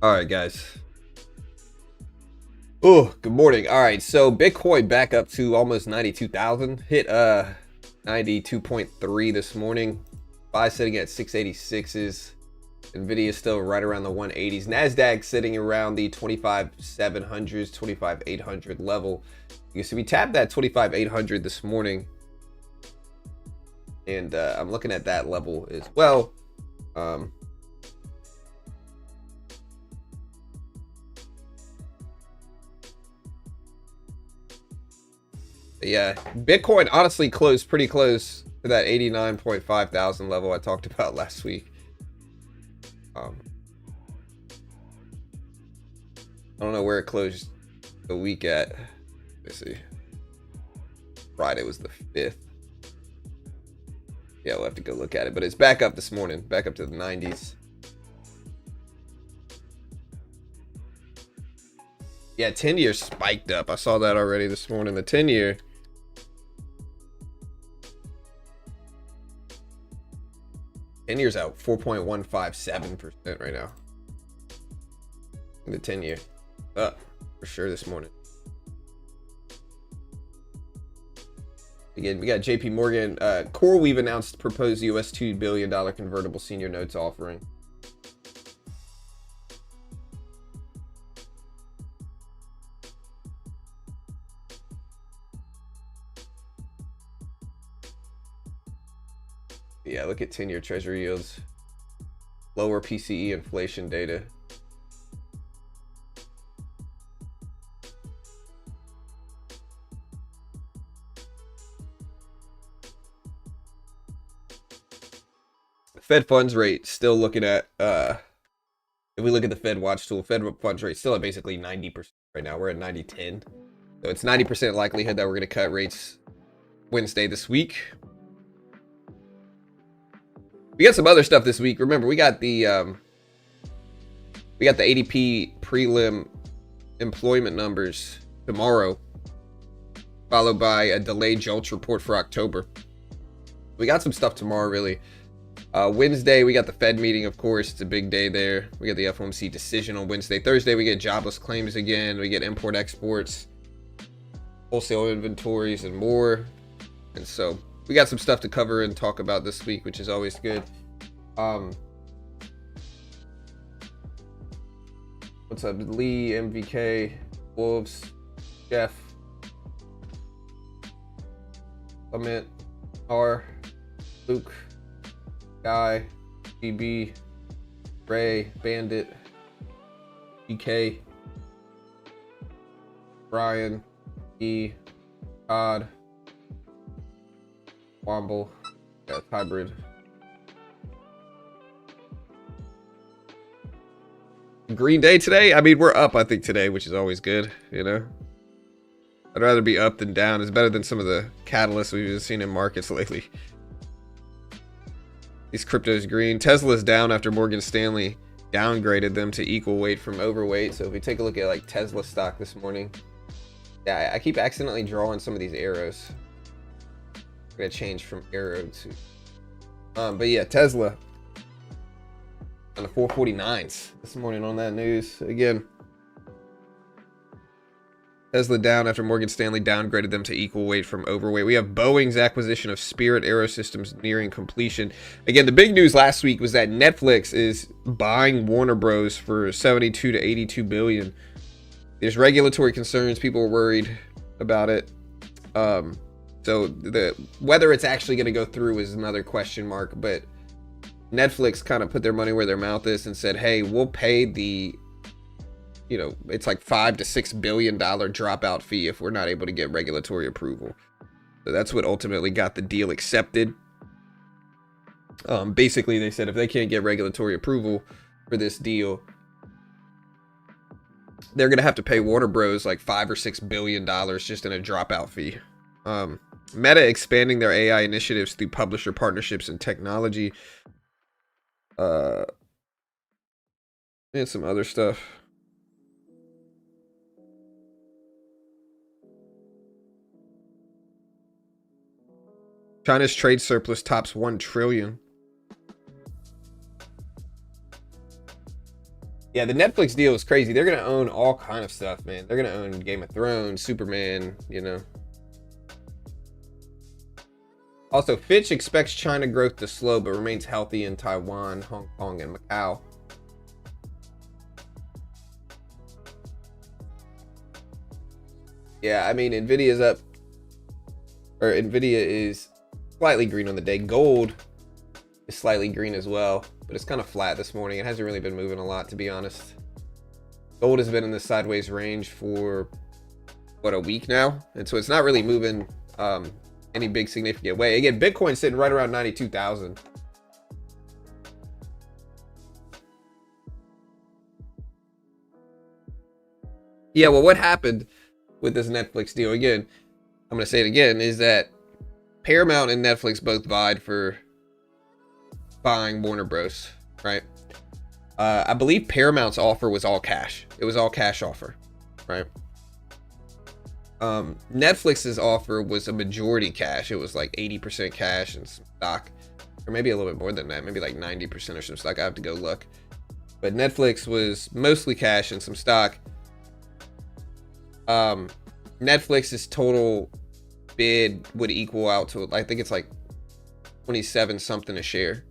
All right, guys. Oh, good morning. All right, so Bitcoin back up to almost 92,000. Hit 92.3 this morning. Buy sitting at 686s. Nvidia still right around the 180s. Nasdaq sitting around the 25,700s, 25,800 level. You see, we tapped that 25,800 this morning, and I'm looking at that level as well. Yeah, Bitcoin honestly closed pretty close to that 89.5 thousand level I talked about last week. I don't know where it closed the week at. Let's see. Friday was the 5th. Yeah, we'll have to go look at it, but it's back up this morning, back up to the 90s. Yeah, 10-year spiked up. I saw that already this morning. The 10-year. Ten years out, 4.157% right now. In the 10-year. Up for sure this morning. Again, we got JP Morgan. CoreWeave announced proposed US $2 billion convertible senior notes offering. Yeah, look at 10-year treasury yields. Lower PCE inflation data. Fed funds rate still looking at, if we look at the Fed watch tool, Fed funds rate still at basically 90% right now. We're at 90.10. So it's 90% likelihood that we're going to cut rates Wednesday this week. We got some other stuff this week. Remember, we got the ADP prelim employment numbers tomorrow, followed by a delayed JOLTS report for October. We got some stuff tomorrow, really. Wednesday, we got the Fed meeting, of course. It's a big day there. We got the FOMC decision on Wednesday. Thursday, we get jobless claims again. We get import exports, wholesale inventories, and more. And so we got some stuff to cover and talk about this week, which is always good. What's up, Lee, MVK, Wolves, Jeff, Clement, R, Luke, Guy, GB, Ray, Bandit, GK, Brian, E, Todd, Womble, yeah, hybrid. Green day today? I mean, we're up, I think, today, which is always good, you know? I'd rather be up than down. It's better than some of the catalysts we've been seeing in markets lately. These cryptos green. Tesla's down after Morgan Stanley downgraded them to equal weight from overweight. So if we take a look at like Tesla stock this morning, yeah, I keep accidentally drawing some of these arrows. I'm gonna change from arrow to but yeah, Tesla on the 449s this morning on that news. Again, Tesla down after Morgan Stanley downgraded them to equal weight from overweight. We have Boeing's acquisition of Spirit AeroSystems nearing completion. Again, the big news last week was that Netflix is buying Warner Bros. For 72 to 82 billion. There's regulatory concerns. People are worried about it. So whether it's actually going to go through is another question mark. But Netflix kind of put their money where their mouth is and said, hey, we'll pay the, you know, it's like $5 to $6 billion dropout fee if we're not able to get regulatory approval. So that's what ultimately got the deal accepted. Basically, they said if they can't get regulatory approval for this deal, they're going to have to pay Warner Bros. Like $5 or $6 billion just in a dropout fee. Meta expanding their AI initiatives through publisher partnerships and technology. And some other stuff. China's trade surplus tops 1 trillion. Yeah, the Netflix deal is crazy. They're gonna own all kind of stuff, man. They're gonna own Game of Thrones, Superman, you know. Also, Fitch expects China growth to slow, but remains healthy in Taiwan, Hong Kong, and Macau. Yeah, I mean, Nvidia's up, or Nvidia is slightly green on the day. Gold is slightly green as well, but it's kind of flat this morning. It hasn't really been moving a lot, to be honest. Gold has been in the sideways range for, what, a week now? And so it's not really moving any big significant way. Again, Bitcoin's sitting right around 92,000. Yeah, well, what happened with this Netflix deal, again, I'm going to say it again, is that Paramount and Netflix both vied for buying Warner Bros., right? I believe Paramount's offer was all cash. It was all cash offer, right? Netflix's offer was a majority cash. It was like 80% cash and some stock, or maybe a little bit more than that, maybe like 90% or some stock. I have to go look. But Netflix was mostly cash and some stock. Netflix's total bid would equal out to, I think it's like 27 something a share.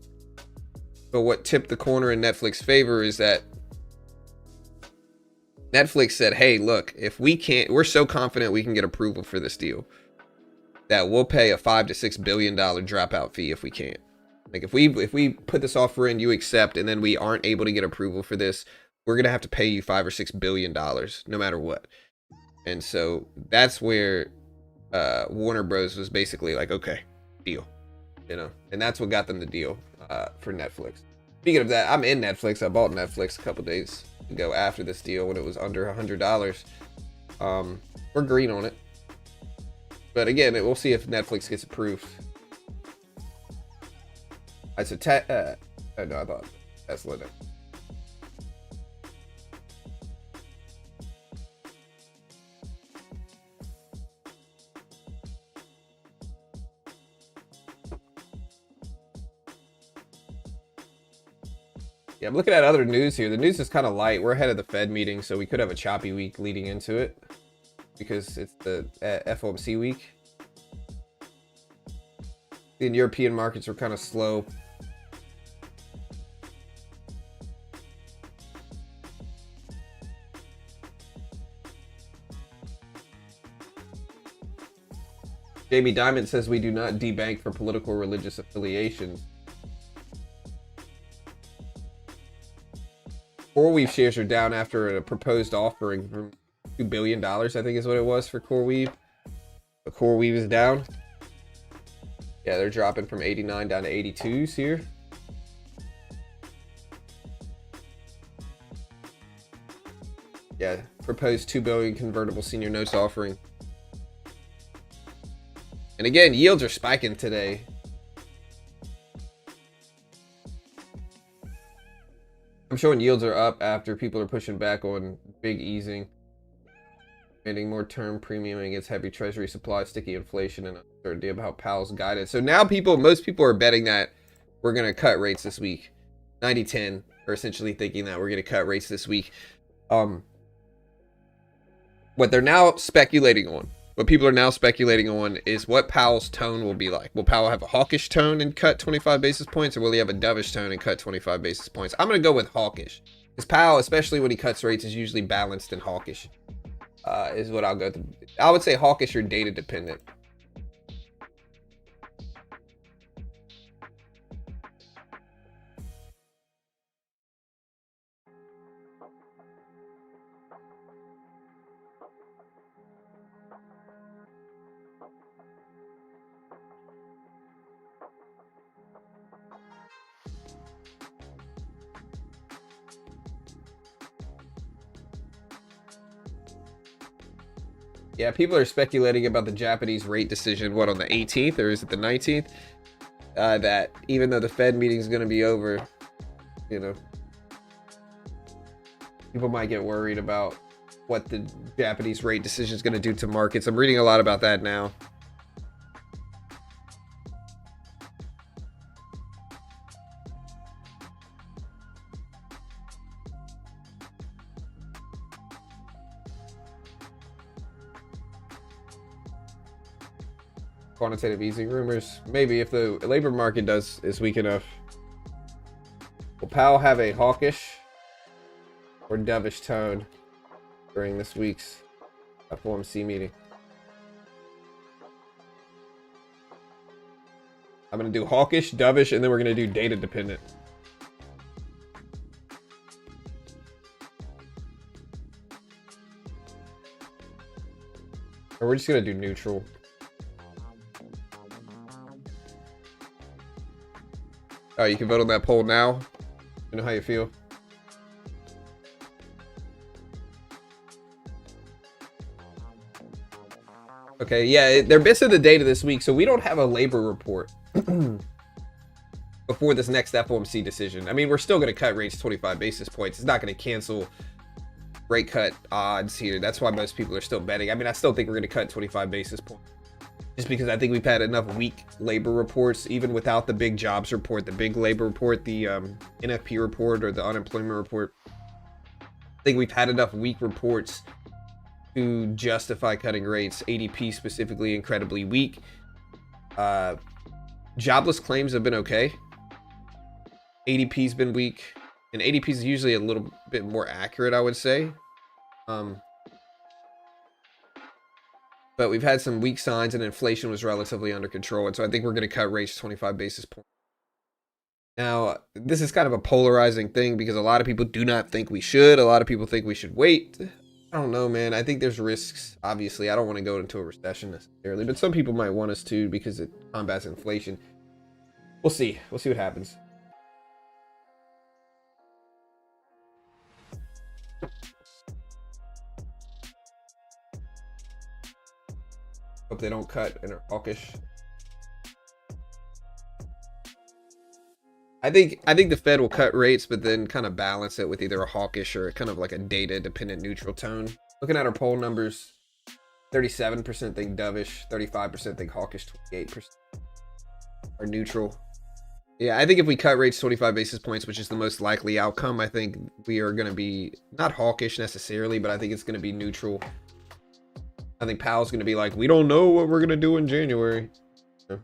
But what tipped the corner in Netflix's favor is that Netflix said, hey, look, if we can't, we're so confident we can get approval for this deal that we'll pay a $5 to $6 billion dropout fee if we can't. Like if we put this offer in, you accept, and then we aren't able to get approval for this, we're gonna have to pay you $5 or $6 billion no matter what. And so that's where Warner Bros. Was basically like, okay, deal, you know, and that's what got them the deal for Netflix. Speaking of that, I'm in Netflix. I bought Netflix a couple days ago after this deal when it was under $100. We're green on it, but again, we'll see if Netflix gets approved. I said, no, I thought Tesla. Yeah, I'm looking at other news here. The news is kind of light. We're ahead of the Fed meeting, so we could have a choppy week leading into it because it's the FOMC week. The European markets are kind of slow. Jamie Dimon says we do not debank for political or religious affiliations. CoreWeave shares are down after a proposed offering for $2 billion, I think is what it was for CoreWeave. But CoreWeave is down. Yeah, they're dropping from 89 down to 82s here. Yeah, proposed $2 billion convertible senior notes offering. And again, yields are spiking today. I'm showing yields are up after people are pushing back on big easing, demanding more term premium against heavy treasury supply, sticky inflation, and uncertainty about Powell's guidance. So now most people are betting that we're going to cut rates this week. 90-10 are essentially thinking that we're going to cut rates this week. What they're now speculating on, what people are now speculating on is what Powell's tone will be like. Will Powell have a hawkish tone and cut 25 basis points, or will he have a dovish tone and cut 25 basis points? I'm going to go with hawkish. Because Powell, especially when he cuts rates, is usually balanced and hawkish. Is what I'll go to. I would say hawkish or data dependent. Yeah, people are speculating about the Japanese rate decision, what, on the 18th, or is it the 19th? That even though the Fed meeting is going to be over, you know, people might get worried about what the Japanese rate decision is going to do to markets. I'm reading a lot about that now. quantitative easing rumors. Maybe if the labor market is weak enough. Will Powell have a hawkish or dovish tone during this week's FOMC meeting? I'm going to do hawkish, dovish, and then we're going to do data dependent. Or we're just going to do neutral. Oh, you can vote on that poll now. You know how you feel. Okay, yeah, they're missing the data this week, so we don't have a labor report before this next FOMC decision. I mean, we're still going to cut rates 25 basis points. It's not going to cancel rate cut odds here. That's why most people are still betting. I mean, I still think we're going to cut 25 basis points. Just because I think we've had enough weak labor reports, even without the big jobs report, the big labor report, the NFP report, or the unemployment report. I think we've had enough weak reports to justify cutting rates. ADP specifically incredibly weak. Jobless claims have been okay. ADP's been weak, and ADP is usually a little bit more accurate, I would say. But we've had some weak signs, and inflation was relatively under control, and so I think we're going to cut rates 25 basis points. Now, this is kind of a polarizing thing because a lot of people do not think we should. A lot of people think we should wait. I don't know, man. I think there's risks. Obviously, I don't want to go into a recession necessarily, but some people might want us to because it combats inflation. We'll see. We'll see what happens. Hope they don't cut and are hawkish. I think the Fed will cut rates, but then kind of balance it with either a hawkish or kind of like a data-dependent neutral tone. Looking at our poll numbers, 37% think dovish, 35% think hawkish, 28% are neutral. Yeah, I think if we cut rates 25 basis points, which is the most likely outcome, I think we are going to be not hawkish necessarily, but I think it's going to be neutral. I think Powell's going to be like, we don't know what we're going to do in January. Yeah.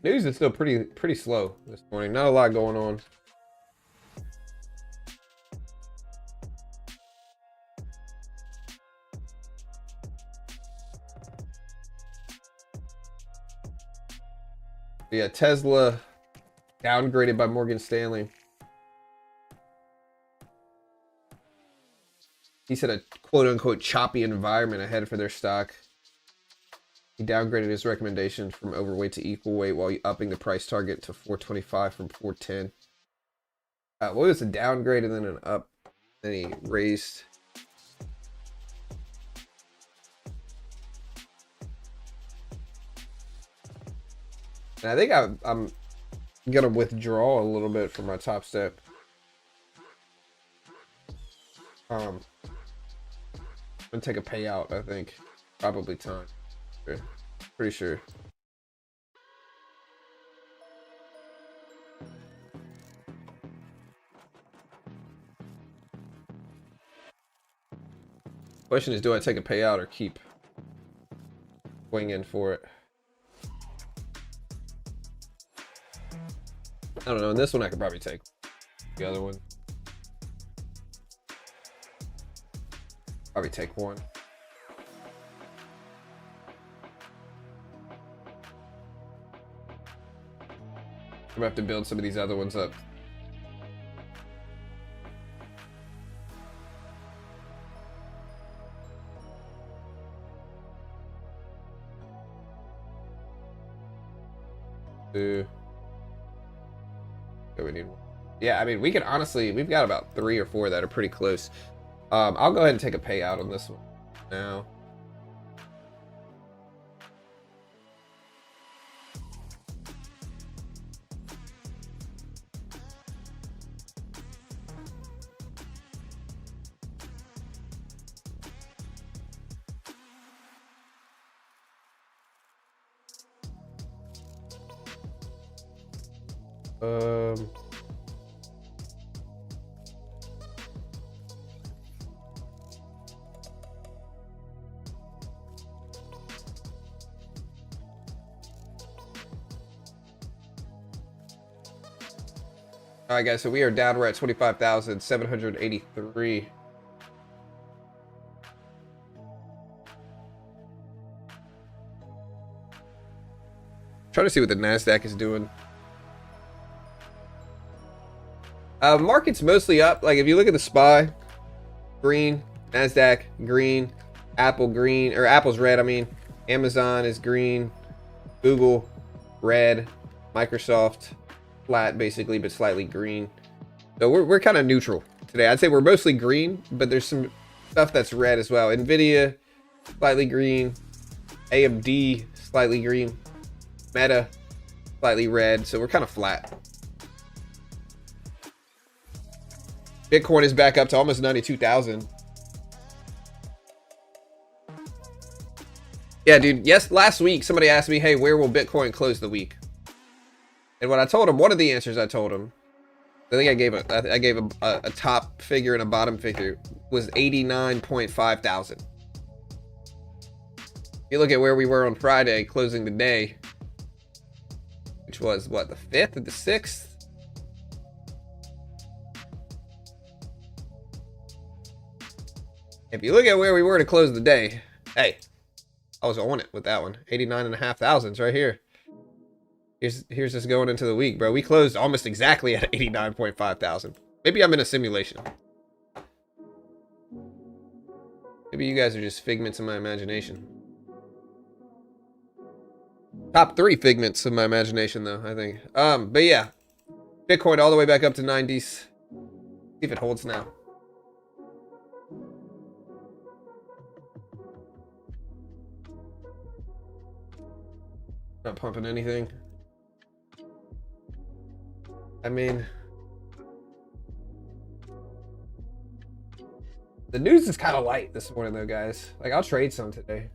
News is still pretty slow this morning. Not a lot going on. Yeah, Tesla downgraded by Morgan Stanley. He said a quote-unquote choppy environment ahead for their stock. He downgraded his recommendation from overweight to equal weight while upping the price target to 425 from 410. What was a downgrade and then an up? Then he raised. And I think I'm gonna withdraw a little bit from my top step. I'm gonna take a payout. I think probably time. Pretty sure. Question is, do I take a payout or keep winging for it? I don't know. In this one, I could probably take the other one. Probably take one. I'm gonna have to build some of these other ones up. Okay, we need one. Yeah, I mean, we can honestly, we've got about 3 or 4 that are pretty close. I'll go ahead and take a payout on this one now. All right, guys. So we are down. We're at 25,783. Trying to see what the Nasdaq is doing. Market's mostly up. Like if you look at the SPY, green, Nasdaq green, Apple green, or Apple's red. I mean, Amazon is green, Google red, Microsoft flat basically, but slightly green. So we're kind of neutral today. I'd say we're mostly green, but there's some stuff that's red as well. Nvidia slightly green, AMD slightly green, Meta slightly red. So we're kind of flat. Bitcoin is back up to almost 92,000. Yeah, dude. Yes, last week somebody asked me, "Hey, where will Bitcoin close the week?" And what I told him, one of the answers I told him, I think I gave a top figure and a bottom figure, was 89.5 thousand. If you look at where we were on Friday, closing the day, which was what, the 5th or the 6th? If you look at where we were to close the day, hey, I was on it with that one. 89.5 thousand right here. Here's us going into the week, bro. We closed almost exactly at 89.5 thousand. Maybe I'm in a simulation. Maybe you guys are just figments of my imagination. Top 3 figments of my imagination, though, I think. But yeah, Bitcoin all the way back up to 90s. See if it holds now. Not pumping anything. I mean, the news is kind of light this morning, though, guys. Like, I'll trade some today.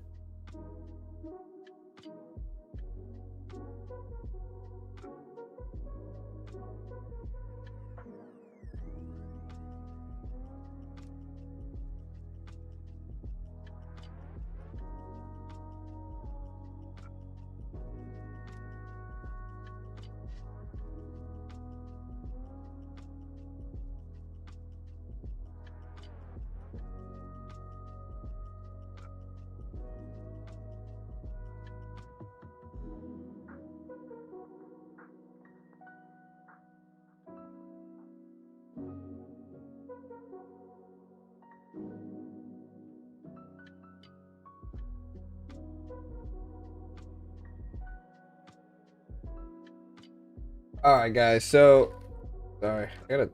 All right, guys. So, sorry, I gotta.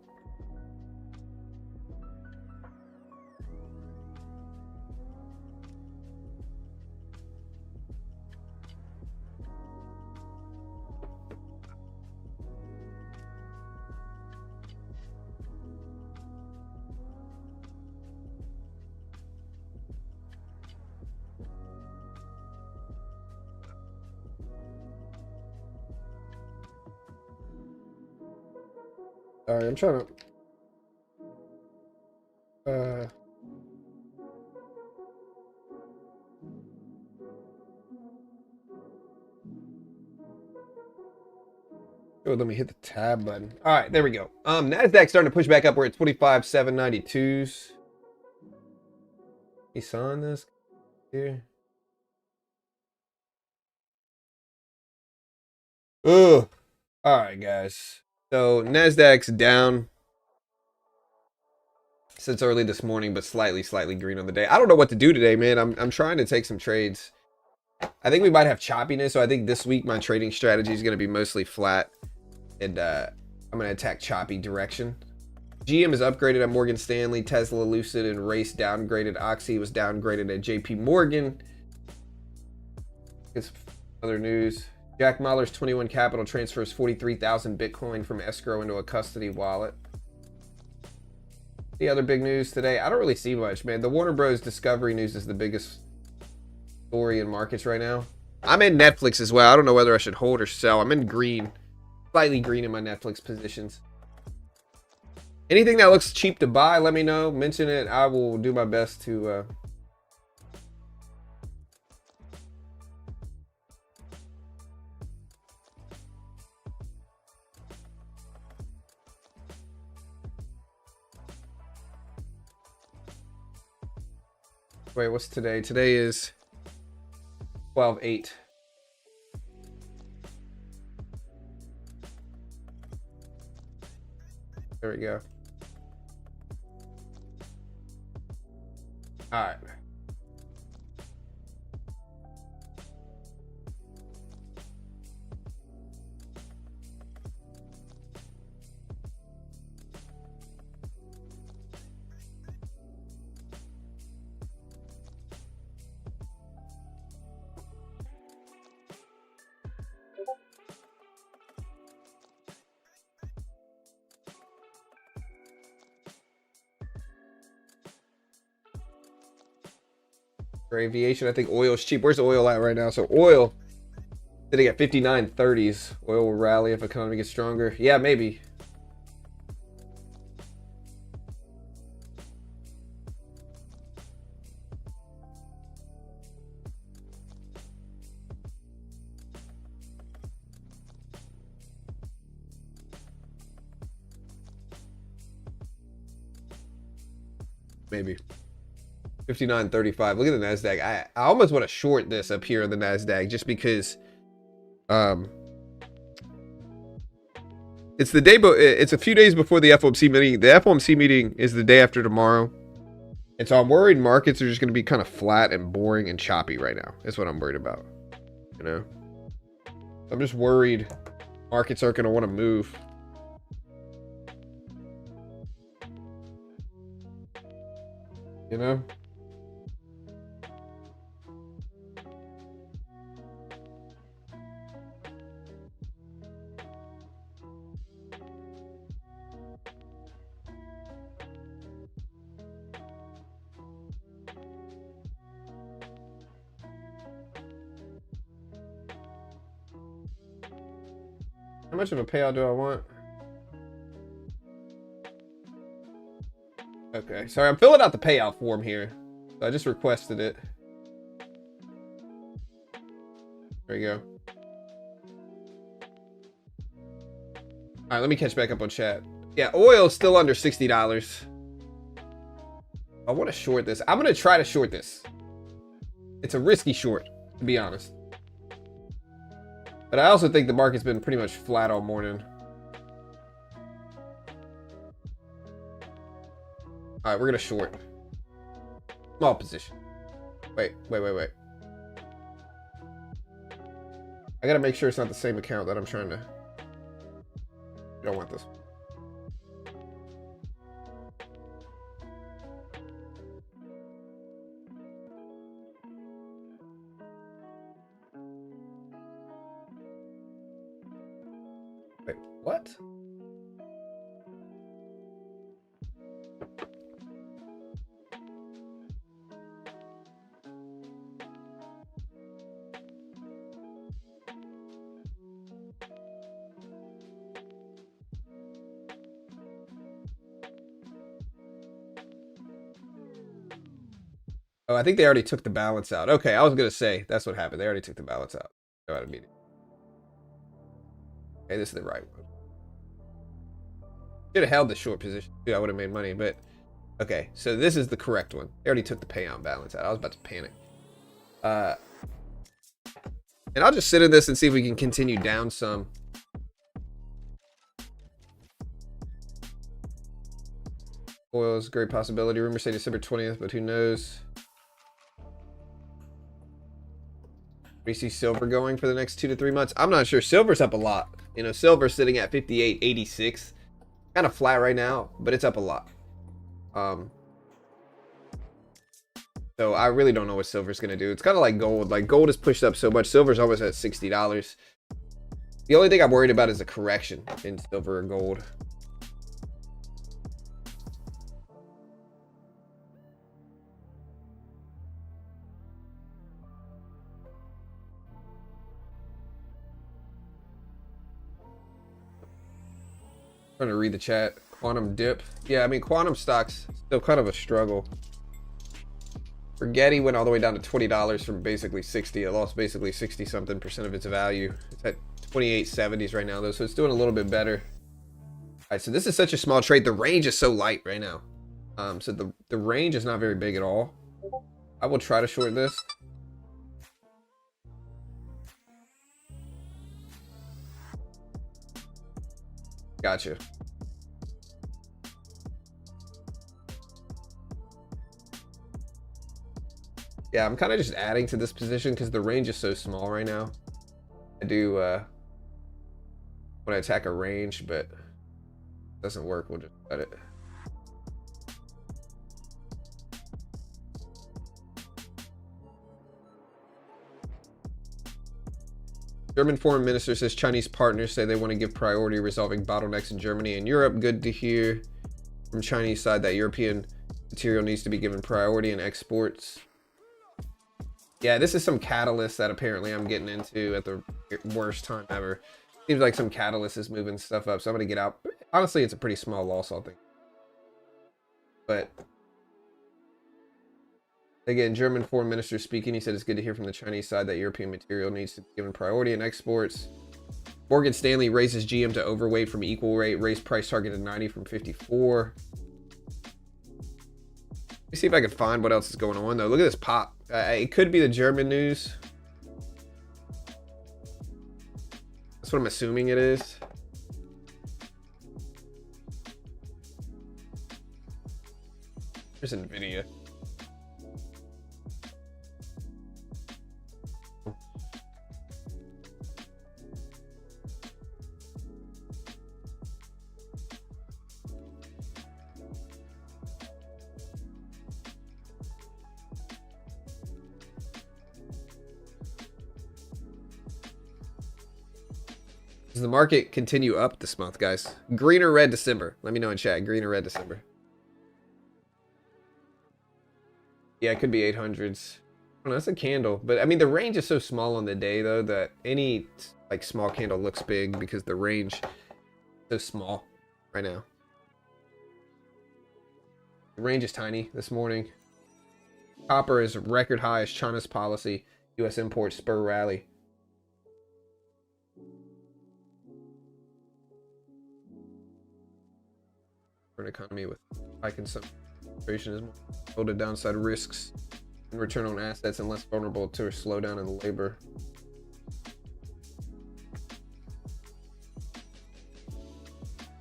All right, I'm trying to. Oh, let me hit the tab button. All right, there we go. Nasdaq starting to push back up. We're at 25,792s. You saw this here. Ugh. All right, guys. So Nasdaq's down since early this morning, but slightly green on the day. I don't know what to do today, man. I'm trying to take some trades. I think we might have choppiness, so I think this week my trading strategy is going to be mostly flat, and I'm going to attack choppy direction. GM is upgraded at Morgan Stanley, Tesla, Lucid, and Race downgraded. Oxy was downgraded at JP Morgan. It's other news. Jack Mahler's 21 Capital transfers 43,000 Bitcoin from escrow into a custody wallet. The other big news today, I don't really see much, man. The Warner Bros. Discovery news is the biggest story in markets right now. I'm in Netflix as well. I don't know whether I should hold or sell. I'm in green slightly green in my Netflix positions. Anything that looks cheap to buy, let me know. Mention it. I will do my best to... Wait, what's today? Today is 12/8. There we go. All right. For aviation, I think oil is cheap. Where's oil at right now? So oil sitting at 59.30s. Oil will rally if economy gets stronger. Yeah, maybe. Maybe. 59.35. Look at the Nasdaq. I almost want to short this up here in the Nasdaq just because it's the day it's a few days before the FOMC meeting. The FOMC meeting is the day after tomorrow. And so I'm worried markets are just going to be kind of flat and boring and choppy right now. That's what I'm worried about. You know? I'm just worried markets aren't going to want to move. You know? How much of a payout do I want? Okay, sorry, I'm filling out the payout form here. So I just requested it. There you go. All right, let me catch back up on chat. Yeah, oil is still under $60. I want to short this. I'm going to try to short this. It's a risky short, to be honest. But I also think the market's been pretty much flat all morning. All right, we're going to short. Small position. Wait. I got to make sure it's not the same account that I'm trying to... I don't want this. Wait, what? Oh, I think they already took the balance out. Okay, I was going to say, that's what happened. They already took the balance out. Go out of meeting. Okay, this is the right one. Should have held the short position. Dude, I would have made money, but... Okay, so this is the correct one. They already took the payout balance out. I was about to panic. And I'll just sit in this and see if we can continue down some. Oil is a great possibility. Rumors say December 20th, but who knows? We see silver going for the next 2 to 3 months. I'm not sure. Silver's up a lot. You know, silver's sitting at 58.86. Kind of flat right now, but it's up a lot. So I really don't know what silver's gonna do. It's kind of like gold. Like gold is pushed up so much. Silver's almost at $60. The only thing I'm worried about is a correction in silver and gold. Trying to read the chat. Quantum dip. Yeah, I mean, quantum stocks still kind of a struggle. Rigetti went all the way down to $20 from basically 60. It lost basically 60-something% of its value. It's at 28.70s right now, though, so it's doing a little bit better. All right, so this is such a small trade. The range is so light right now. So the range is not very big at all. I will try to short this. Gotcha. Yeah, I'm kind of just adding to this position because the range is so small right now. I do want to attack a range, but it doesn't work. We'll just cut it. German foreign minister says Chinese partners say they want to give priority resolving bottlenecks in Germany and Europe. Good to hear from Chinese side that European material needs to be given priority in exports. Yeah, this is some catalyst that apparently I'm getting into at the worst time ever. Seems like some catalyst is moving stuff up, so I'm going to get out. Honestly, it's a pretty small loss, I think. But again, German foreign minister speaking, he said it's good to hear from the Chinese side that European material needs to be given priority in exports. Morgan Stanley raises GM to overweight from equal rate, raised price target to 90 from 54. Let me see if I can find what else is going on, though. Look at this pop. It could be the German news. That's what I'm assuming it is. There's NVIDIA. Does the market continue up this month, guys? Green or red December? Let me know in chat. Green or red December? Yeah, it could be 800s. Oh, that's a candle. But, I mean, the range is so small on the day, though, that any, like, small candle looks big because the range is so small right now. The range is tiny this morning. Copper is record high as China's policy. U.S. imports spur rally. For an economy with high consumption is more exposed to downside risks and return on assets and less vulnerable to a slowdown in labor.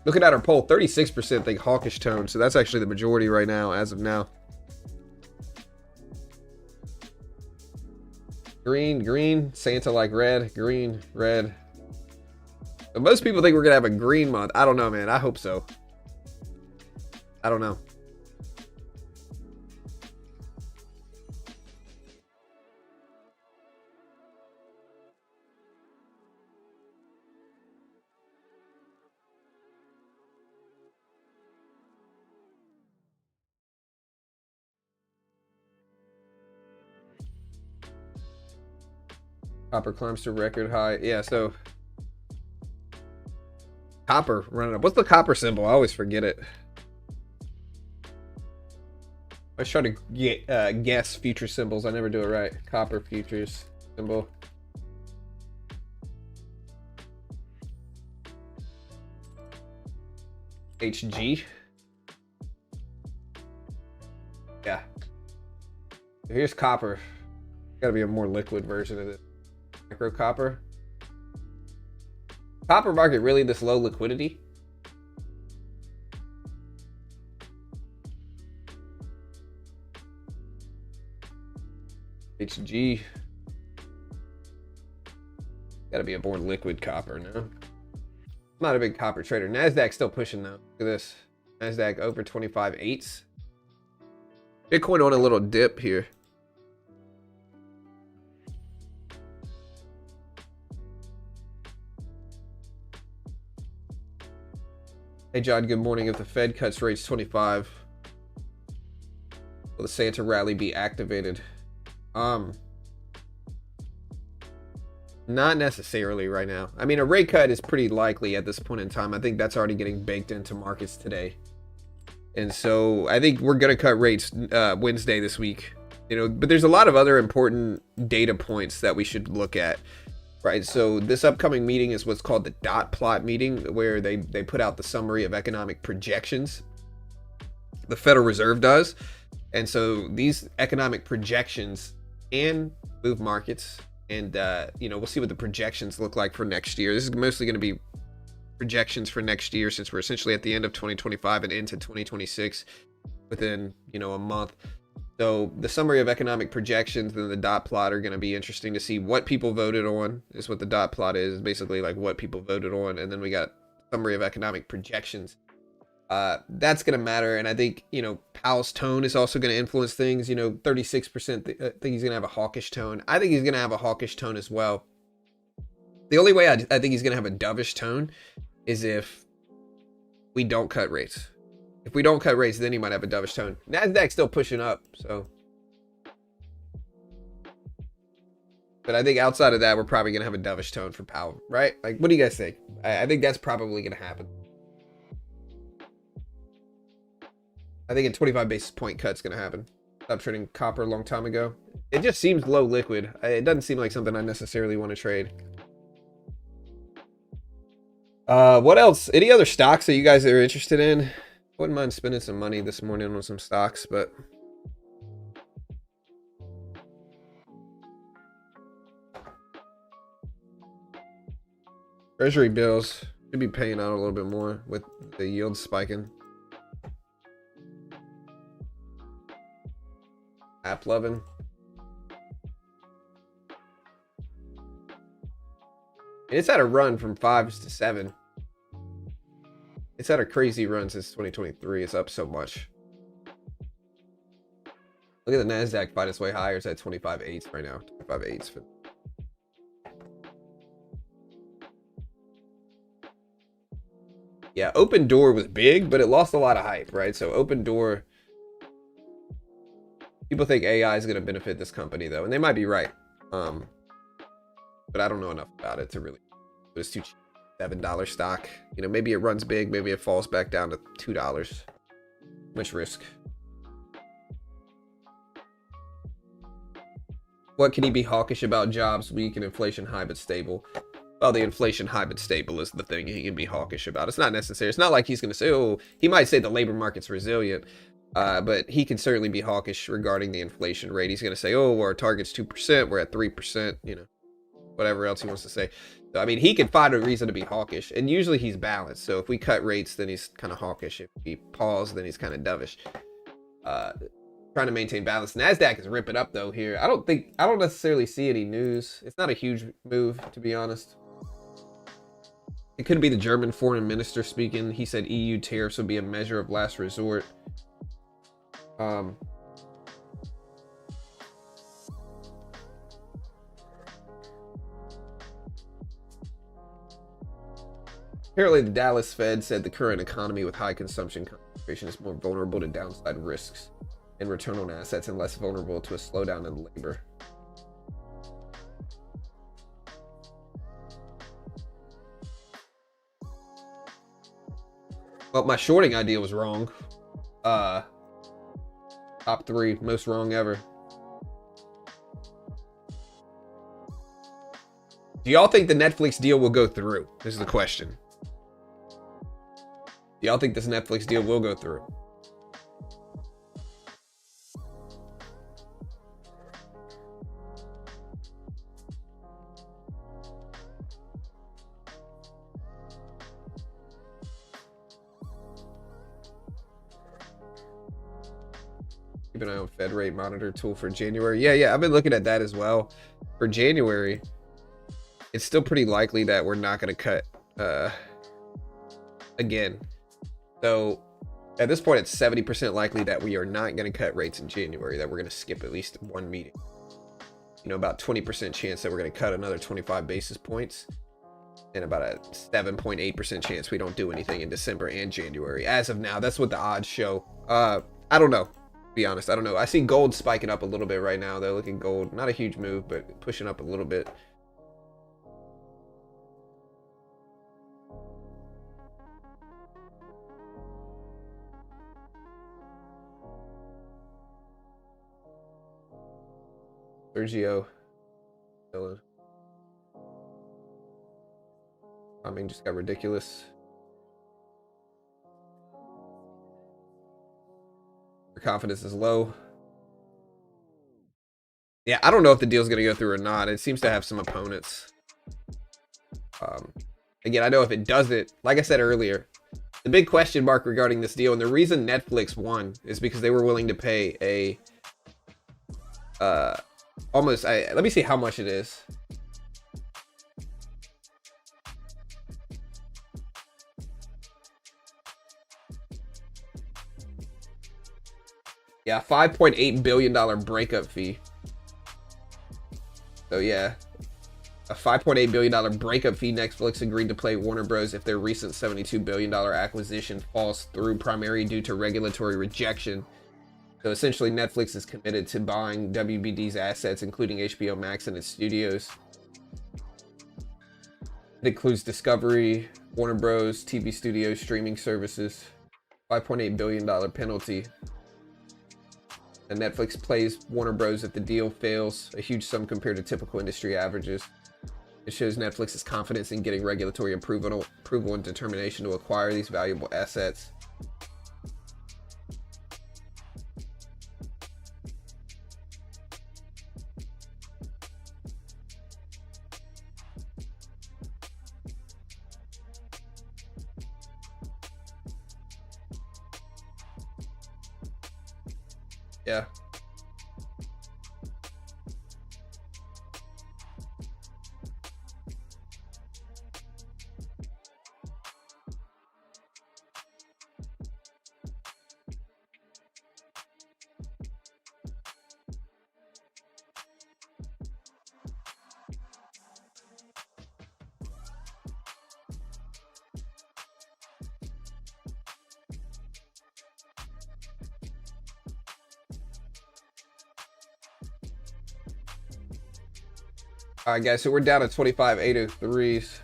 Looking at our poll, 36% think hawkish tone, so that's actually the majority right now, as of now. Green, green, Santa like red, green, red. But most people think we're gonna have a green month. I don't know, man. I hope so. I don't know. Copper climbs to record high. Yeah, so copper running up. What's the copper symbol? I always forget it. I try to guess future symbols. I never do it right. Copper futures symbol. HG. Yeah. Here's copper. Got to be a more liquid version of it. Micro copper. Copper market really this low liquidity? HG. Gotta be a more liquid copper, no? I'm not a big copper trader. Nasdaq's still pushing though. Look at this. Nasdaq over 25.8s. Bitcoin on a little dip here. Hey John, good morning. If the Fed cuts rates 25, will the Santa rally be activated? Not necessarily right now. I mean, a rate cut is pretty likely at this point in time. I think that's already getting baked into markets today. And so I think we're going to cut rates Wednesday this week. You know, but there's a lot of other important data points that we should look at, right? So this upcoming meeting is what's called the dot plot meeting, where they put out the summary of economic projections. The Federal Reserve does. And so these economic projections can move markets. And, you know, we'll see what the projections look like for next year. This is mostly going to be projections for next year, since we're essentially at the end of 2025 and into 2026 within, you know, a month. So the summary of economic projections and the dot plot are going to be interesting to see what people voted on, is what the dot plot is. Basically like what people voted on. And then we got summary of economic projections. That's going to matter. And I think, you know, Powell's tone is also going to influence things. You know, 36% think he's going to have a hawkish tone. I think he's going to have a hawkish tone as well. The only way I think he's going to have a dovish tone is if we don't cut rates. If we don't cut rates, then he might have a dovish tone. Nasdaq's still pushing up, so. But I think outside of that, we're probably going to have a dovish tone for Powell, right? Like, what do you guys think? I think that's probably going to happen. I think a 25 basis point cut's going to happen. Stopped trading copper a long time ago. It just seems low liquid. It doesn't seem like something I necessarily want to trade. What else? Any other stocks that you guys are interested in? Wouldn't mind spending some money this morning on some stocks, but Treasury bills should be paying out a little bit more with the yield spiking. App loving. It's had a run from 5s to 7. It's had a crazy run since 2023. It's up so much. Look at the NASDAQ fight its way higher. It's at 25.8s right now. 25.8s. Yeah, Open Door was big, but it lost a lot of hype, right? So Open Door, people think AI is going to benefit this company, though, and they might be right. But I don't know enough about it to really. It was too cheap. $7 stock. You know, maybe it runs big, maybe it falls back down to $2. Much risk. What can he be hawkish about? Jobs weak and inflation high but stable. Well, the inflation high but stable is the thing he can be hawkish about. It's not necessary. It's not like he's going to say, oh, he might say the labor market's resilient, but he can certainly be hawkish regarding the inflation rate. He's going to say, oh, our target's 2%, we're at 3%, you know, whatever else he wants to say. So, I mean, he can find a reason to be hawkish, and usually he's balanced. So if we cut rates, then he's kind of hawkish. If we pause, then he's kind of dovish. Trying to maintain balance. NASDAQ is ripping up though here. I don't necessarily see any news. It's not a huge move, to be honest. It could be the German foreign minister speaking. He said EU tariffs would be a measure of last resort. Apparently, the Dallas Fed said the current economy with high consumption concentration is more vulnerable to downside risks and return on assets and less vulnerable to a slowdown in labor. Well, my shorting idea was wrong. Top 3, most wrong ever. Do y'all think the Netflix deal will go through? This is the question. Do y'all think this Netflix deal will go through? Keep an eye on Fed rate monitor tool for January. Yeah, I've been looking at that as well. For January, it's still pretty likely that we're not going to cut again. So at this point, it's 70% likely that we are not going to cut rates in January, that we're going to skip at least one meeting. You know, about 20% chance that we're going to cut another 25 basis points, and about a 7.8% chance we don't do anything in December and January. As of now, that's what the odds show. I don't know. To be honest, I don't know. I see gold spiking up a little bit right now, though. Look at gold. Not a huge move, but pushing up a little bit. Sergio. I mean, just got ridiculous. Your confidence is low. Yeah, I don't know if the deal's going to go through or not. It seems to have some opponents. Again, I know if it doesn't, like I said earlier, the big question mark regarding this deal, and the reason Netflix won is because they were willing to pay a let me see how much it is. Yeah, $5.8 billion breakup fee. So yeah, a $5.8 billion breakup fee Netflix agreed to pay Warner Bros. If their recent $72 billion acquisition falls through, primarily due to regulatory rejection. So essentially, Netflix is committed to buying WBD's assets, including HBO Max and its studios. It includes Discovery, Warner Bros., TV studios, streaming services. $5.8 billion penalty. And Netflix plays Warner Bros. If the deal fails, a huge sum compared to typical industry averages. It shows Netflix's confidence in getting regulatory approval and determination to acquire these valuable assets. Yeah. All right, guys, so we're down to 25,803s.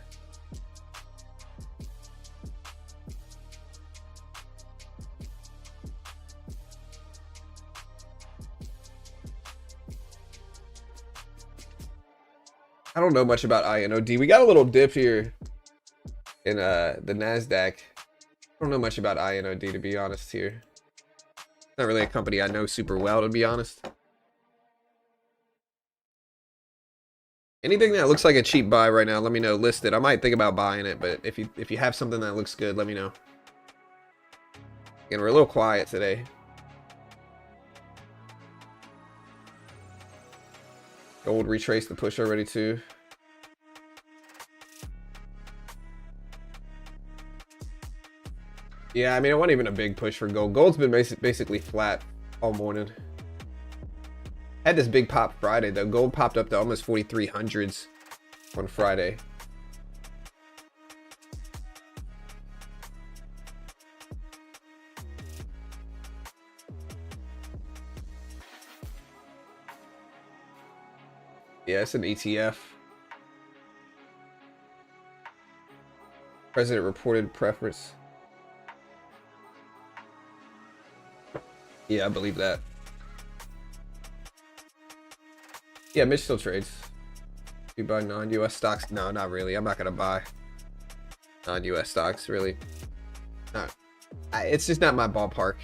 I don't know much about INOD. We got a little dip here in the NASDAQ. I don't know much about INOD, to be honest here. It's not really a company I know super well, to be honest. Anything that looks like a cheap buy right now, let me know. List it. I might think about buying it, but if you have something that looks good, let me know. Again, we're a little quiet today. Gold retraced the push already too. Yeah, I mean, it wasn't even a big push for gold. Gold's been basically flat all morning. Had this big pop Friday though. Gold popped up to almost 4,300s on Friday. Yeah, it's an ETF. President reported preference. Yeah, I believe that. Yeah, Mitch still trades. You buy non-US stocks? No, not really. I'm not gonna buy non-US stocks, really. No, it's just not my ballpark,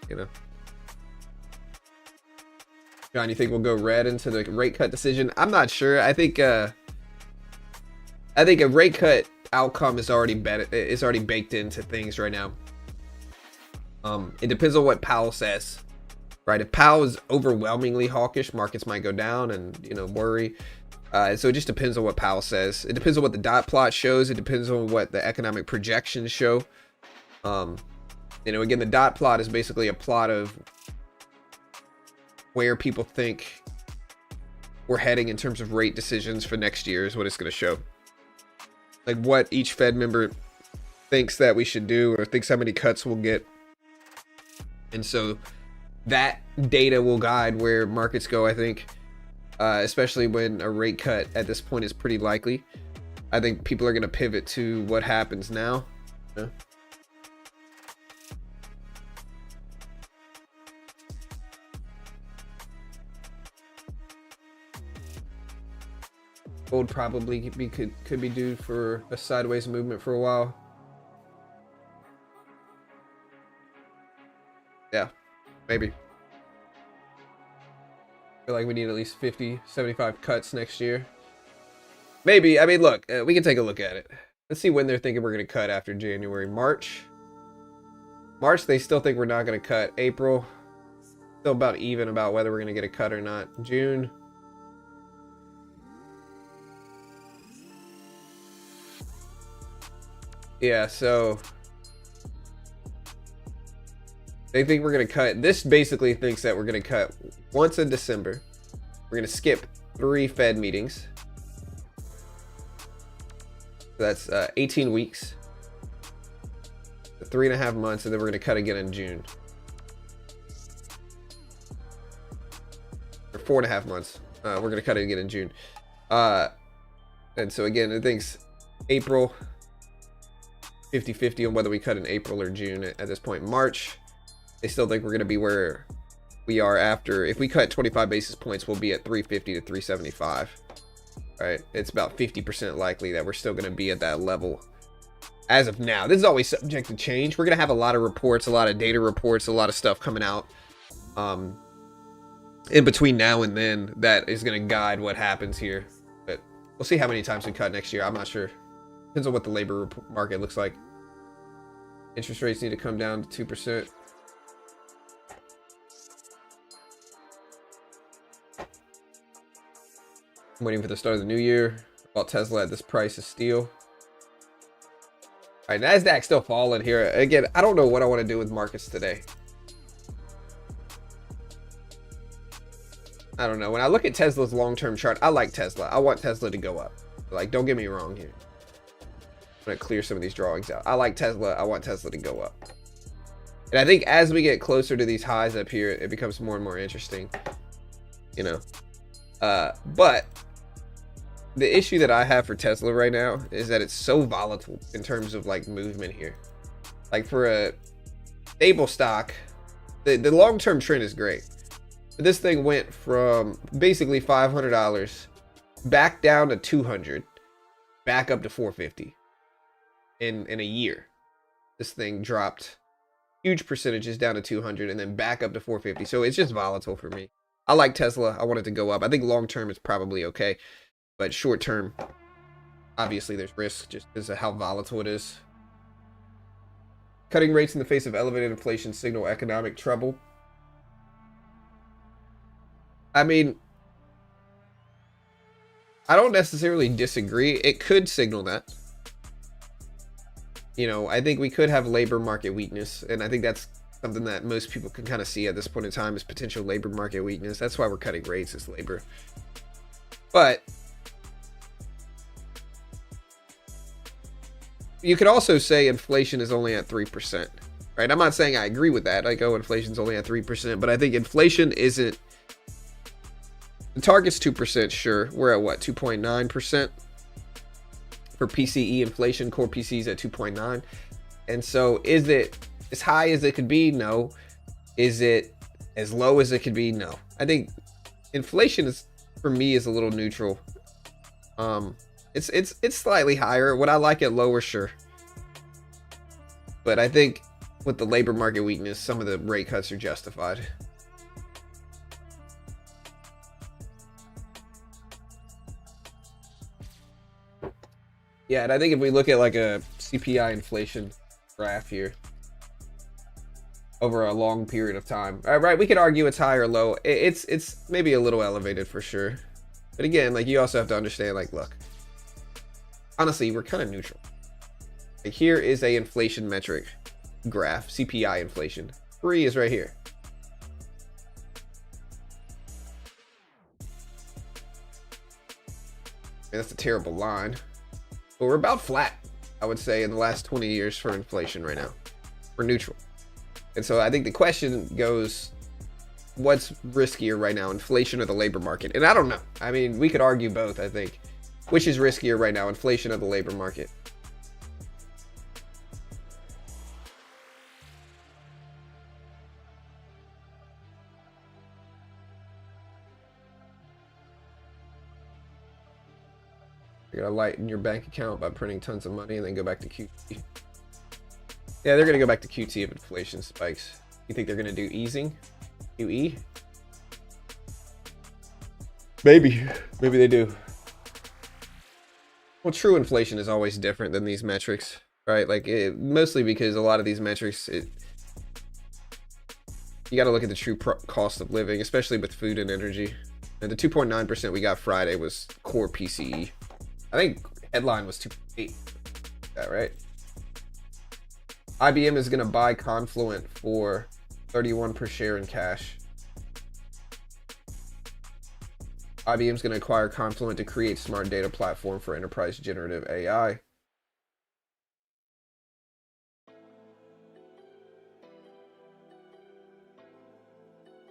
you know. John, you think we'll go red into the rate cut decision? I'm not sure. I think a rate cut outcome is already baked into things right now. It depends on what Powell says. Right, if Powell is overwhelmingly hawkish, markets might go down and, you know, worry. So it just depends on what Powell says. It depends on what the dot plot shows. It depends on what the economic projections show. You know, again, the dot plot is basically a plot of where people think we're heading in terms of rate decisions for next year is what it's going to show. Like what each Fed member thinks that we should do or thinks how many cuts we'll get. And so that data will guide where markets go, I think, especially when a rate cut at this point is pretty likely. I think people are going to pivot to what happens now. Yeah. Gold probably could be due for a sideways movement for a while. Yeah, maybe. I feel like we need at least 50, 75 cuts next year. Maybe. I mean, look, we can take a look at it. Let's see when they're thinking we're going to cut after January. March, they still think we're not going to cut. April, still about even about whether we're going to get a cut or not. June. Yeah, so they think we're going to cut. This basically thinks that we're going to cut once in December. We're going to skip 3 Fed meetings. So that's 18 weeks. 3.5 months, and then we're going to cut again in June. Or 4.5 months. We're going to cut it again in June. And so again, it thinks April, 50-50 on whether we cut in April or June at this point. March, they still think we're going to be where we are after. If we cut 25 basis points, we'll be at 350 to 375. Right? It's about 50% likely that we're still going to be at that level as of now. This is always subject to change. We're going to have a lot of reports, a lot of data reports, a lot of stuff coming out in between now and then that is going to guide what happens here. But we'll see how many times we cut next year. I'm not sure. Depends on what the labor market looks like. Interest rates need to come down to 2%. I'm waiting for the start of the new year. Bought Tesla at this price of steel. All right, NASDAQ still falling here. Again, I don't know what I want to do with markets today. I don't know. When I look at Tesla's long-term chart, I like Tesla. I want Tesla to go up. Like, don't get me wrong here. I'm going to clear some of these drawings out. I like Tesla. I want Tesla to go up. And I think as we get closer to these highs up here, it becomes more and more interesting. You know. But the issue that I have for Tesla right now is that it's so volatile in terms of like movement here. Like for a stable stock, the long-term trend is great. But this thing went from basically $500 back down to $200, back up to $450 in a year. This thing dropped huge percentages down to $200 and then back up to $450. So it's just volatile for me. I like Tesla. I want it to go up. I think long-term is probably okay. But short-term, obviously there's risk just because of how volatile it is. Cutting rates in the face of elevated inflation signal economic trouble. I mean, I don't necessarily disagree. It could signal that. You know, I think we could have labor market weakness, and I think that's something that most people can kind of see at this point in time is potential labor market weakness. That's why we're cutting rates, is labor. But you could also say inflation is only at 3%, right? I'm not saying I agree with that. Like, oh, inflation's only at 3%, but I think inflation isn't. The target's 2%, sure. We're at what, 2.9% for PCE inflation. Core PCE is at 2.9. And so is it as high as it could be? No. Is it as low as it could be? No. I think inflation is, for me, is a little neutral. It's slightly higher. Would I like it lower? Sure. But I think with the labor market weakness, some of the rate cuts are justified. Yeah, and I think if we look at like a CPI inflation graph here over a long period of time, all right, we could argue it's high or low. It's maybe a little elevated for sure. But again, like, you also have to understand, like, look, honestly, we're kind of neutral. Like, here is a inflation metric graph, CPI inflation. 3 is right here. Man, that's a terrible line. But we're about flat, I would say, in the last 20 years for inflation right now. We're neutral. And so I think the question goes, what's riskier right now, inflation or the labor market? And I don't know. I mean, we could argue both, I think. Which is riskier right now, inflation or the labor market? You're gonna lighten your bank account by printing tons of money and then go back to QT. Yeah, they're gonna go back to QT if inflation spikes. You think they're gonna do easing? QE? Maybe they do. Well, true inflation is always different than these metrics, right? Like, mostly because a lot of these metrics, you got to look at the true cost of living, especially with food and energy. And the 2.9% we got Friday was core PCE. I think headline was 2.8. That right? IBM is going to buy Confluent for 31 per share in cash. IBM's going to acquire Confluent to create smart data platform for enterprise generative AI.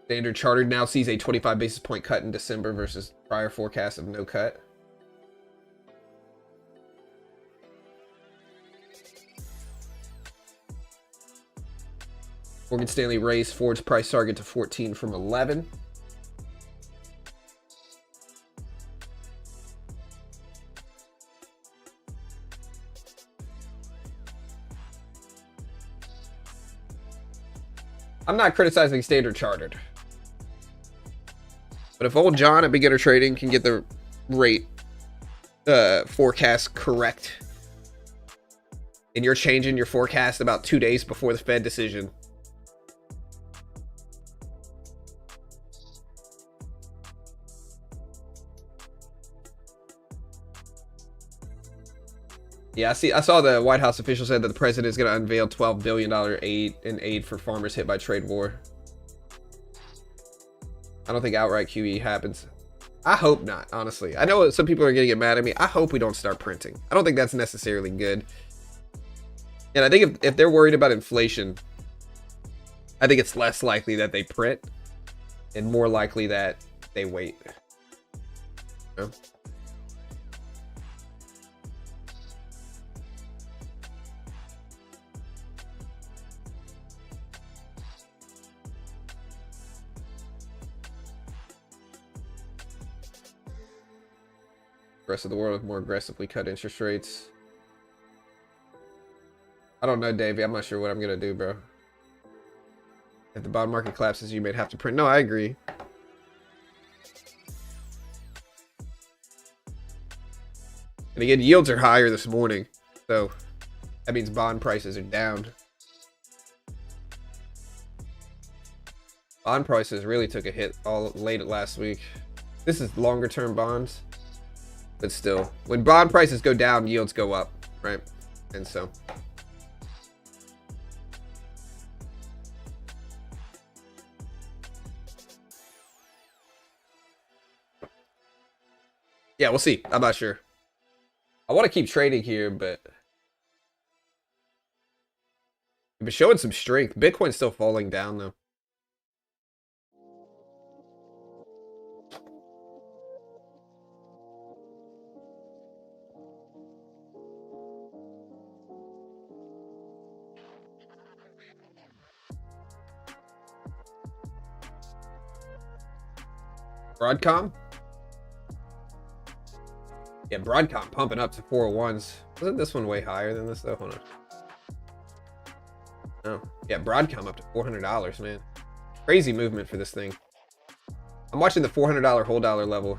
Standard Chartered now sees a 25 basis point cut in December versus prior forecast of no cut. Morgan Stanley raised Ford's price target to 14 from 11. I'm not criticizing Standard Chartered. But if old John at Beginner Trading can get the rate forecast correct, and you're changing your forecast about 2 days before the Fed decision, yeah, I saw the White House official said that the president is going to unveil $12 billion aid for farmers hit by trade war. I don't think outright QE happens. I hope not, honestly. I know some people are going to get mad at me. I hope we don't start printing. I don't think that's necessarily good. And I think if they're worried about inflation, I think it's less likely that they print and more likely that they wait. You know? The rest of the world have more aggressively cut interest rates. I don't know, Davey. I'm not sure what I'm going to do, bro. If the bond market collapses, you may have to print. No, I agree. And again, yields are higher this morning. So that means bond prices are down. Bond prices really took a hit all late last week. This is longer term bonds. But still, when bond prices go down, yields go up, right? And so. Yeah, we'll see. I'm not sure. I want to keep trading here, but we've been showing some strength. Bitcoin's still falling down, though. Broadcom? Yeah, Broadcom pumping up to 401s. Wasn't this one way higher than this, though? Hold on. Oh, yeah, Broadcom up to $400, man. Crazy movement for this thing. I'm watching the $400 whole dollar level.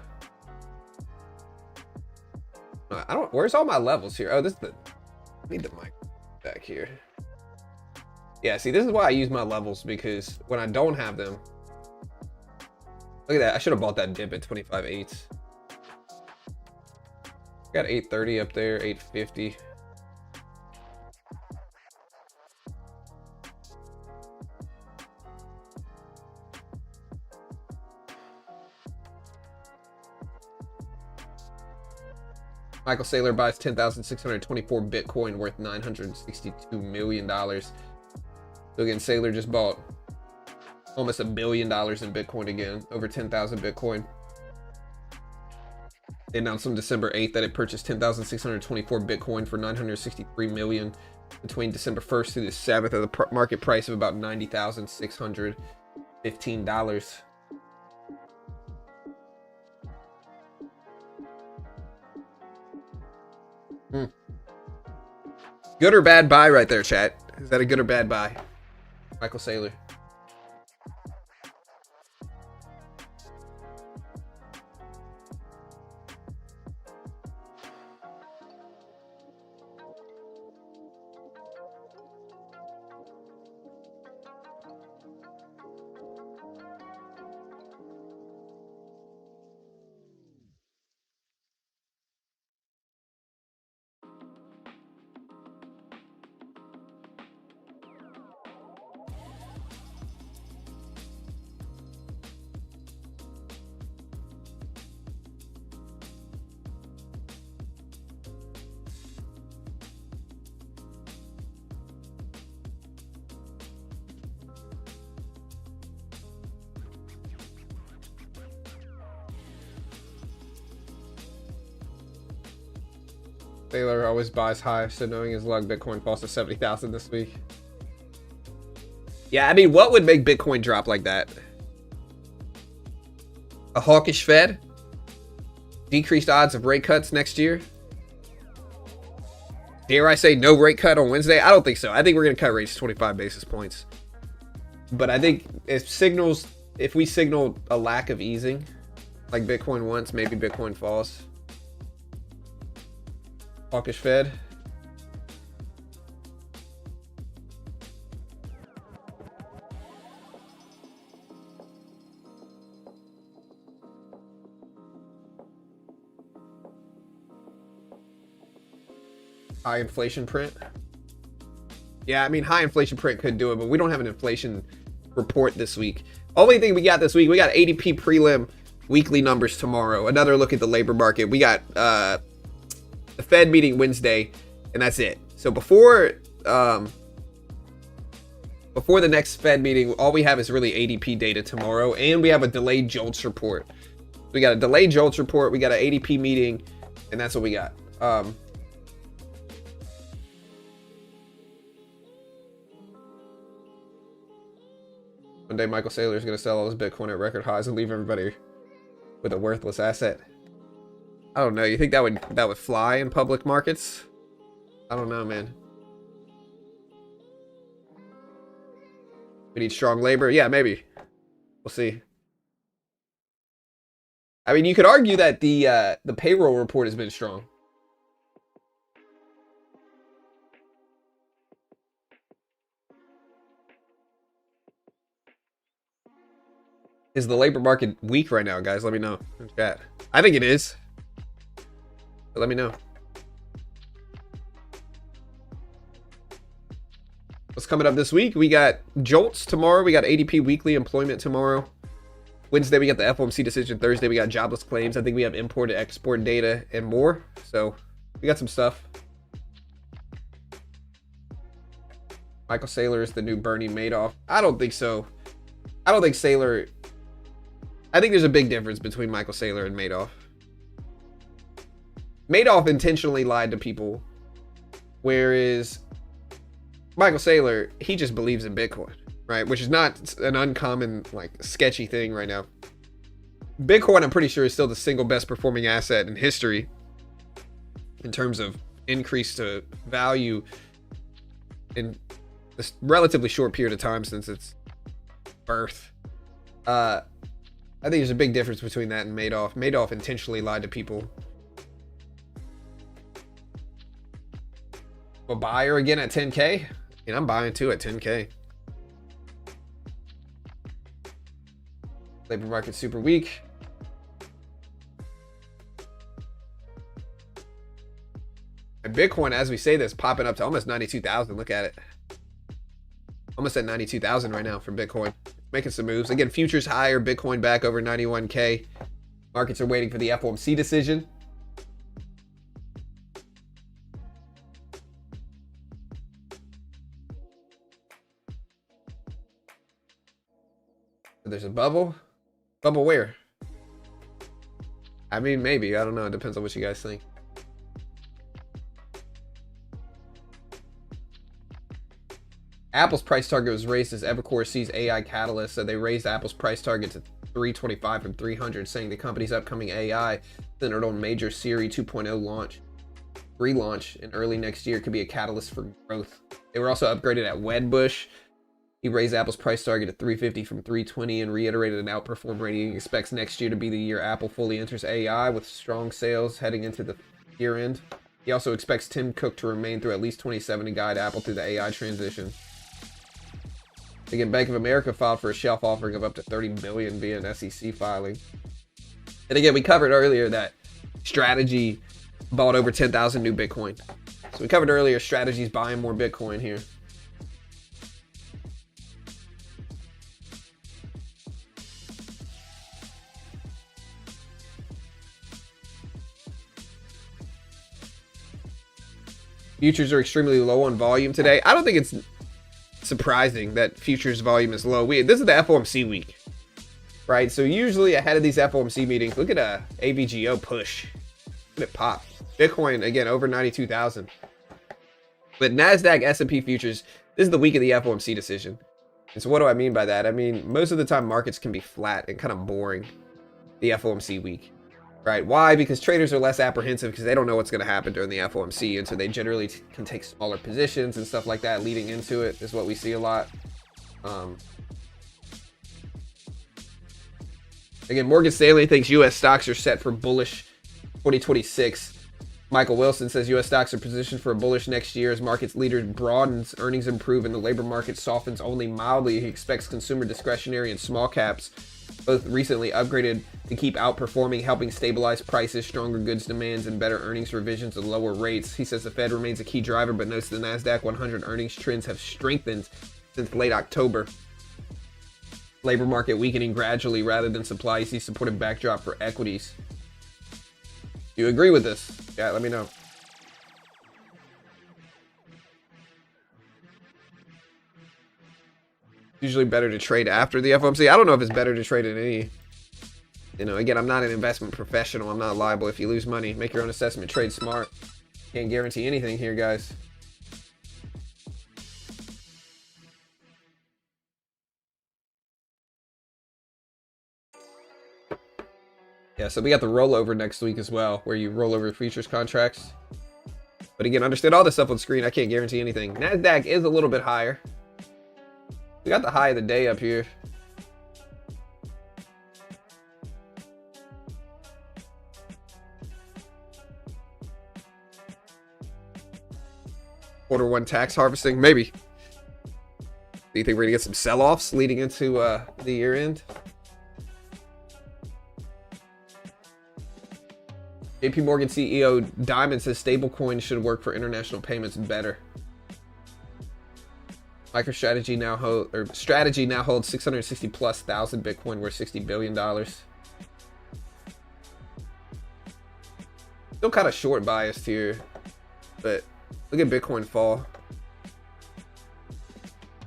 Where's all my levels here? Oh, this is I need the mic back here. Yeah, see, this is why I use my levels, because when I don't have them, look at that. I should have bought that dip at 25.8. Got 830 up there, 850. Michael Saylor buys 10,624 Bitcoin worth $962 million. So again, Saylor just bought almost $1 billion in Bitcoin again, over 10,000 Bitcoin. They announced on December 8th that it purchased 10,624 Bitcoin for $963 million between December 1st through the 7th at the market price of about $90,615. Hmm. Good or bad buy right there, chat? Is that a good or bad buy? Michael Saylor. Saylor always buys high, so knowing his luck, Bitcoin falls to 70,000 this week. Yeah, I mean, what would make Bitcoin drop like that? A hawkish Fed? Decreased odds of rate cuts next year? Dare I say no rate cut on Wednesday? I don't think so. I think we're going to cut rates 25 basis points. But I think if we signal a lack of easing, like Bitcoin wants, maybe Bitcoin falls. Hawkish Fed. High inflation print. Yeah, I mean, high inflation print could do it, but we don't have an inflation report this week. Only thing we got this week, we got ADP prelim weekly numbers tomorrow. Another look at the labor market. We got the Fed meeting Wednesday, and that's it. So before the next Fed meeting, all we have is really ADP data tomorrow, and we have a delayed JOLTS report. We got a delayed JOLTS report, we got an ADP meeting, and that's what we got. One day Michael Saylor is going to sell all his Bitcoin at record highs and leave everybody with a worthless asset. I don't know. You think that would fly in public markets? I don't know, man. We need strong labor. Yeah, maybe. We'll see. I mean, you could argue that the payroll report has been strong. Is the labor market weak right now, guys? Let me know in chat. I think it is. But let me know. What's coming up this week? We got JOLTS tomorrow. We got ADP weekly employment tomorrow. Wednesday, we got the FOMC decision. Thursday, we got jobless claims. I think we have import and export data and more. So we got some stuff. Michael Saylor is the new Bernie Madoff. I don't think so. I don't think Saylor... I think there's a big difference between Michael Saylor and Madoff. Madoff intentionally lied to people, whereas Michael Saylor, he just believes in Bitcoin, right? Which is not an uncommon, like, sketchy thing right now. Bitcoin, I'm pretty sure, is still the single best performing asset in history in terms of increase to value in this relatively short period of time since its birth. I think there's a big difference between that and Madoff. Madoff intentionally lied to people. A buyer again at 10K? I mean, I'm buying too at 10K. Labor market super weak. And Bitcoin, as we say this, popping up to almost 92,000. Look at it. Almost at 92,000 right now for Bitcoin. Making some moves. Again, futures higher, Bitcoin back over 91K. Markets are waiting for the FOMC decision. There's a bubble. Bubble where? I mean, maybe. I don't know. It depends on what you guys think. Apple's price target was raised as Evercore sees AI catalyst, so they raised Apple's price target to 325 from 300, saying the company's upcoming AI centered on major Siri 2.0 launch. relaunch in early next year could be a catalyst for growth. They were also upgraded at Wedbush. He raised Apple's price target to 350 from 320 and reiterated an outperform rating. He expects next year to be the year Apple fully enters AI with strong sales heading into the year end. He also expects Tim Cook to remain through at least 2027 to guide Apple through the AI transition. Again, Bank of America filed for a shelf offering of up to $30 billion via an SEC filing. And again, we covered earlier that Strategy bought over 10,000 new Bitcoin. So we covered earlier, Strategy's buying more Bitcoin here. Futures are extremely low on volume today. I don't think it's surprising that futures volume is low. This is the FOMC week, right? So usually ahead of these FOMC meetings, look at a AVGO push. Look at it pop. Bitcoin, again, over 92,000. But NASDAQ, S&P futures, this is the week of the FOMC decision. And so what do I mean by that? I mean, most of the time markets can be flat and kind of boring the FOMC week. Right? Why? Because traders are less apprehensive because they don't know what's going to happen during the FOMC, and so they generally can take smaller positions and stuff like that leading into it is what we see a lot. Again, Morgan Stanley thinks U.S. stocks are set for bullish 2026. Michael Wilson says U.S. stocks are positioned for a bullish next year as markets leaders broadens, earnings improve, and the labor market softens only mildly. He expects consumer discretionary and small caps both recently upgraded to keep outperforming, helping stabilize prices, stronger goods demands, and better earnings revisions and lower rates. He says the Fed remains a key driver, but notes the NASDAQ 100 earnings trends have strengthened since late October. Labor market weakening gradually rather than supply. You see supportive backdrop for equities. Do you agree with this? Yeah, let me know. Usually better to trade after the FOMC. I don't know if it's better to trade in any. You know, again, I'm not an investment professional. I'm not liable if you lose money. Make your own assessment. Trade smart. Can't guarantee anything here, guys. Yeah, so we got the rollover next week as well, where you roll over futures contracts. But again, understand all this stuff on screen. I can't guarantee anything. NASDAQ is a little bit higher. We got the high of the day up here. Quarter 1 tax harvesting, maybe. Do you think we're gonna get some sell-offs leading into the year end? JP Morgan CEO Diamond says stablecoins should work for international payments better. Strategy now holds 660+ thousand Bitcoin worth $60 billion. Still kind of short biased here, but look at Bitcoin fall.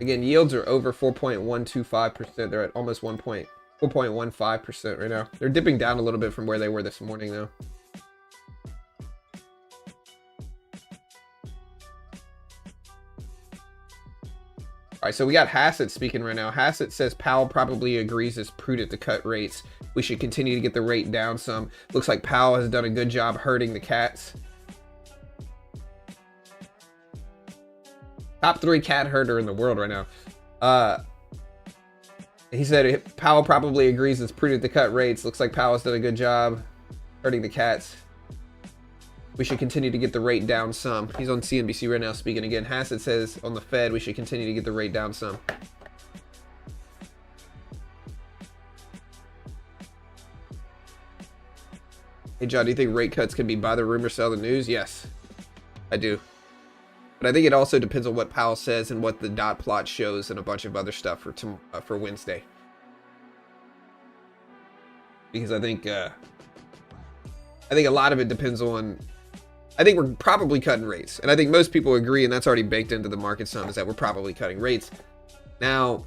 Again, yields are over 4.125%. They're at almost 4.15% right now. They're dipping down a little bit from where they were this morning though. All right, so we got Hassett speaking right now. Hassett says Powell probably agrees it's prudent to cut rates. We should continue to get the rate down some. Looks like Powell has done a good job herding the cats. Top 3 cat herder in the world right now. He said Powell probably agrees it's prudent to cut rates. Looks like Powell's done a good job herding the cats. We should continue to get the rate down some. He's on CNBC right now speaking again. Hassett says on the Fed, we should continue to get the rate down some. Hey, John, do you think rate cuts can be buy the rumor, sell the news? Yes, I do. But I think it also depends on what Powell says and what the dot plot shows and a bunch of other stuff for Wednesday. Because I think a lot of it depends on. I think we're probably cutting rates, and I think most people agree, and that's already baked into the market some, is that we're probably cutting rates. Now,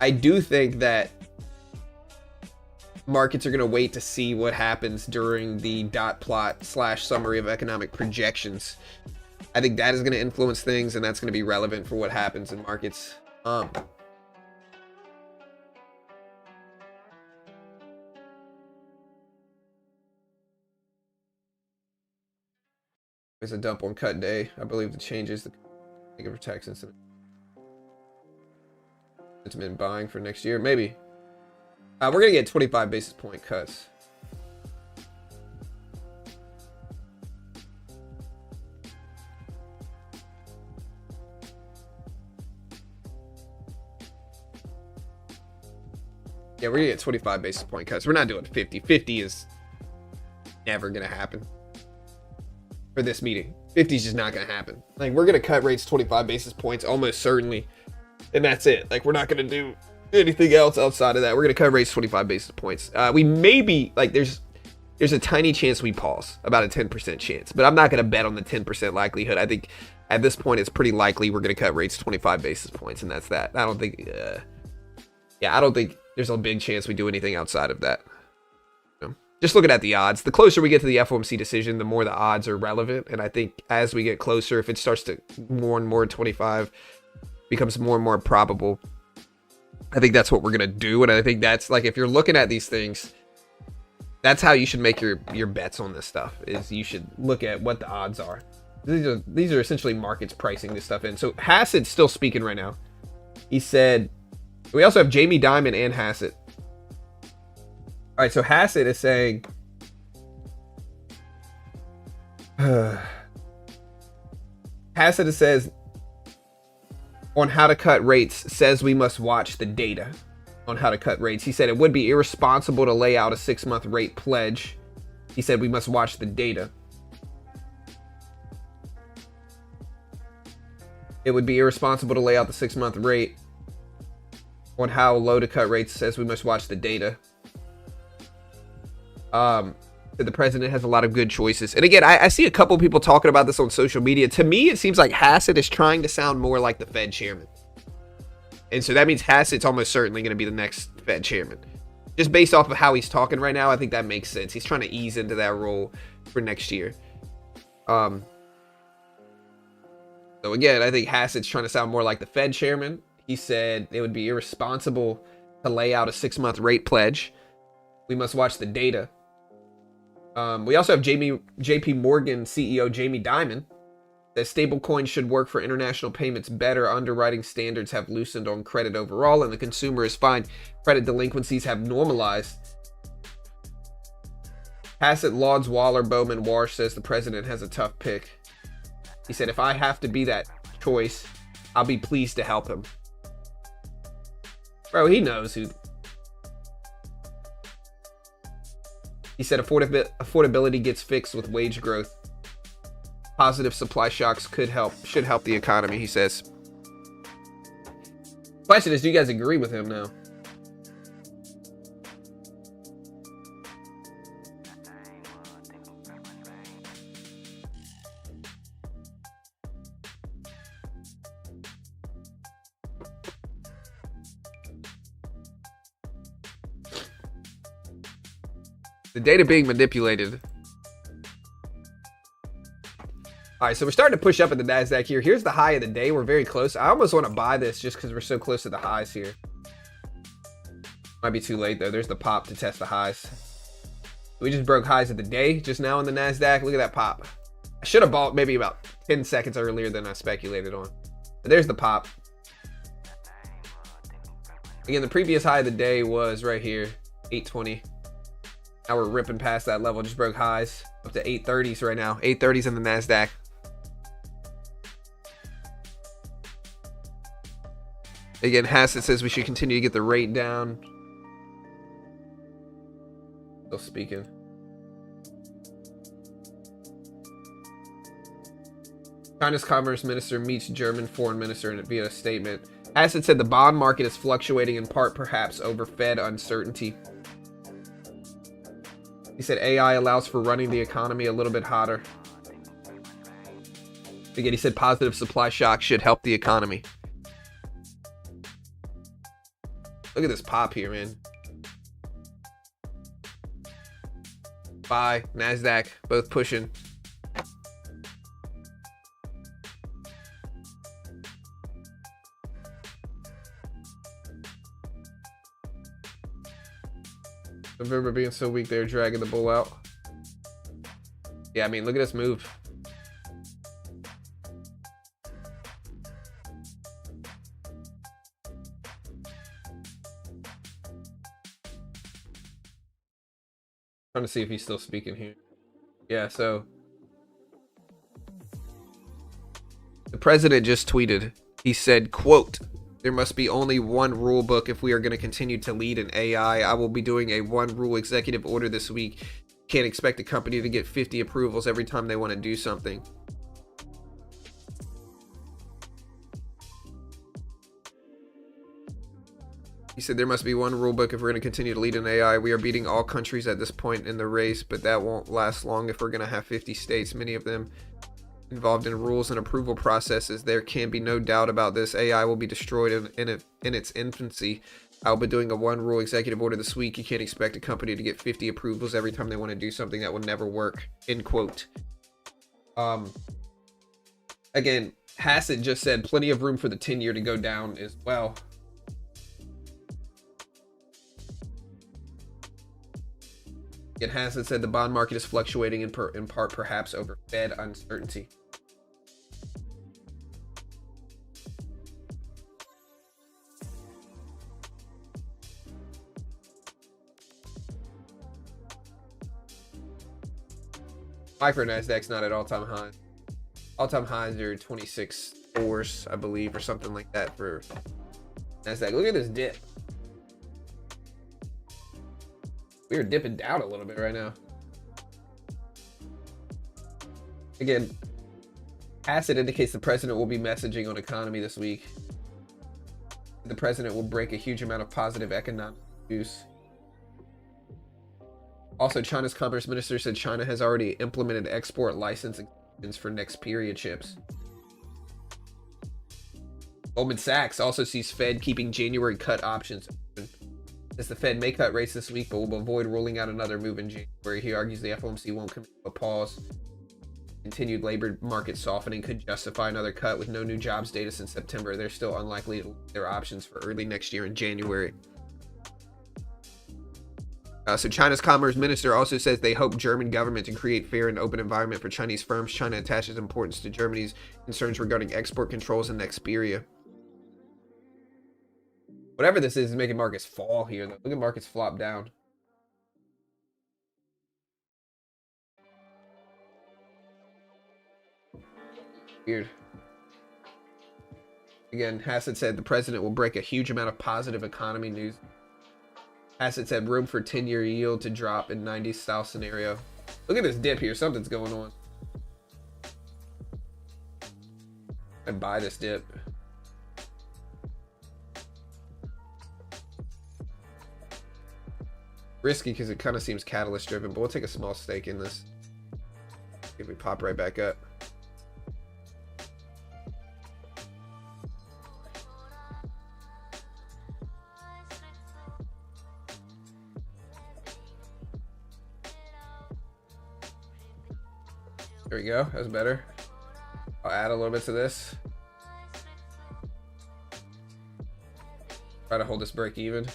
I do think that markets are going to wait to see what happens during the dot plot / summary of economic projections. I think that is going to influence things, and that's going to be relevant for what happens in markets. There's a dump on cut day. I believe the changes the for tax incident. It's been buying for next year, maybe. We're gonna get 25 basis point cuts. Yeah, we're gonna get 25 basis point cuts. We're not doing 50. 50 is never gonna happen for this meeting. 50 is just not gonna happen. Like, we're gonna cut rates 25 basis points almost certainly, and that's it. Like, we're not gonna do anything else outside of that. We're gonna cut rates 25 basis points. We maybe, like, there's a tiny chance we pause, about a 10% chance, but I'm not gonna bet on the 10% likelihood. I think at this point it's pretty likely we're gonna cut rates 25 basis points, and that's that. I don't think I don't think there's a big chance we do anything outside of that. Just looking at the odds, the closer we get to the FOMC decision, the more the odds are relevant. And I think as we get closer, if it starts to more and more 25 becomes more and more probable, I think that's what we're going to do. And I think that's, like, if you're looking at these things, that's how you should make your bets on this stuff, is you should look at what the odds are. These are essentially markets pricing this stuff in. So Hassett's still speaking right now. He said, we also have Jamie Dimon and Hassett. All right, so Hassett is saying, Hassett says, on how to cut rates, says we must watch the data on how to cut rates. He said it would be irresponsible to lay out a 6-month rate pledge. He said we must watch the data. It would be irresponsible to lay out the 6-month rate on how low to cut rates, says we must watch the data. The president has a lot of good choices. And again, I see a couple people talking about this on social media. To me, it seems like Hassett is trying to sound more like the Fed chairman. And so that means Hassett's almost certainly going to be the next Fed chairman. Just based off of how he's talking right now, I think that makes sense. He's trying to ease into that role for next year. So again, I think Hassett's trying to sound more like the Fed chairman. He said it would be irresponsible to lay out a 6-month rate pledge. We must watch the data. We also have JP Morgan CEO Jamie Dimon. That stablecoins should work for international payments better. Underwriting standards have loosened on credit overall, and the consumer is fine. Credit delinquencies have normalized. Hassett lauds Waller. Bowman Warsh says the president has a tough pick. He said, if I have to be that choice, I'll be pleased to help him. Bro, he knows who. He said affordability gets fixed with wage growth. Positive supply shocks should help the economy, he says. Question is, do you guys agree with him now? The data being manipulated. All right, so we're starting to push up at the NASDAQ here. Here's the high of the day. We're very close. I almost want to buy this just because we're so close to the highs here. Might be too late, though. There's the pop to test the highs. We just broke highs of the day just now in the NASDAQ. Look at that pop. I should have bought maybe about 10 seconds earlier than I speculated on. But there's the pop. Again, the previous high of the day was right here, 820. Now we're ripping past that level. Just broke highs up to 830s right now. 830s in the NASDAQ. Again, Hassett says we should continue to get the rate down. Still speaking. China's commerce minister meets German foreign minister via a statement. Hassett said the bond market is fluctuating in part perhaps over Fed uncertainty. He said AI allows for running the economy a little bit hotter. Again, he said positive supply shock should help the economy. Look at this pop here, man. Buy, NASDAQ, both pushing. November being so weak, they're dragging the bull out. Yeah, I mean, look at this move. Trying to see if he's still speaking here. Yeah, so the president just tweeted. He said, quote, "There must be only one rule book if we are going to continue to lead in AI. I will be doing a one rule executive order this week. Can't expect a company to get 50 approvals every time they want to do something." He said, "There must be one rule book if we're going to continue to lead in AI. We are beating all countries at this point in the race, but that won't last long if we're going to have 50 states, many of them involved in rules and approval processes. There can be no doubt about this. AI will be destroyed in its infancy. I'll be doing a one rule executive order this week. You can't expect a company to get 50 approvals every time they want to do something. That will never work." End quote. Again, Hassett just said plenty of room for the 10-year to go down as well. Again, Hassett said the bond market is fluctuating in part perhaps over Fed uncertainty. Micro Nasdaq's not at all-time highs. All-time highs are 26.4s, I believe, or something like that for Nasdaq. Look at this dip. We are dipping down a little bit right now. Again, Hassett indicates the president will be messaging on economy this week. The president will break a huge amount of positive economic news. Also, China's commerce minister said China has already implemented export license exemptions for next period chips. Goldman Sachs also sees Fed keeping January cut options open. As the Fed may cut rates this week, but will avoid ruling out another move in January. He argues the FOMC won't commit to a pause. Continued labor market softening could justify another cut with no new jobs data since September. They're still unlikely to leave their options for early next year in January. So China's commerce minister also says they hope German government to create fair and open environment for Chinese firms. China attaches importance to Germany's concerns regarding export controls and Xperia. Whatever this is making markets fall here, though. Look at markets flop down. Weird. Again, Hassett said the president will break a huge amount of positive economy news. Hassett said room for 10-year yield to drop in 90s style scenario. Look at this dip here. Something's going on. I'd buy this dip. Risky because it kind of seems catalyst driven, but we'll take a small stake in this. If we pop right back up. There we go. That's better. I'll add a little bit to this. Try to hold this break even.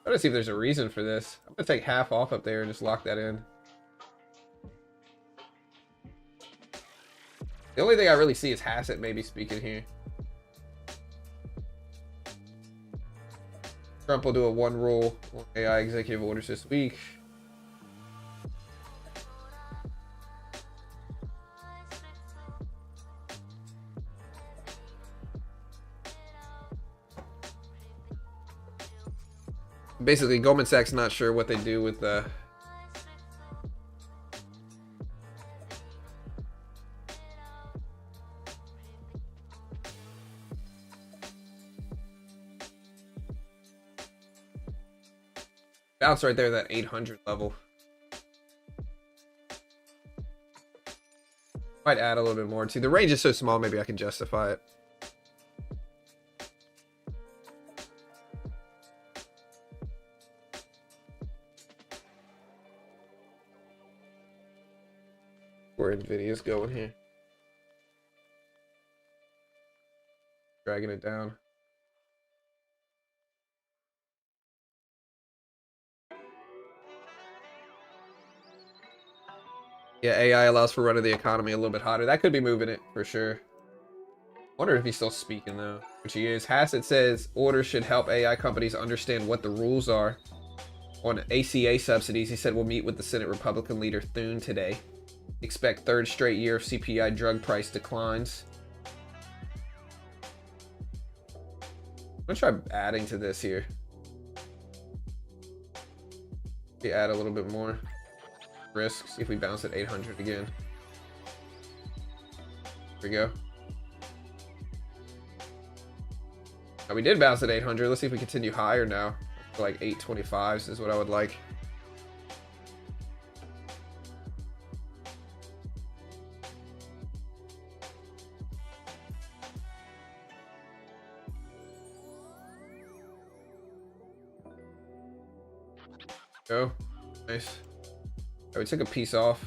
Try to see if there's a reason for this. I'm gonna take half off up there and just lock that in. The only thing I really see is Hassett maybe speaking here. Trump will do a one rule AI executive orders this week. Basically, Goldman Sachs not sure what they do with the bounce right there, that 800 level. Might add a little bit more too. The range is so small, maybe I can justify it. Where Nvidia's going here. Dragging it down. Yeah, AI allows for running the economy a little bit hotter. That could be moving it for sure. Wonder if he's still speaking though, which he is. Hassett says orders should help AI companies understand what the rules are on ACA subsidies. He said we'll meet with the Senate Republican leader Thune today. Expect third straight year of CPI drug price declines. I'm gonna try adding to this here. We add a little bit more risk. See if we bounce at 800 again. Here we go. Now we did bounce at 800. Let's see if we continue higher now. Like 825s is what I would like. Go. Nice. Right, we took a piece off.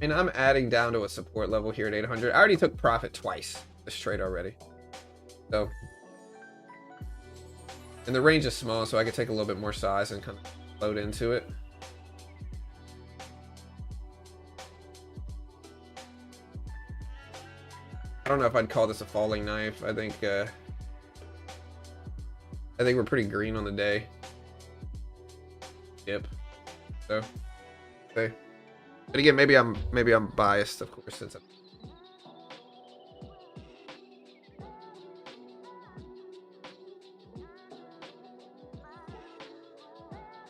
And I'm adding down to a support level here at 800. I already took profit twice this trade already. So, and the range is small, so I could take a little bit more size and kind of load into it. I don't know if I'd call this a falling knife. I think we're pretty green on the day. Yep. So, okay. But again, maybe I'm biased, of course, since I'm...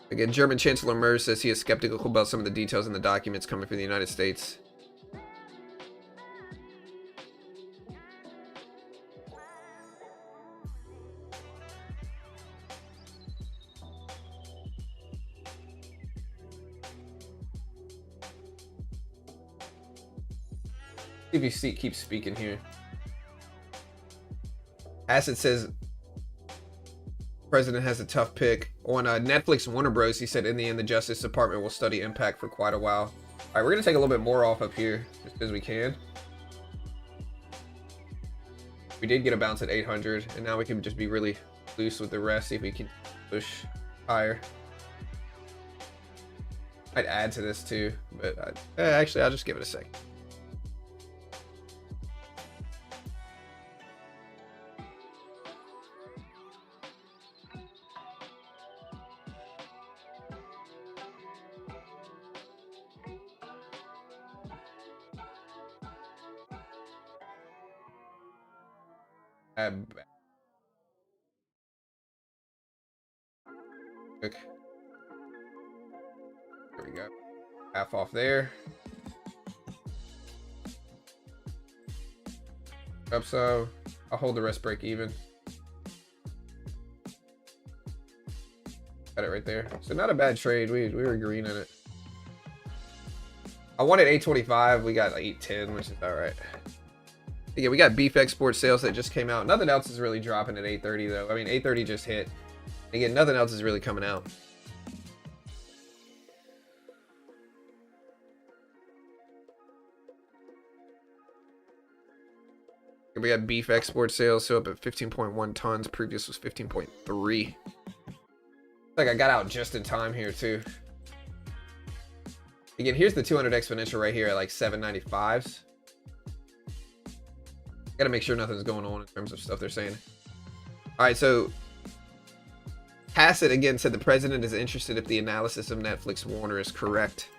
Again, German Chancellor Merz says he is skeptical about some of the details in the documents coming from the United States. If you see, keep speaking here. Acid says president has a tough pick. On Netflix Warner Bros, he said in the end the Justice Department will study impact for quite a while. All right, we're gonna take a little bit more off up here just because we can. We did get a bounce at 800, and now we can just be really loose with the rest. See if we can push higher. I'd add to this too, but actually I'll just give it a second. Quick. There we go. Half off there. Up so. I'll hold the rest break even. Got it right there. So not a bad trade. We were green in it. I wanted 825. We got 810, which is all right. Again, we got beef export sales that just came out. Nothing else is really dropping at 830 though. I mean, 830 just hit. Again, nothing else is really coming out. We got beef export sales, so up at 15.1 tons. Previous was 15.3. Like I got out just in time here too. Again, here's the 200 exponential right here at like 795s. Gotta make sure nothing's going on in terms of stuff they're saying. All right, so Hassett again said the president is interested if the analysis of Netflix Warner is correct.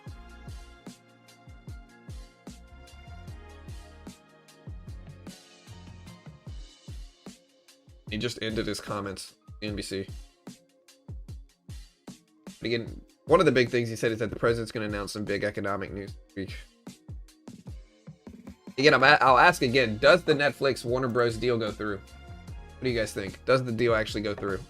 He just ended his comments, NBC. But again, one of the big things he said is that the president's going to announce some big economic news this week. Again, I'll ask again, does the Netflix Warner Bros. Deal go through? What do you guys think? Does the deal actually go through?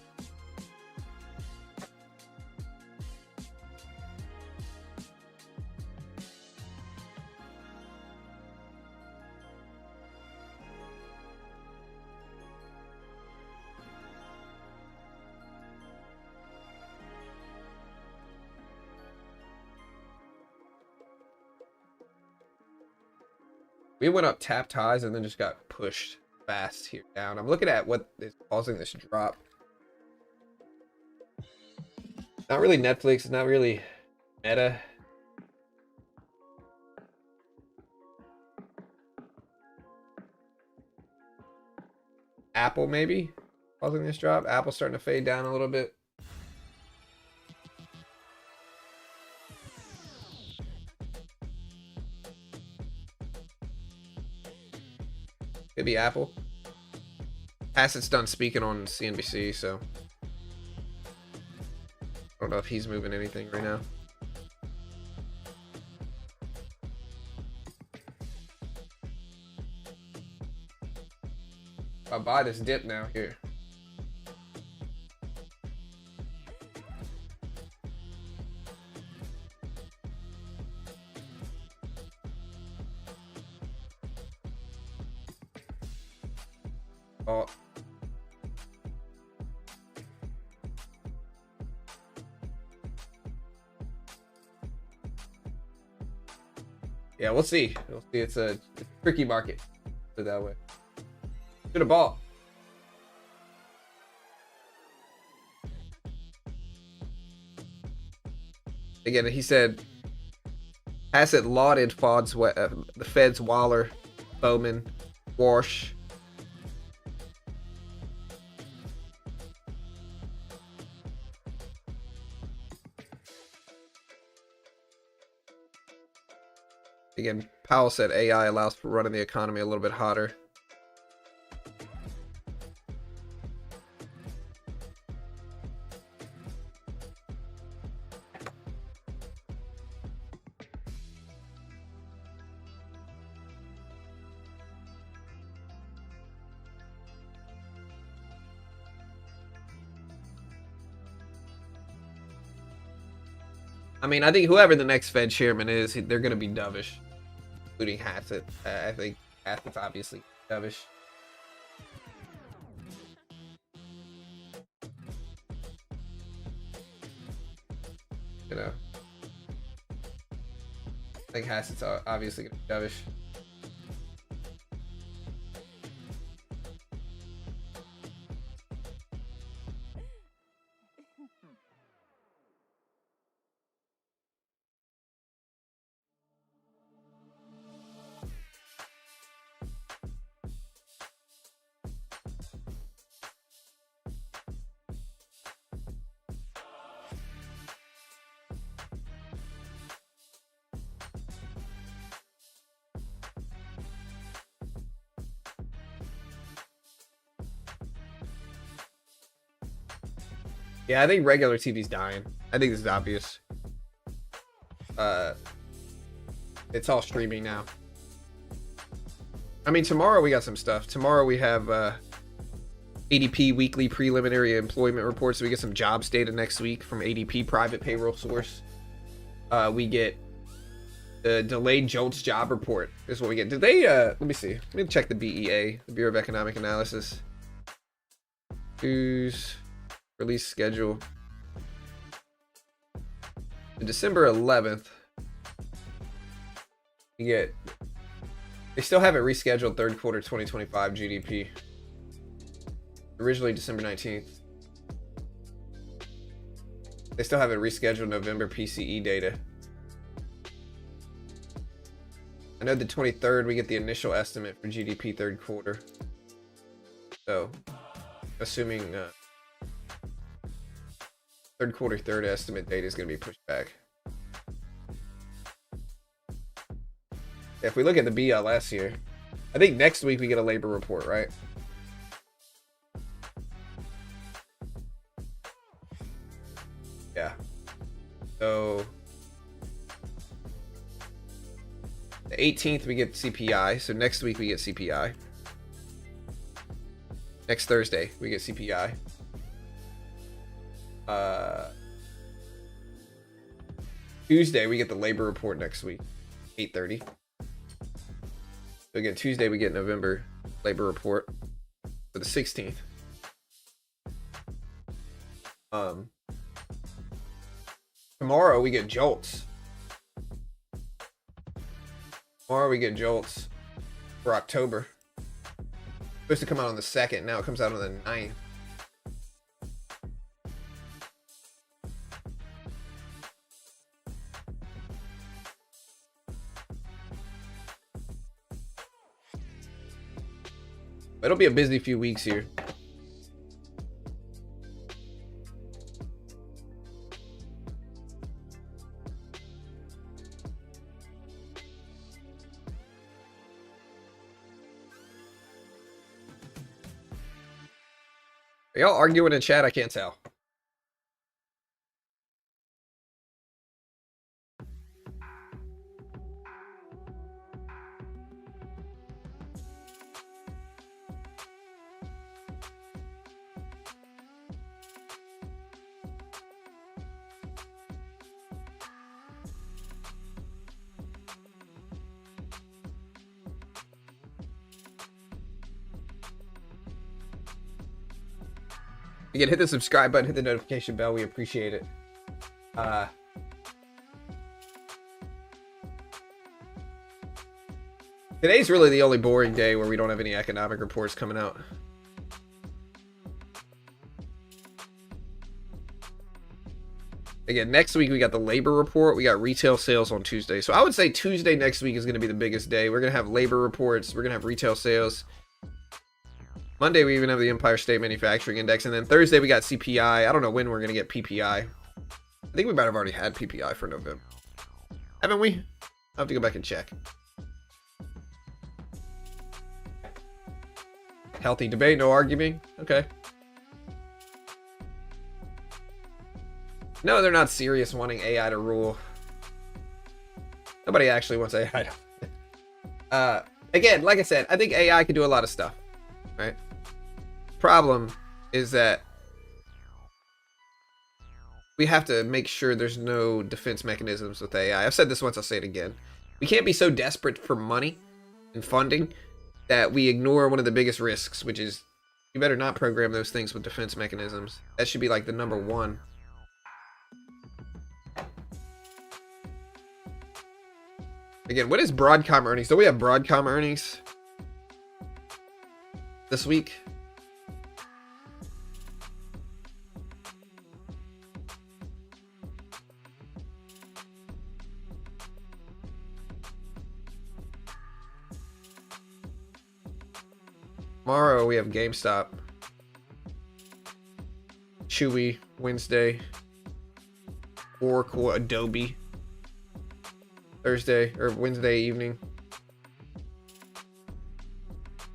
We went up tapped highs and then just got pushed fast here down. I'm looking at what is causing this drop. Not really Netflix, not really Meta. Apple maybe causing this drop. Apple's starting to fade down a little bit. Could be Apple. Hassett's done speaking on CNBC, so I don't know if he's moving anything right now. I'll buy this dip now here. Oh. Yeah, we'll see. We'll see. It's a tricky market. Put it that way. Should have bought. Again, he said, Hassett lauded the Fed's Waller, Bowman, Warsh. Again, Powell said AI allows for running the economy a little bit hotter. I mean, I think whoever the next Fed chairman is, they're going to be dovish, including Hassett. I think Hassett's obviously dovish. You know, I think Hassett's obviously going to be dovish. Yeah, I think regular TV's dying. I think this is obvious. It's all streaming now. I mean, tomorrow we got some stuff. Tomorrow we have ADP weekly preliminary employment reports. So we get some jobs data next week from ADP private payroll source. We get the delayed JOLTS job report is what we get. Did they, let me see. Let me check the BEA, the Bureau of Economic Analysis. Who's release schedule? December 11th. You get, they still haven't rescheduled third quarter 2025 GDP. Originally December 19th. They still haven't rescheduled November PCE data. I know the 23rd we get the initial estimate for GDP third quarter. So, assuming third quarter third estimate data is going to be pushed back. If we look at the BLS here, I think next week we get a labor report, right? Yeah. So the 18th we get CPI. So next week we get CPI. Next Thursday we get CPI. Tuesday we get the labor report next week, 8:30. So again, Tuesday we get November labor report for the 16th. Tomorrow we get JOLTS. Tomorrow we get JOLTS for October. Supposed to come out on the 2nd. Now it comes out on the 9th. It'll be a busy few weeks here. Are y'all arguing in chat? I can't tell. Again, hit the subscribe button, hit the notification bell. We appreciate it. Today's really the only boring day where we don't have any economic reports coming out. Again, next week we got the labor report. We got retail sales on Tuesday. So I would say Tuesday next week is going to be the biggest day. We're going to have labor reports. We're going to have retail sales. Monday, we even have the Empire State Manufacturing Index. And then Thursday, we got CPI. I don't know when we're going to get PPI. I think we might have already had PPI for November. Haven't we? I'll have to go back and check. Healthy debate, no arguing. Okay. No, they're not serious wanting AI to rule. Nobody actually wants AI to... Again, like I said, I think AI can do a lot of stuff. Right? Problem is that we have to make sure there's no defense mechanisms with AI. I've said this once, I'll say it again. We can't be so desperate for money and funding that we ignore one of the biggest risks, which is you better not program those things with defense mechanisms. That should be like the number one. Again, what is Broadcom earnings? Do we have Broadcom earnings this week? Tomorrow we have GameStop. Chewy, Wednesday. Oracle, Adobe. Thursday, or Wednesday evening.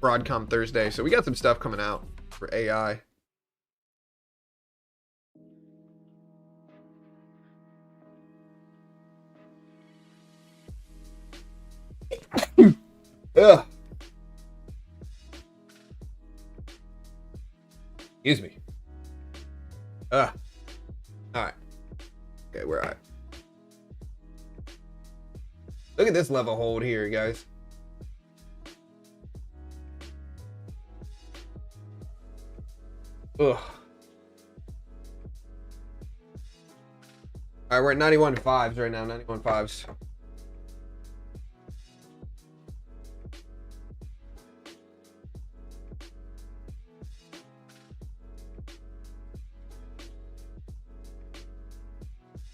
Broadcom Thursday. So we got some stuff coming out for AI. Ugh. Excuse me. Alright. Okay, we're alright. Look at this level hold here, guys. Ugh. Alright, we're at 91.5s right now, 91.5s.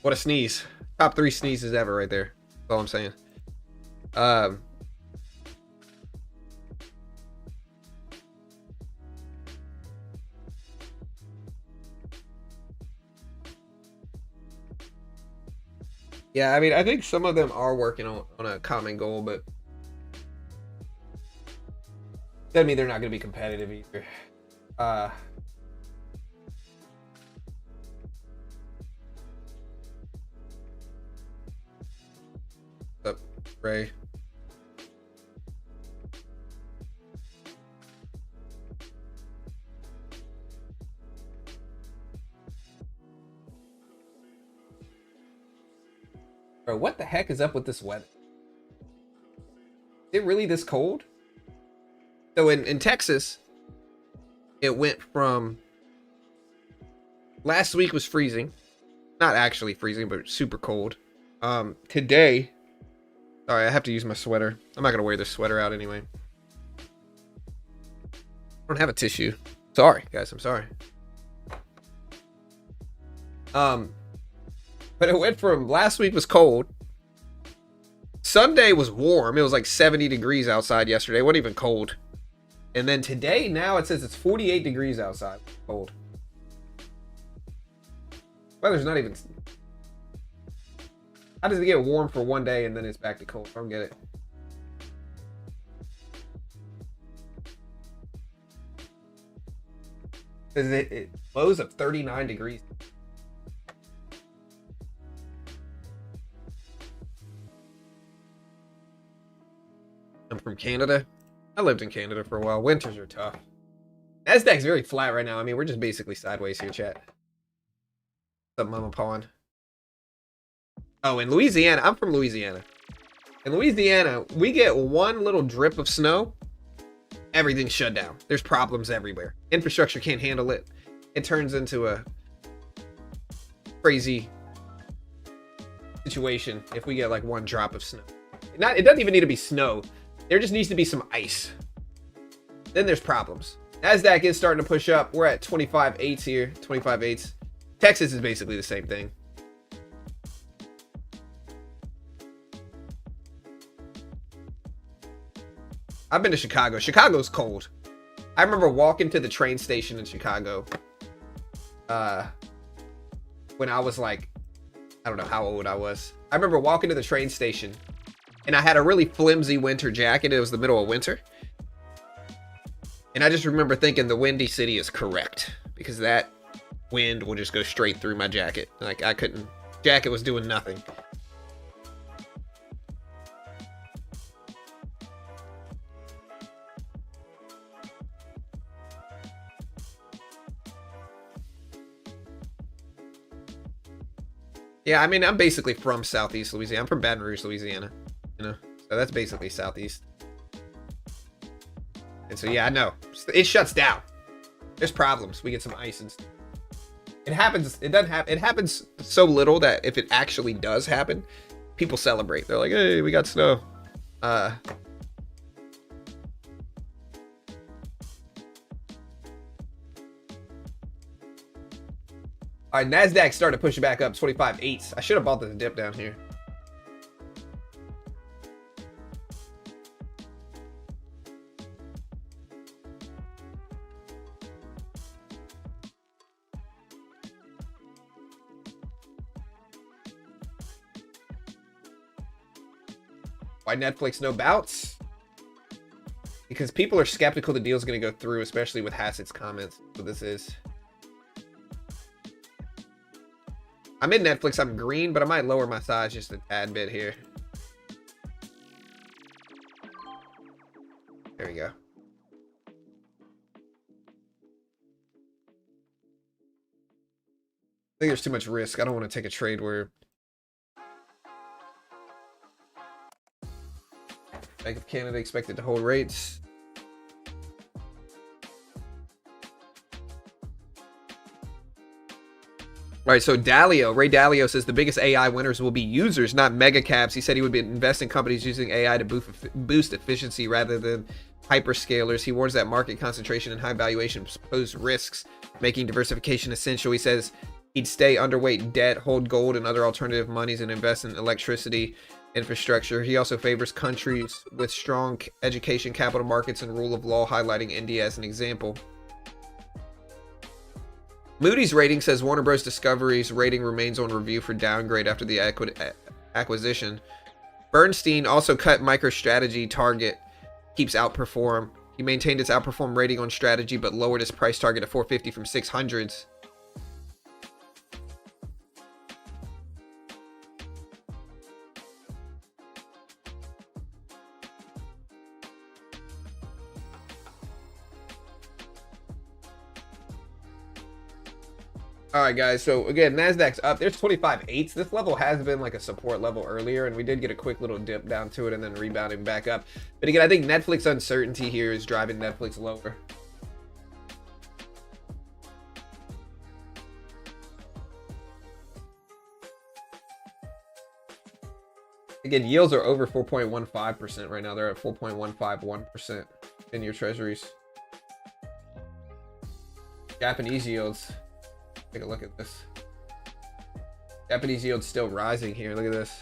What a sneeze. Top 3 sneezes ever right there. That's all I'm saying. Yeah, I mean, I think some of them are working on a common goal, but doesn't mean they're not going to be competitive either. What's up, Ray? Bro, what the heck is up with this weather? Is it really this cold? So in Texas, it went from last week was freezing. Not actually freezing, but super cold. Today, sorry, I have to use my sweater. I'm not gonna wear this sweater out anyway. I don't have a tissue. Sorry, guys, I'm sorry. But it went from last week was cold. Sunday was warm. It was like 70 degrees outside yesterday. It wasn't even cold. And then today, now it says it's 48 degrees outside. Cold. Weather's not even... How does it get warm for one day and then it's back to cold? I don't get it. It lows of 39 degrees. I'm from Canada. I lived in Canada for a while. Winters are tough. Nasdaq's very flat right now. I mean, we're just basically sideways here, chat. What's up, Mama Pawn? Oh, in Louisiana. I'm from Louisiana. In Louisiana, we get one little drip of snow. Everything's shut down. There's problems everywhere. Infrastructure can't handle it. It turns into a crazy situation if we get like one drop of snow. It doesn't even need to be snow. There just needs to be some ice. Then there's problems. Nasdaq is starting to push up. We're at 25.8s here. 25.8s. Texas is basically the same thing. I've been to Chicago. Chicago's cold. I remember walking to the train station in Chicago when I was like, I don't know how old I was. I remember walking to the train station and I had a really flimsy winter jacket. It was the middle of winter. And I just remember thinking the Windy City is correct because that wind will just go straight through my jacket. Like I couldn't, jacket was doing nothing. Yeah, I mean, I'm basically from Southeast Louisiana. I'm from Baton Rouge, Louisiana. You know, so that's basically Southeast. And so, yeah, I know. It shuts down. There's problems. We get some ice and stuff. It happens. It doesn't happen. It happens so little that if it actually does happen, people celebrate. They're like, hey, we got snow. All right, Nasdaq started pushing back up 25.8s. I should have bought this dip down here. Why Netflix no bouts? Because people are skeptical the deal's going to go through, especially with Hassett's comments. So this is. I'm in Netflix. I'm green, but I might lower my size just a tad bit here. There we go. I think there's too much risk. I don't want to take a trade where Bank of Canada expected to hold rates. All right, so Dalio, Ray Dalio says the biggest AI winners will be users, not mega caps. He said he would be invest in companies using AI to boost efficiency rather than hyperscalers. He warns that market concentration and high valuation pose risks, making diversification essential. He says he'd stay underweight debt, hold gold and other alternative monies, and invest in electricity infrastructure. He also favors countries with strong education, capital markets, and rule of law, highlighting India as an example. Moody's rating says Warner Bros. Discovery's rating remains on review for downgrade after the acquisition. Bernstein also cut MicroStrategy target, keeps outperform. He maintained its outperform rating on strategy, but lowered its price target to 450 from 600s. All right, guys. So again, Nasdaq's up. There's 25.8s. This level has been like a support level earlier, and we did get a quick little dip down to it and then rebounding back up. But again, I think Netflix uncertainty here is driving Netflix lower. Again, yields are over 4.15% right now. They're at 4.151% in your treasuries. Japanese yields. Take a look at this. Japanese yields still rising here. Look at this.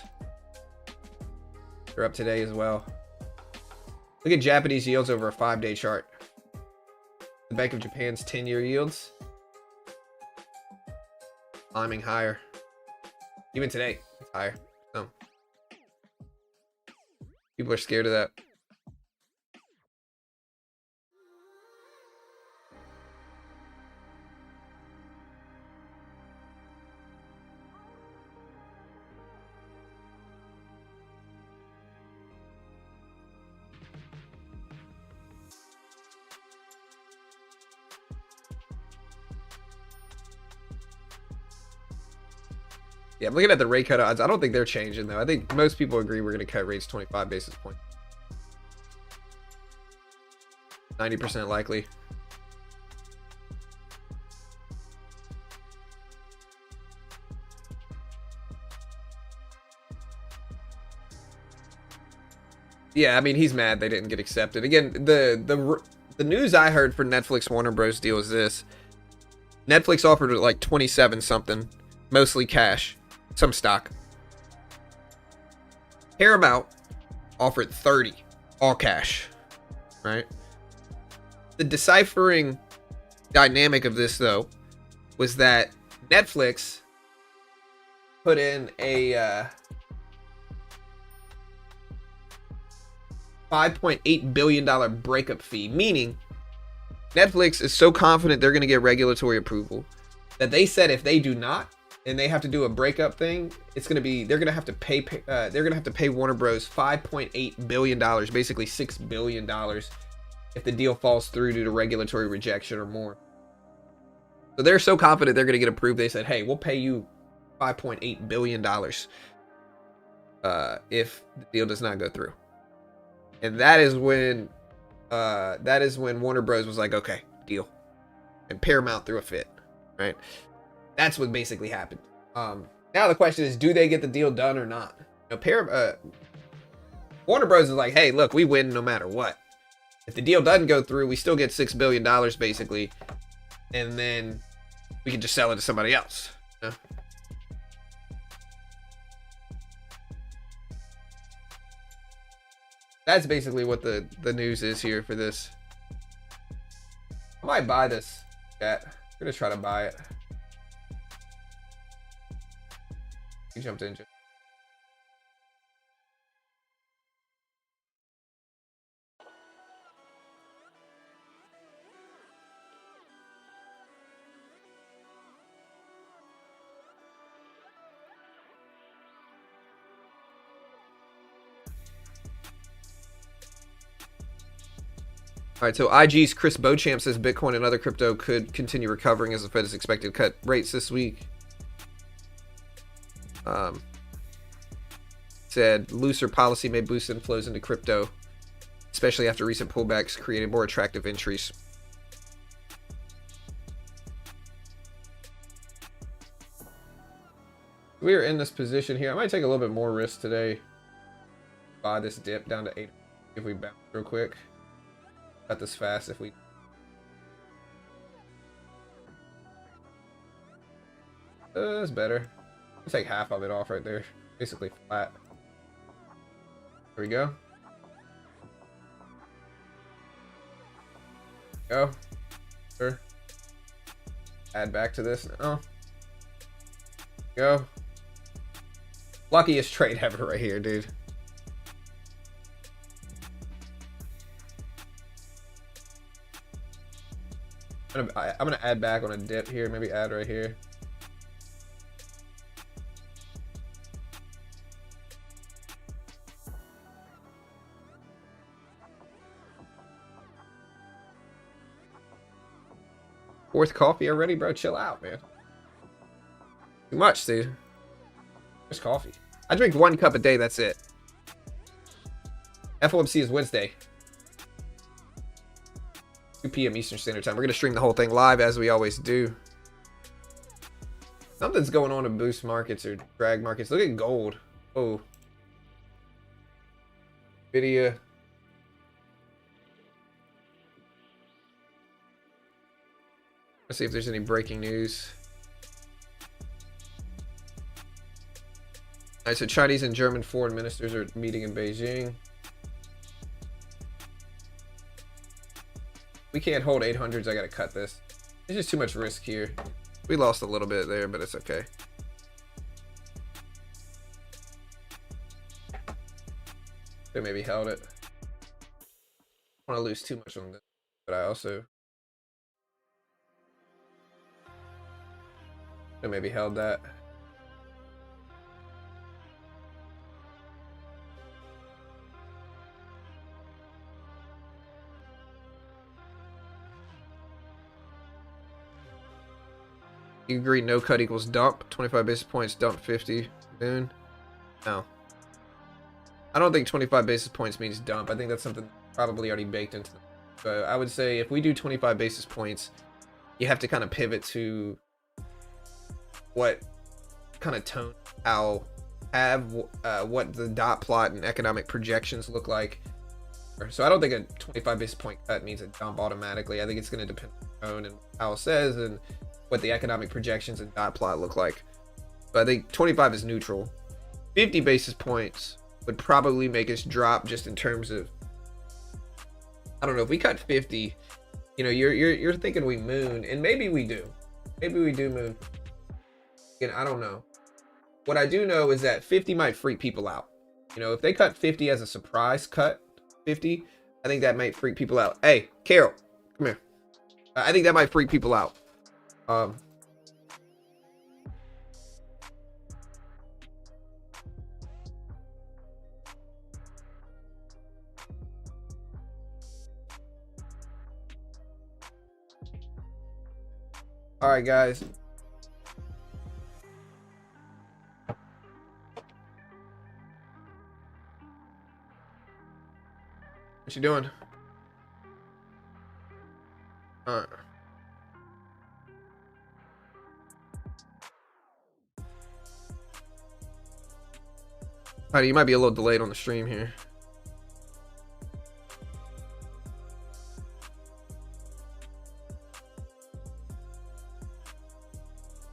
They're up today as well. Look at Japanese yields over a 5-day chart. The Bank of Japan's 10-year yields climbing higher. Even today, it's higher. So people are scared of that. Yeah, I'm looking at the rate cut odds. I don't think they're changing, though. I think most people agree we're going to cut rates 25 basis points. 90% likely. Yeah, I mean, he's mad they didn't get accepted. Again, the news I heard for Netflix Warner Bros. Deal is this. Netflix offered like 27 something, mostly cash. Some stock. Paramount offered 30, all cash, right? The deciphering dynamic of this, though, was that Netflix put in a $5.8 billion breakup fee, meaning Netflix is so confident they're going to get regulatory approval that they said if they do not, and they have to do a breakup thing, it's going to be, they're going to have to pay Warner Bros. $5.8 billion, basically $6 billion, if the deal falls through due to regulatory rejection or more. So they're so confident they're going to get approved, they said, hey, we'll pay you $5.8 billion if the deal does not go through. And that is when Warner Bros. Was like, okay, deal. And Paramount threw a fit, right? That's what basically happened. Now the question is, do they get the deal done or not? You know, Warner Bros. Is like, hey, look, we win no matter what. If the deal doesn't go through, we still get $6 billion basically, and then we can just sell it to somebody else. You know? That's basically what the news is here for this. I might buy this, chat. I'm gonna try to buy it. He jumped in. All right, so IG's Chris Beauchamp says Bitcoin and other crypto could continue recovering as the Fed is expected to cut rates this week. Said looser policy may boost inflows into crypto, especially after recent pullbacks created more attractive entries. We are in this position here. I might take a little bit more risk today. Buy this dip down to 8 if we bounce real quick. Cut this fast if we. That's better. I'll take half of it off right there. Basically flat. There we go. Go. Sure. Add back to this now. Go. Luckiest trade ever right here, dude. I'm gonna add back on a dip here. Maybe add right here. Fourth coffee already, bro? Chill out, man. Too much, dude. There's coffee. I drink 1 cup a day, that's it. FOMC is Wednesday. 2 p.m. Eastern Standard Time. We're going to stream the whole thing live, as we always do. Something's going on to boost markets or drag markets. Look at gold. Oh. Video. Let's see if there's any breaking news. All right, so Chinese and German foreign ministers are meeting in Beijing. We can't hold 800s. I gotta cut this. There's just too much risk here. We lost a little bit there, but it's okay. They maybe held it. I don't want to lose too much on this, but I also maybe held that. You agree no cut equals dump? 25 basis points, dump 50. Moon? No. I don't think 25 basis points means dump. I think that's something probably already baked into them. So I would say if we do 25 basis points, you have to kind of pivot to what kind of tone what the dot plot and economic projections look like. So I don't think a 25 basis point cut means a dump automatically. I think it's going to depend on the tone and what Powell says and what the economic projections and dot plot look like. But I think 25 is neutral. 50 basis points would probably make us drop just in terms of, I don't know, if we cut 50, you know, you're thinking we moon, and maybe we do. Maybe we do moon. Again, I don't know. What I do know is that 50 might freak people out. You know, if they cut 50 as a surprise cut, 50, I think that might freak people out. Hey, Carol, come here. I think that might freak people out. All right, guys. What you doing? All right. Heidi, you might be a little delayed on the stream here.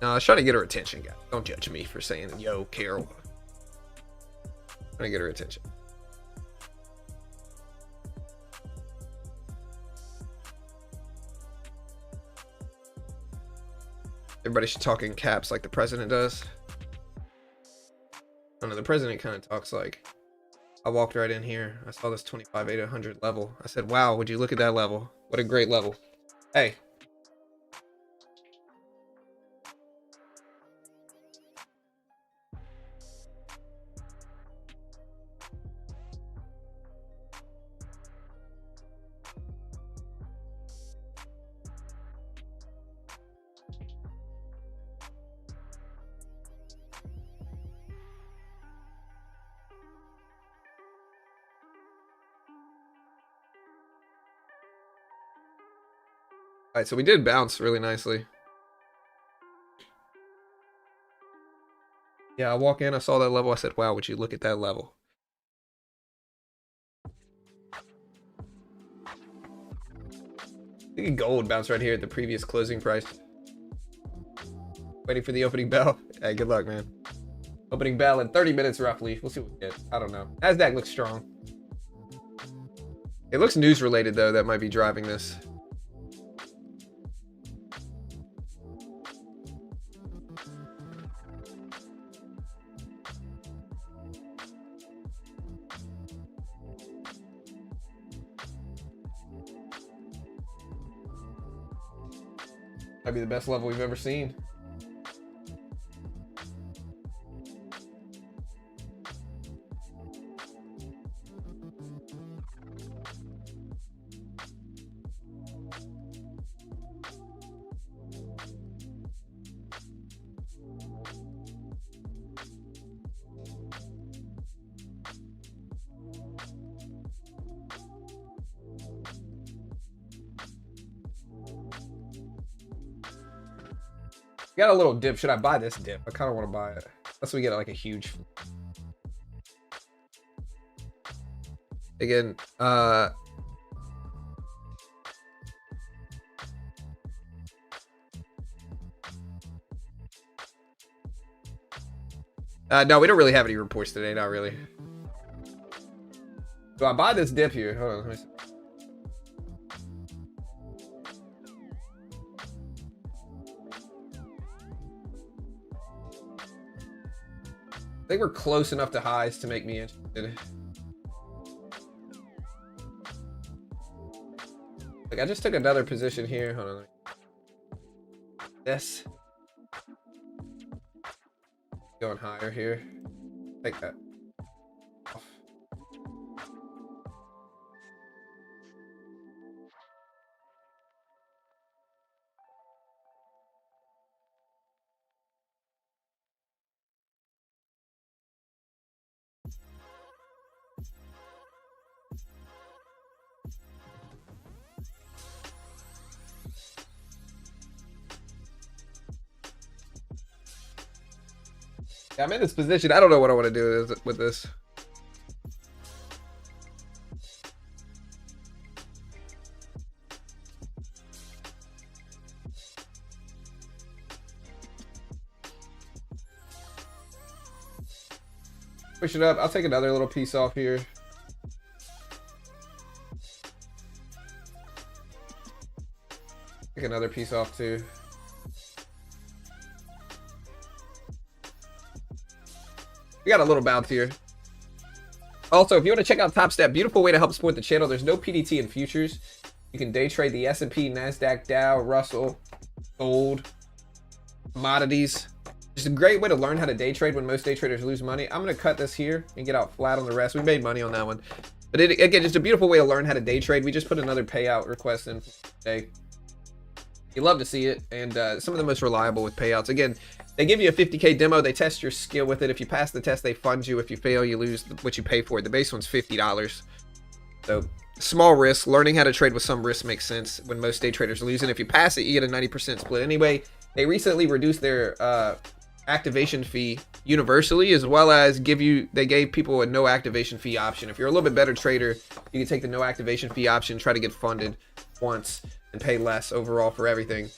No, I was trying to get her attention, guys. Don't judge me for saying, yo, Carol. I'm trying to get her attention. Everybody should talk in caps like the president does. I don't know, the president kind of talks like, I walked right in here. I saw this 25,800 level. I said, wow, would you look at that level? What a great level. Hey. All right, so we did bounce really nicely. Yeah, I walk in, I saw that level. I said, wow, would you look at that level? Look at gold bounce right here at the previous closing price. Waiting for the opening bell. Hey, good luck, man. Opening bell in 30 minutes roughly. We'll see what we get. I don't know. NASDAQ looks strong. It looks news related though. That might be driving this. Might be the best level we've ever seen. Got a little dip. Should I buy this dip? I kind of want to buy it. Unless we get like a huge. Again, no, we don't really have any reports today. Not really. Do I buy this dip here? Hold on. Let me see. I think we're close enough to highs to make me interested. Like, I just took another position here. Hold on. This. Going higher here. Take that off. Yeah, I'm in this position. I don't know what I want to do with this. Push it up. I'll take another little piece off here. Take another piece off too. We got a little bounce here. Also, if you want to check out Top Step, beautiful way to help support the channel. There's no PDT in futures. You can day trade the S&P, NASDAQ, Dow, Russell, gold, commodities. Just a great way to learn how to day trade when most day traders lose money. I'm going to cut this here and get out flat on the rest. We made money on that one. But again, just a beautiful way to learn how to day trade. We just put another payout request in today. You love to see it, and some of the most reliable with payouts. Again, they give you a 50K demo. They test your skill with it. If you pass the test, they fund you. If you fail, you lose what you pay for it. The base one's $50. So small risk. Learning how to trade with some risk makes sense when most day traders lose. And if you pass it, you get a 90% split. Anyway, they recently reduced their activation fee universally, as well as they gave people a no activation fee option. If you're a little bit better trader, you can take the no activation fee option, try to get funded once, and pay less overall for everything.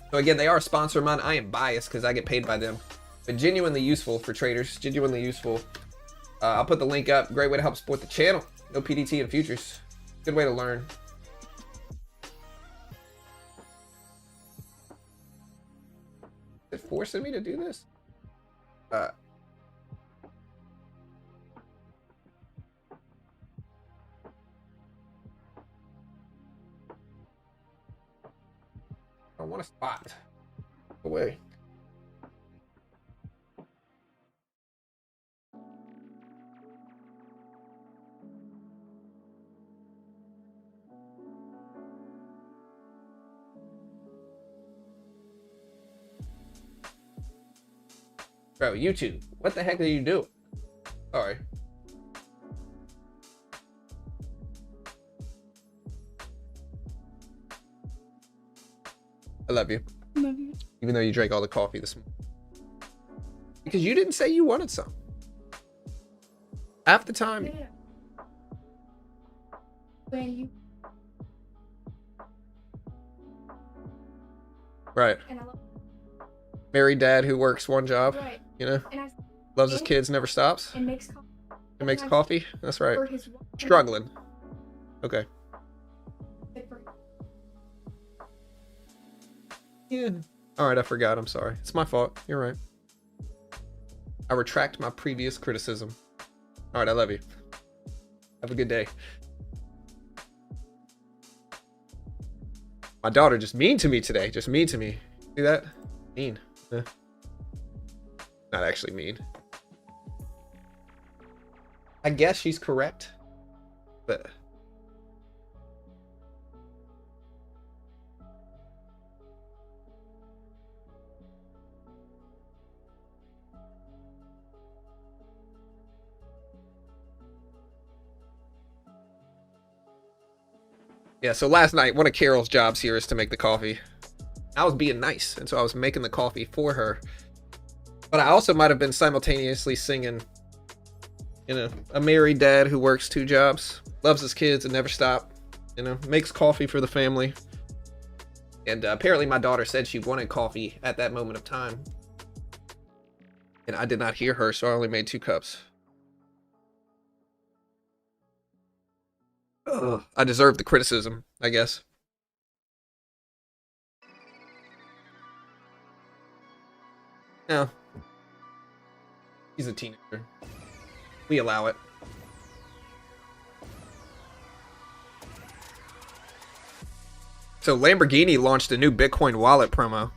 So again, they are a sponsor of mine. I am biased because I get paid by them, but genuinely useful for traders. Genuinely useful. I'll put the link up. Great way to help support the channel. No PDT in futures. Good way to learn. Is it forcing me to do this? I want a spot. Away. Bro, YouTube, what the heck are you doing? Sorry. I love you. Love you. Even though you drank all the coffee this morning. Because you didn't say you wanted some. Half the time. Yeah. When you Right. and I love Married dad who works one job. right. You know? And I Loves his kids, never stops. and makes coffee. And makes coffee. That's right. For his wife. Struggling. Okay. Yeah. Alright, I forgot. I'm sorry. It's my fault. You're right. I retract my previous criticism. Alright, I love you. Have a good day. My daughter just mean to me today. Just mean to me. See that? Mean. Eh. Not actually mean. I guess she's correct. But... yeah, so last night, one of Carol's jobs here is to make the coffee. I was being nice, and so I was making the coffee for her. But I also might have been simultaneously singing, you know, a married dad who works 2 jobs, loves his kids and never stop, you know, makes coffee for the family. And apparently my daughter said she wanted coffee at that moment of time. And I did not hear her, so I only made 2 cups. Ugh. I deserve the criticism, I guess. Now, He's a teenager. We allow it. So Lamborghini launched a new Bitcoin wallet promo.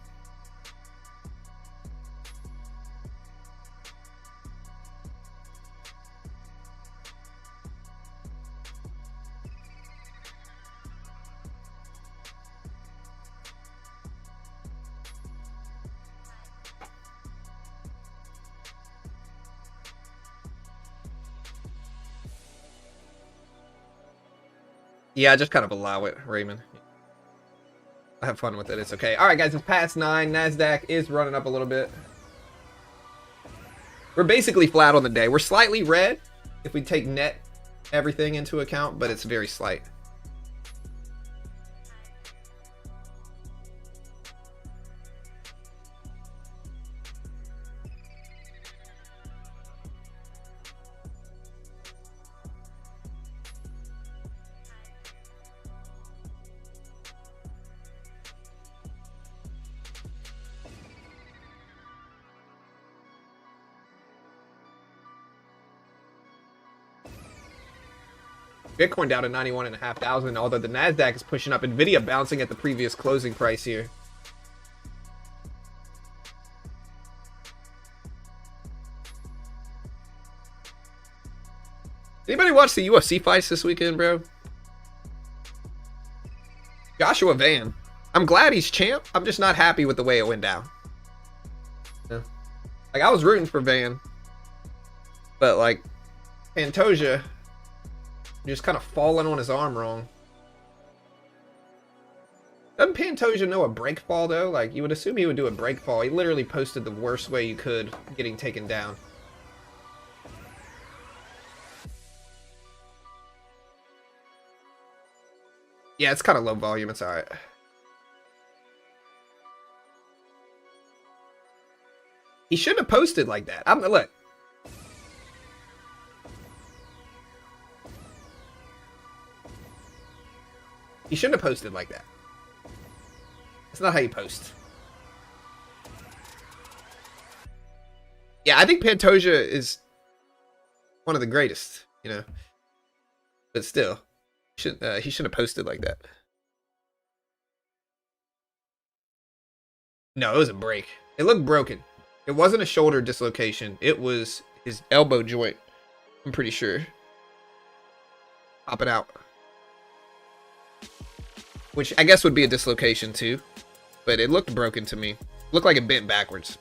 Yeah, just kind of allow it, Raymond. Have fun with it. It's okay. All right, guys, it's past 9. NASDAQ is running up a little bit. We're basically flat on the day. We're slightly red if we take net everything into account, but it's very slight. Bitcoin down to 91,500, although the NASDAQ is pushing up. Nvidia bouncing at the previous closing price here. Anybody watch the UFC fights this weekend, bro? Joshua Van. I'm glad he's champ. I'm just not happy with the way it went down. Yeah. Like, I was rooting for Van. But, like, Pantoja just kind of falling on his arm wrong. Doesn't Pantoja know a break fall, though? Like, you would assume he would do a break fall. He literally posted the worst way you could getting taken down. Yeah, it's kind of low volume. It's alright. He shouldn't have posted like that. Look. He shouldn't have posted like that. That's not how you post. Yeah, I think Pantoja is one of the greatest, you know. But still, he shouldn't have posted like that. No, it was a break. It looked broken. It wasn't a shoulder dislocation. It was his elbow joint. I'm pretty sure. Pop it out. Which I guess would be a dislocation too. But it looked broken to me. Looked like it bent backwards.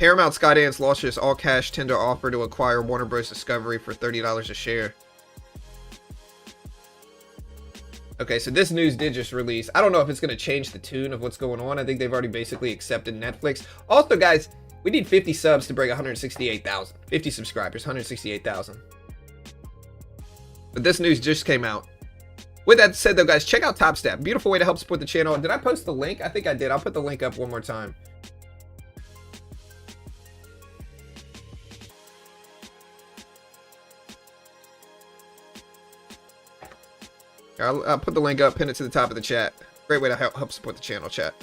Paramount Skydance launched its all-cash tender offer to acquire Warner Bros. Discovery for $30 a share. Okay, so this news did just release. I don't know if it's going to change the tune of what's going on. I think they've already basically accepted Netflix. Also, guys, we need 50 subs to break 168,000. 50 subscribers, 168,000. But this news just came out. With that said, though, guys, check out Top Step. Beautiful way to help support the channel. Did I post the link? I think I did. I'll put the link up one more time. I'll put the link up, pin it to the top of the chat. Great way to help support the channel, chat.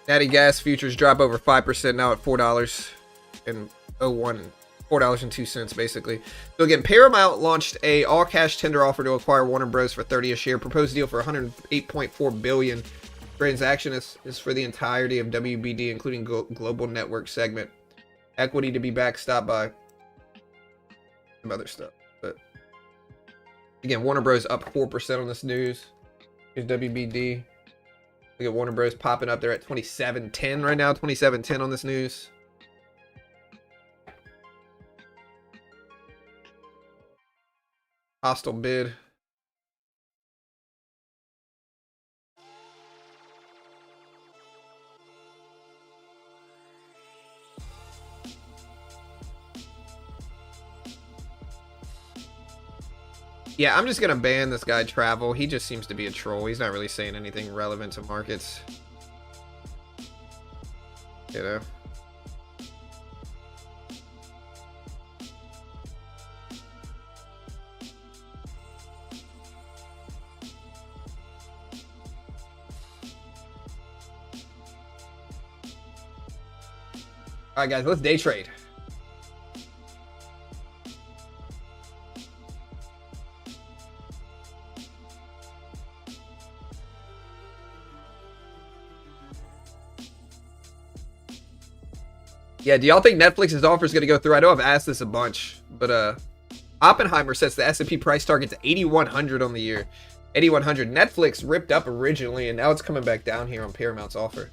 Natty Gas futures drop over 5% now at $4.01. $4.02 basically. So again, Paramount launched a all-cash tender offer to acquire Warner Bros. For $30 a share. Proposed deal for $108.4 billion. Transaction is for the entirety of WBD, including global network segment. Equity to be backstopped by some other stuff. But again, Warner Bros. Up 4% on this news. Here's WBD. We got Warner Bros. Popping up there at 27.10 right now. 27.10 on this news. Hostile bid. Yeah, I'm just gonna ban this guy Travel. He just seems to be a troll. He's not really saying anything relevant to markets. You know? Alright guys, let's day trade. Yeah, do y'all think Netflix's offer is going to go through? I know I've asked this a bunch, but Oppenheimer sets the S&P price target to 8,100 on the year. 8,100. Netflix ripped up originally, and now it's coming back down here on Paramount's offer.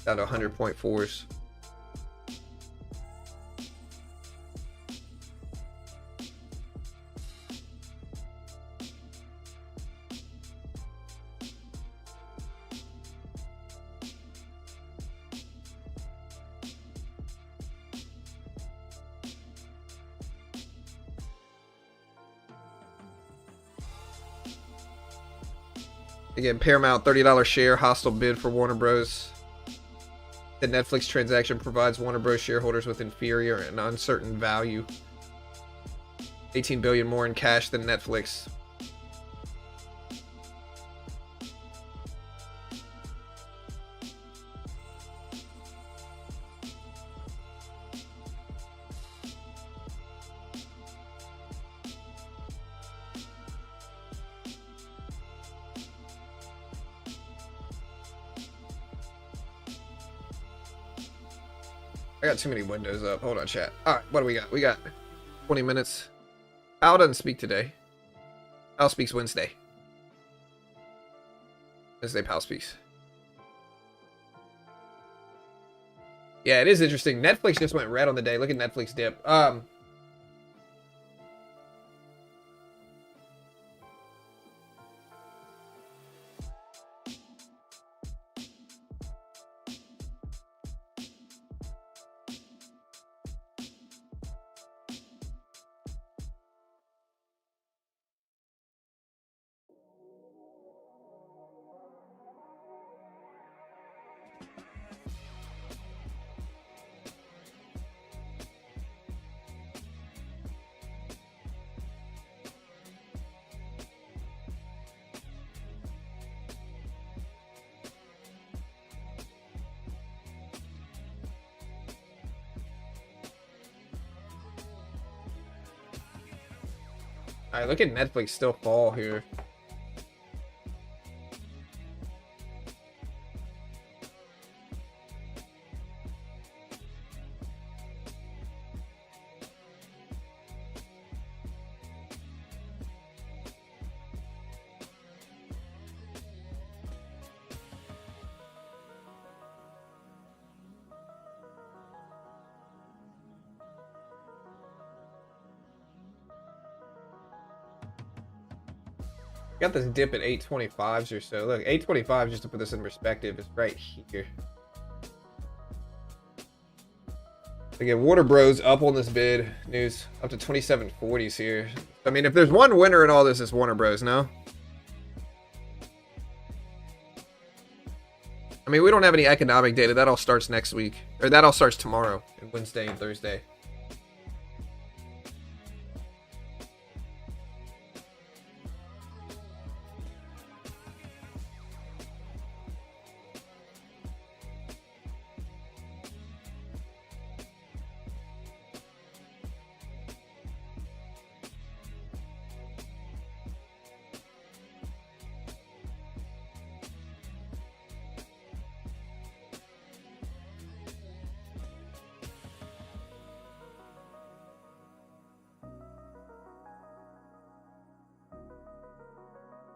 Down to 100.4s. Again, Paramount, $30 share, hostile bid for Warner Bros. The Netflix transaction provides Warner Bros. Shareholders with inferior and uncertain value. $18 billion more in cash than Netflix. I got too many windows up. Hold on, chat. All right, what do we got? We got 20 minutes. Al doesn't speak today. Al speaks Wednesday. Wednesday, Pal speaks. Yeah, it is interesting. Netflix just went red on the day. Look at Netflix dip. All right, look at Netflix still fall here. Got this dip at 825s or so. Look, 825, just to put this in perspective, is right here. Again, Warner Bros. Up on this bid. News up to 2740s here. I mean, if there's one winner in all this, it's Warner Bros., no? I mean, we don't have any economic data. That all starts next week. Or that all starts tomorrow, and Wednesday and Thursday.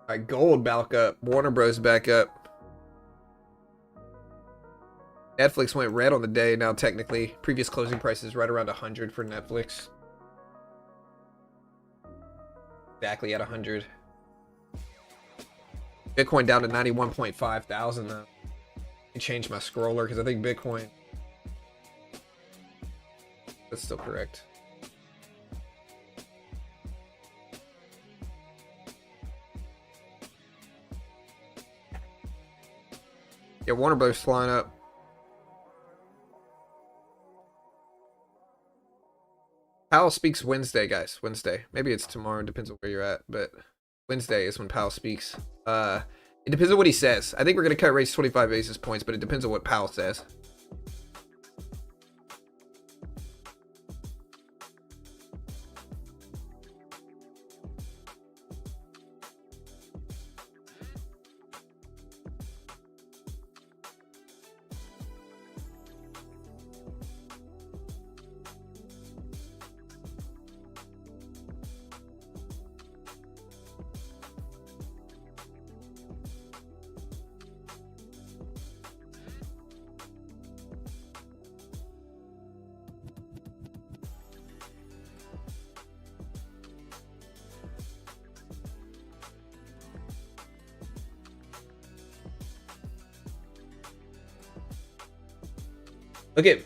All right, gold back up. Warner Bros. Back up. Netflix went red on the day. Now, technically, previous closing price is right around 100 for Netflix. Exactly at 100. Bitcoin down to 91.5 thousand though. I changed my scroller because I think Bitcoin. That's still correct. Yeah, Warner Bros. Flying up. Powell speaks Wednesday, guys. Wednesday. Maybe it's tomorrow. Depends on where you're at. But Wednesday is when Powell speaks. It depends on what he says. I think we're going to cut rates 25 basis points, but it depends on what Powell says.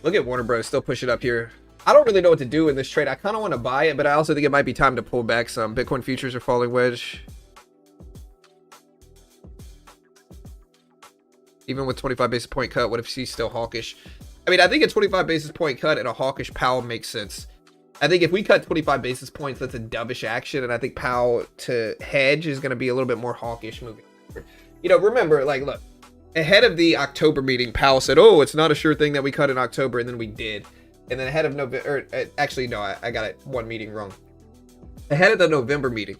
Look at Warner Bros. Still push it up here. I don't really know what to do in this trade. I kind of want to buy it, but I also think it might be time to pull back some. Bitcoin futures are falling wedge. Even with 25 basis point cut, what if she's still hawkish? I mean, I think a 25 basis point cut and a hawkish Powell makes sense. I think if we cut 25 basis points, that's a dovish action, and I think Powell to hedge is going to be a little bit more hawkish moving forward. You know, remember, like, look, ahead of the October meeting, Powell said, oh, it's not a sure thing that we cut in October, and then we did. And then ahead of November, actually, no, I got it one meeting wrong. Ahead of the November meeting,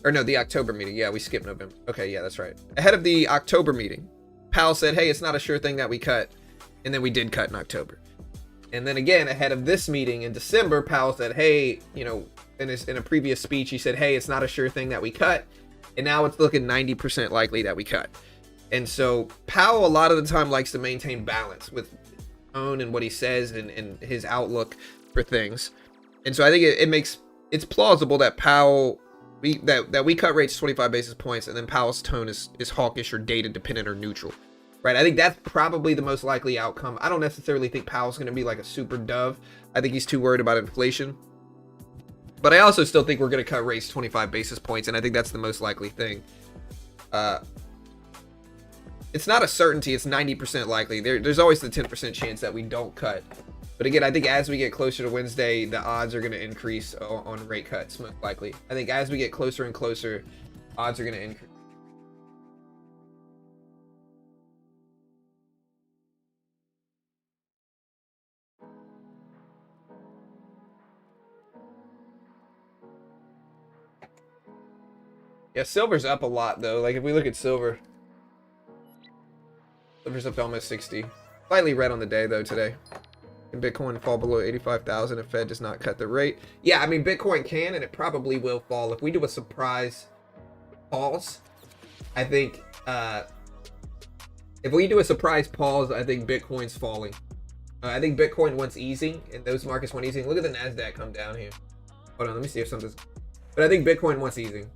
or no, the October meeting. Yeah, we skipped November. Okay, yeah, that's right. Ahead of the October meeting, Powell said, hey, it's not a sure thing that we cut. And then we did cut in October. And then again, ahead of this meeting in December, Powell said, hey, you know, in a previous speech, he said, hey, it's not a sure thing that we cut. And now it's looking 90% likely that we cut. And so Powell, a lot of the time, likes to maintain balance with tone and what he says and his outlook for things. And so I think it's plausible that Powell, that we cut rates 25 basis points, and then Powell's tone is hawkish or data dependent or neutral. Right, I think that's probably the most likely outcome. I don't necessarily think Powell's going to be like a super dove. I think he's too worried about inflation. But I also still think we're going to cut rates 25 basis points, and I think that's the most likely thing. It's not a certainty. It's 90% likely. There's always the 10% chance that we don't cut. But again, I think as we get closer to Wednesday, the odds are going to increase on rate cuts, most likely. I think as we get closer and closer, odds are going to increase. Yeah, silver's up a lot, though. Like, if we look at silver's up to almost 60. Slightly red on the day, though, today. Can Bitcoin fall below 85,000 if Fed does not cut the rate? Yeah, I mean, Bitcoin can, and it probably will fall. If we do a surprise pause, I think, if we do a surprise pause, I think Bitcoin's falling. I think Bitcoin wants easing, and those markets want easing. Look at the NASDAQ come down here. Hold on, let me see if something's... But I think Bitcoin wants easing.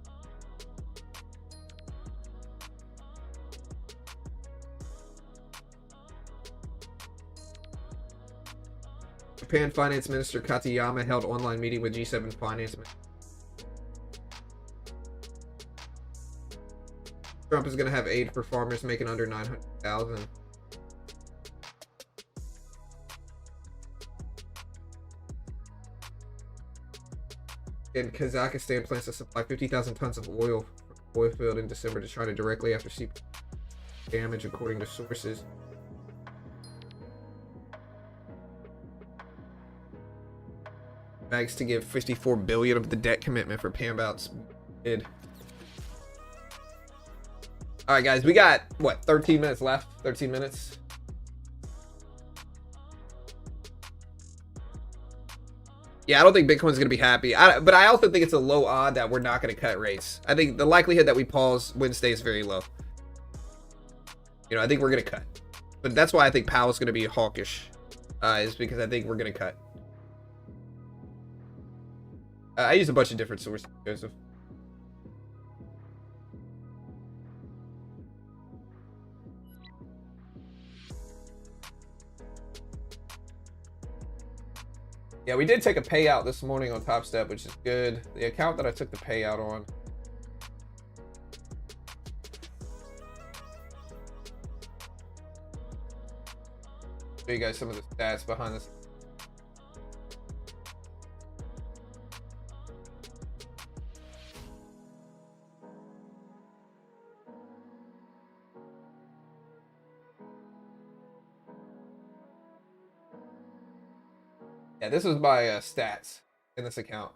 Japan Finance Minister Katayama held online meeting with G7 finance ministers. Trump is going to have aid for farmers making under 900,000. And Kazakhstan plans to supply 50,000 tons of oil from the oil field in December to China directly after sea damage, according to sources. Bags to give 54 billion of the debt commitment for Pambouts bid. All right, guys, we got what, 13 minutes left? 13 minutes. Yeah, I don't think Bitcoin's gonna be happy. But I also think it's a low odd that we're not gonna cut rates. I think the likelihood that we pause Wednesday is very low. You know, I think we're gonna cut, but that's why I think Powell's gonna be hawkish, is because I think we're gonna cut. I use a bunch of different sources, Joseph. Yeah, we did take a payout this morning on Top Step, which is good. The account that I took the payout on. Show you guys some of the stats behind this. Yeah, this was my stats in this account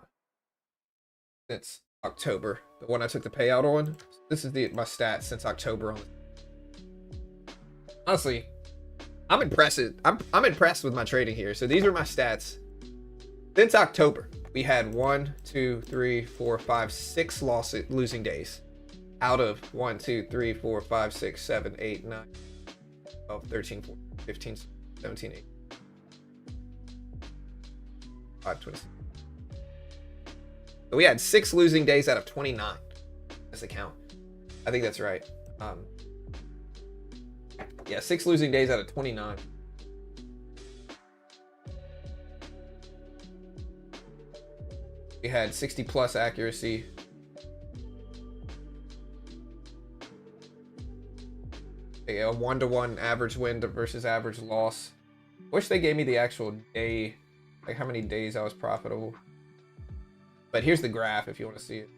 since October. The one I took the payout on. This is my stats since October. Honestly, I'm impressed. I'm impressed with my trading here. So these are my stats since October. We had 1, 2, 3, 4, 5, 6 losing days out of 1, 2, 3, 4, 5, 6, 7, 8, 9, 12, 13, 14, 15, 17, 18. 526. So we had 6 losing days out of 29 this account. I think that's right. Yeah, 6 losing days out of 29. We had 60 plus accuracy. A 1-to-1 average win versus average loss. Wish they gave me the actual day, like how many days I was profitable. But here's the graph if you want to see it.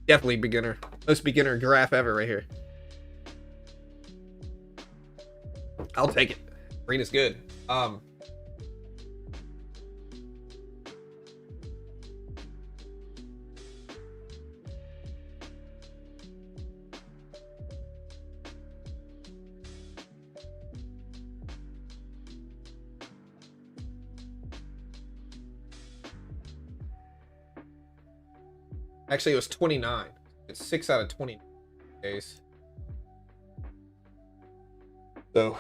Definitely beginner. Most beginner graph ever right here. I'll take it. Green is good. Actually, it was 29. It's 6 out of 20 days. So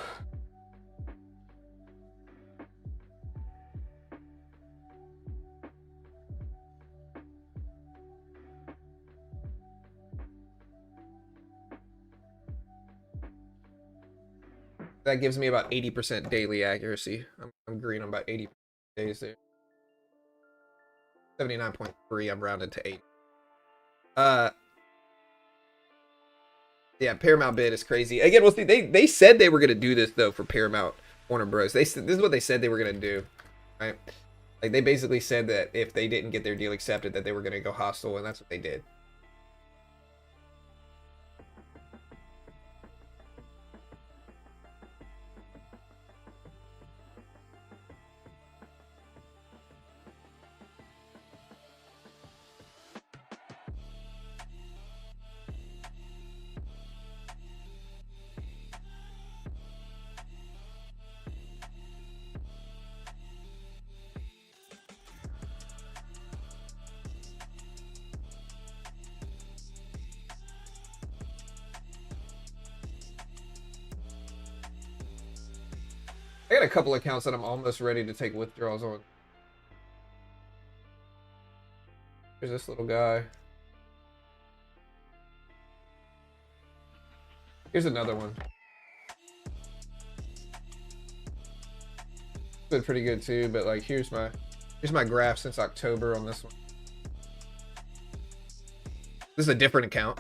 that gives me about 80% daily accuracy. I'm green on about 80 days there. 79.3. I'm rounded to 8. Yeah, Paramount bid is crazy. Again, we'll see. They said they were gonna do this though for Paramount Warner Bros. This is what they said they were gonna do, right? Like they basically said that if they didn't get their deal accepted, that they were gonna go hostile, and that's what they did. I got a couple accounts that I'm almost ready to take withdrawals on. There's this little guy. Here's another one. Been pretty good too, but like here's my graph since October on this one. This is a different account.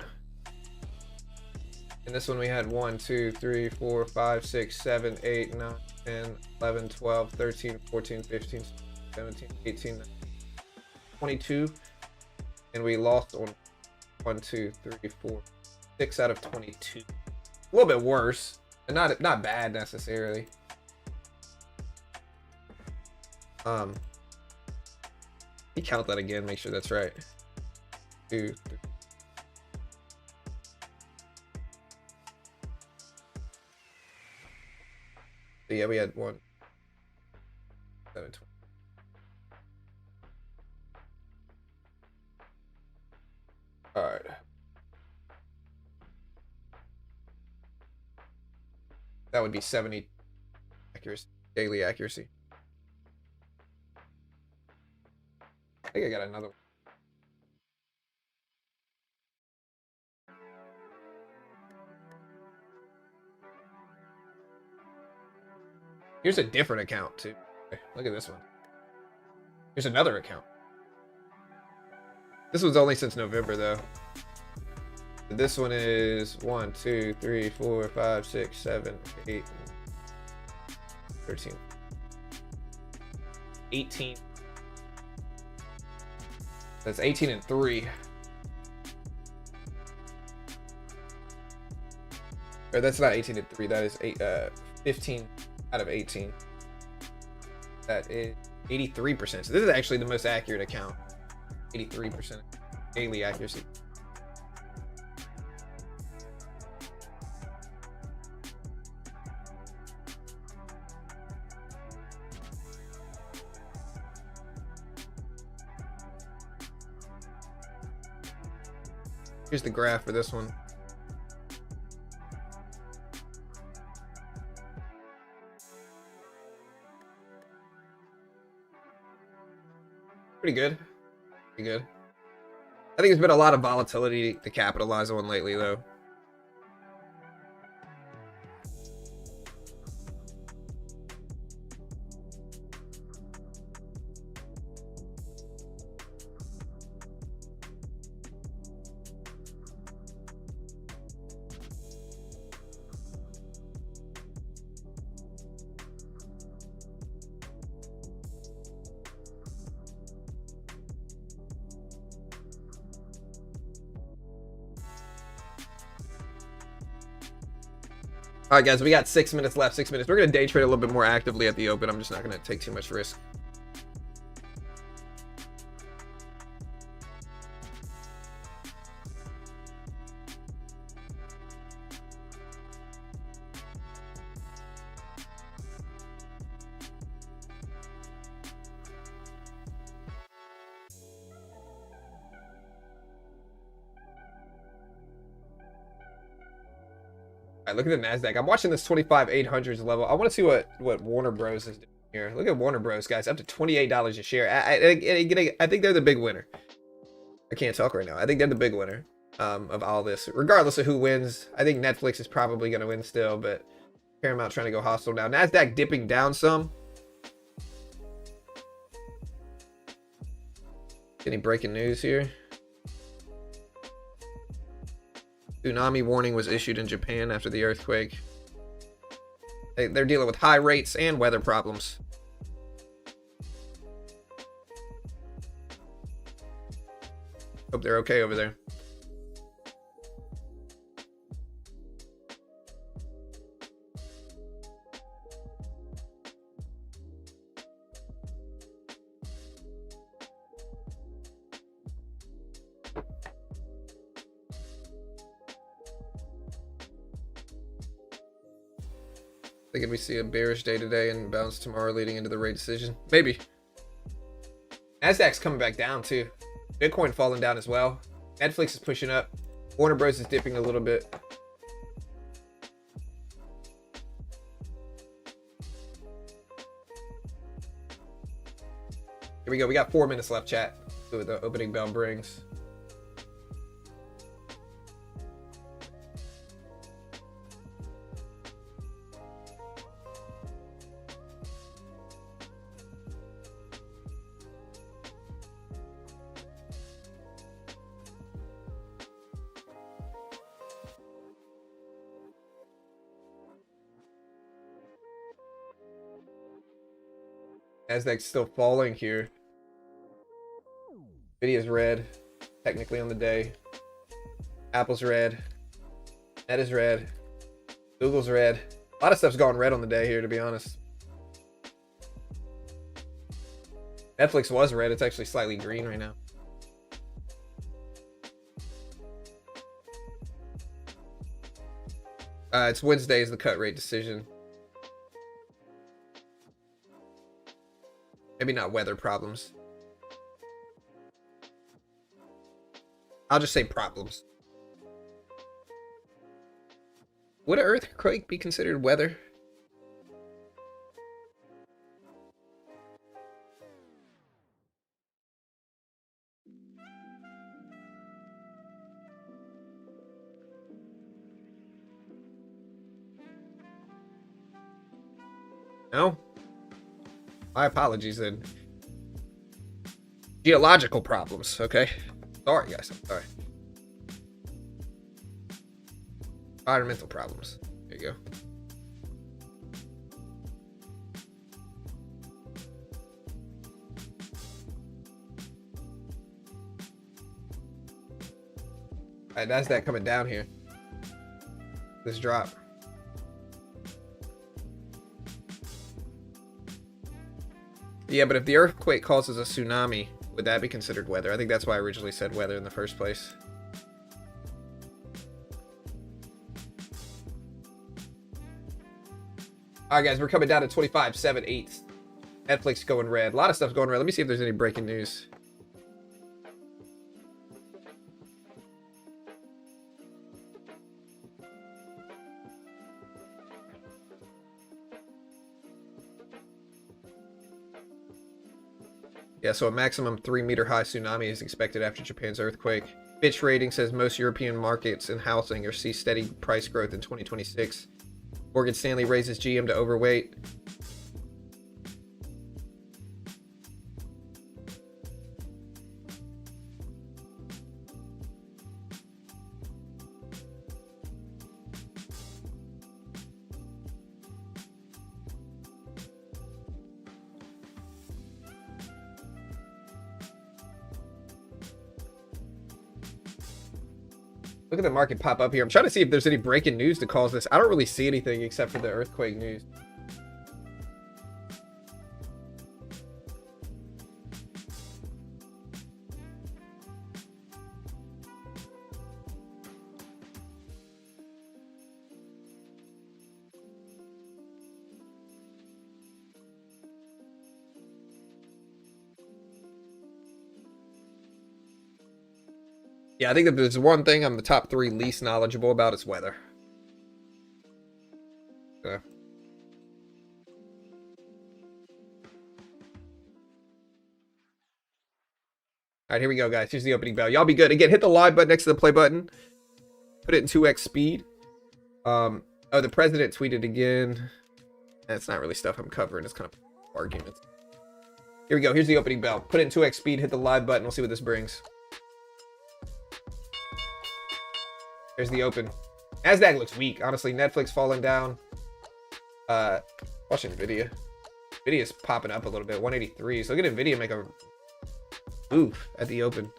And this one we had 1, 2, 3, 4, 5, 6, 7, 8, 9, 10, 11, 12, 13, 14, 15, 17, 18, 19, 22. And we lost on 1, 2, 3, 4, 6 out of 22. A little bit worse, and not bad necessarily. You count that again, make sure that's right. 2, 3. So yeah, we had 1, 7, 20. All right. That would be 70 accuracy, daily accuracy. I think I got another one. Here's a different account too. Look at this one. Here's another account. This one's only since November, though. This one is 1, 2, 3, 4, 5, 6, 7, 8, 13, 18. That's 18 and 3. Or that's not 18 and 3. That is 15 out of 18. That is 83%. So this is actually the most accurate account. 83% daily accuracy. Here's the graph for this one. Pretty good. Pretty good. I think there's been a lot of volatility to capitalize on lately, though. All right, guys, we got 6 minutes left. 6 minutes. We're going to day trade a little bit more actively at the open. I'm just not going to take too much risk. All right, look at the NASDAQ. I'm watching this 25,800s level. I want to see what Warner Bros. Is doing here. Look at Warner Bros., guys. Up to $28 a share. I think they're the big winner. I can't talk right now. I think they're the big winner of all this. Regardless of who wins, I think Netflix is probably going to win still, but Paramount trying to go hostile now. NASDAQ dipping down some. Any breaking news here? Tsunami warning was issued in Japan after the earthquake. They're dealing with high rates and weather problems. Hope they're okay over there. Thinking we see a bearish day today and bounce tomorrow leading into the rate decision. Maybe. NASDAQ's coming back down too. Bitcoin falling down as well. Netflix is pushing up. Warner Bros. Is dipping a little bit. Here we go. We got 4 minutes left, chat. See what the opening bell brings. NASDAQ's still falling here. Nvidia's red, technically on the day. Apple's red. Meta's red. Google's red. A lot of stuff's gone red on the day here, to be honest. Netflix was red. It's actually slightly green right now. It's Wednesday is the cut rate decision. Maybe not weather problems. I'll just say problems. Would an earthquake be considered weather? No? My apologies then. Geological problems, okay? Sorry, guys. I'm sorry. Environmental problems. There you go. All right, that's that coming down here. This drop. Yeah, but if the earthquake causes a tsunami, would that be considered weather? I think that's why I originally said weather in the first place. All right, guys, we're coming down to 25.78. Netflix going red. A lot of stuff's going red. Let me see if there's any breaking news. Yeah, so a maximum 3-meter high tsunami is expected after Japan's earthquake. Fitch rating says most European markets and housing are see steady price growth in 2026. Morgan Stanley raises GM to overweight. Look at the market pop up here. I'm trying to see if there's any breaking news to cause this. I don't really see anything except for the earthquake news. Yeah, I think if there's one thing I'm the top 3 least knowledgeable about, it's weather. Yeah. All right, here we go, guys. Here's the opening bell. Y'all be good. Again, hit the live button next to the play button. Put it in 2x speed. Oh, the president tweeted again. That's not really stuff I'm covering. It's kind of arguments. Here we go. Here's the opening bell. Put it in 2x speed. Hit the live button. We'll see what this brings. There's the open. NASDAQ looks weak. Honestly, Netflix falling down. Watching Nvidia. Nvidia's popping up a little bit. 183. So look at Nvidia make a move at the open.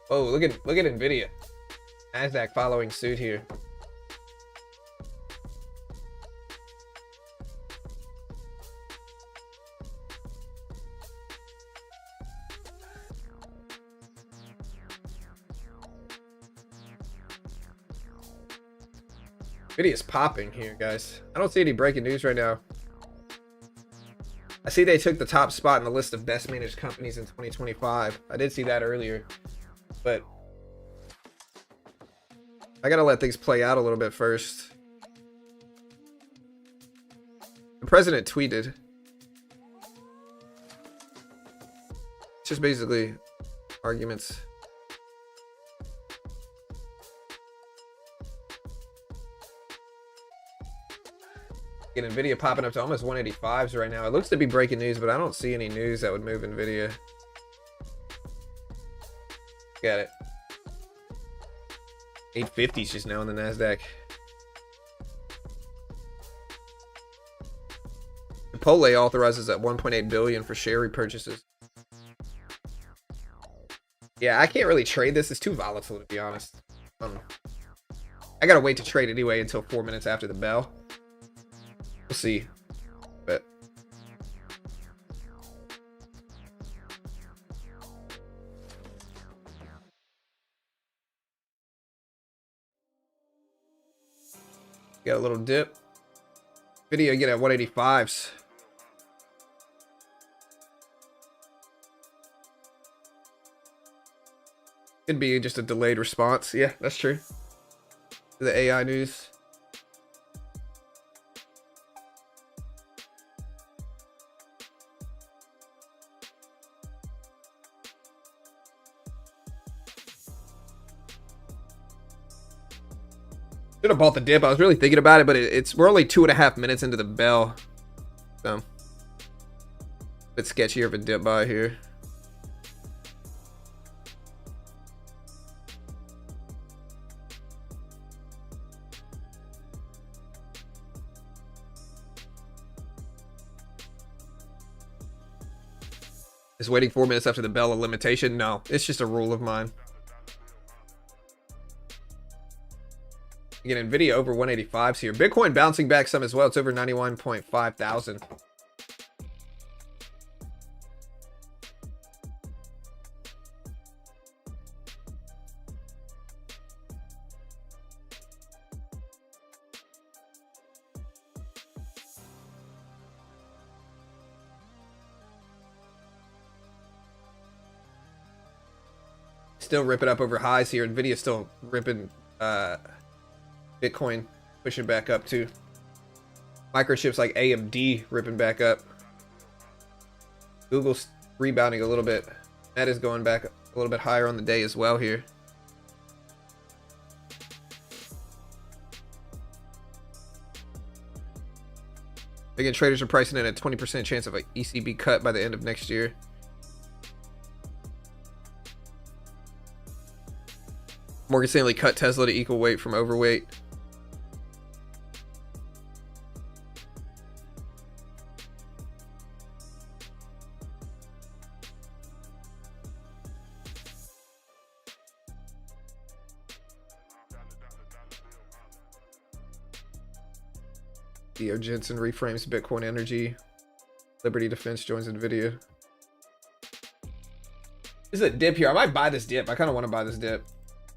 Oh, look at Nvidia. NASDAQ following suit here. Nvidia's popping here, guys. I don't see any breaking news right now. I see they took the top spot in the list of best managed companies in 2025. I did see that earlier, but I gotta let things play out a little bit first. The president tweeted. It's just basically arguments. Get Nvidia popping up to almost 185s right now. It looks to be breaking news, but I don't see any news that would move Nvidia. Got it. 850s just now in the NASDAQ. Chipotle authorizes at 1.8 billion for share repurchases. Yeah, I can't really trade this. It's too volatile, to be honest. I gotta wait to trade anyway until 4 minutes after the bell. We'll see. But got a little dip. Video again at 185s. Could be just a delayed response. Yeah, that's true. The AI news. Should have bought the dip. I was really thinking about it, but we're only 2.5 minutes into the bell. So, a bit sketchier of a dip buy here. Is waiting 4 minutes after the bell a limitation? No, it's just a rule of mine. Again, Nvidia over 185s here. Bitcoin bouncing back some as well. It's over 91.5 thousand. Still ripping up over highs here. Nvidia still ripping Bitcoin pushing back up too. Microchips like AMD ripping back up. Google's rebounding a little bit. That is going back a little bit higher on the day as well here. Again, traders are pricing in a 20% chance of an ECB cut by the end of next year. Morgan Stanley cut Tesla to equal weight from overweight. Theo Jensen reframes Bitcoin energy. Liberty Defense joins Nvidia. This is a dip here. I might buy this dip. I kind of want to buy this dip.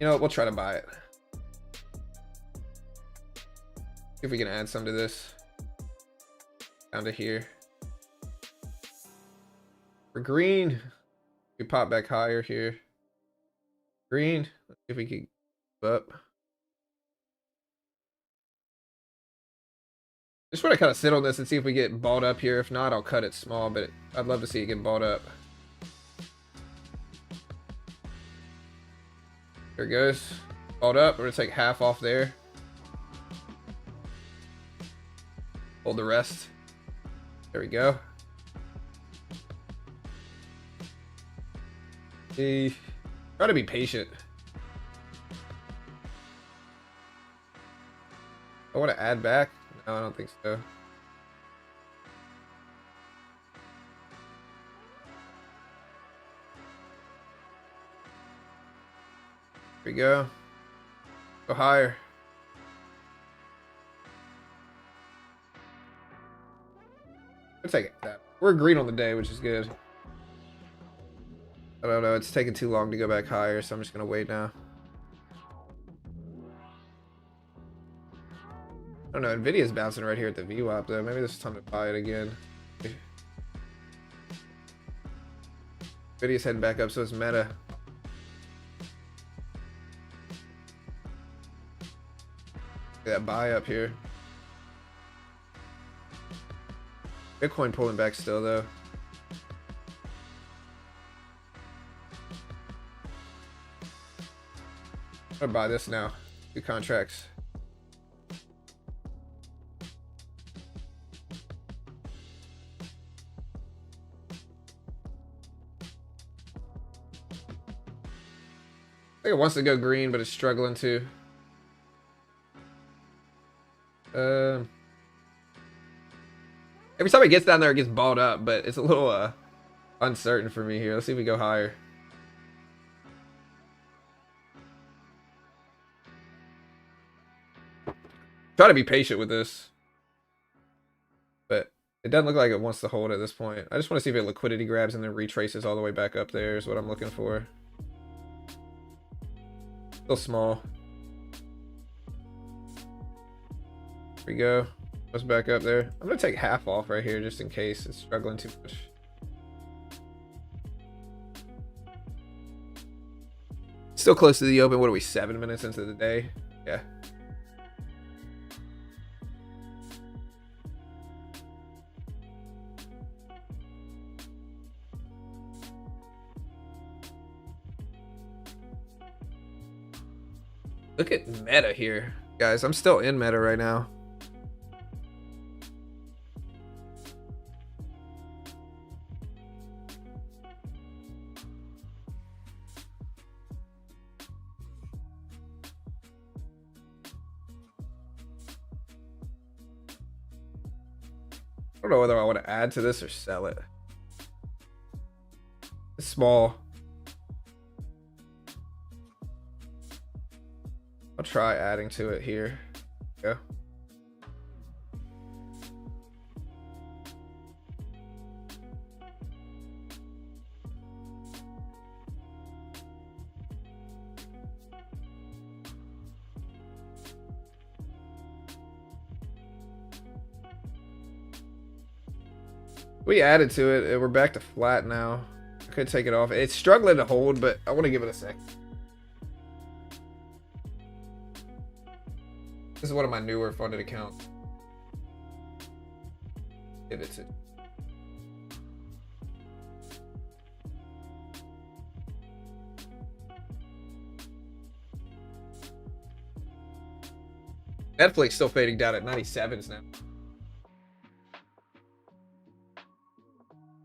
You know what? We'll try to buy it. See if we can add some to this. Down to here. For green, we pop back higher here. Green. Let's see if we can go up. Just want to kind of sit on this and see if we get bought up here. If not, I'll cut it small, but I'd love to see it get bought up. There it goes. Bought up. We're going to take half off there. Hold the rest. There we go. Try to be patient. I want to add back. No, I don't think so. Here we go. Go higher. We'll take that. We're green on the day, which is good. I don't know. It's taking too long to go back higher, so I'm just going to wait now. I don't know. Nvidia's bouncing right here at the VWAP, though. Maybe this is time to buy it again. Nvidia's heading back up, so it's Meta. That buy up here. Bitcoin pulling back still, though. I'm gonna buy this now. 2 contracts. I think it wants to go green, but it's struggling to. Every time it gets down there, it gets balled up, but it's a little uncertain for me here. Let's see if we go higher. Try to be patient with this, but it doesn't look like it wants to hold at this point. I just want to see if it liquidity grabs and then retraces all the way back up there is what I'm looking for. Still small. Here we go. Goes back up there. I'm gonna take half off right here just in case it's struggling too much. Still close to the open. What are we, 7 minutes into the day? Yeah. Look at Meta here. Guys, I'm still in meta right now. I don't know whether I want to add to this or sell it. It's small. I'll try adding to it here. Yeah. We added to it, and we're back to flat now. I could take it off. It's struggling to hold, but I want to give it a sec. This is one of my newer funded accounts. Give it to. Netflix still fading down at 97s now.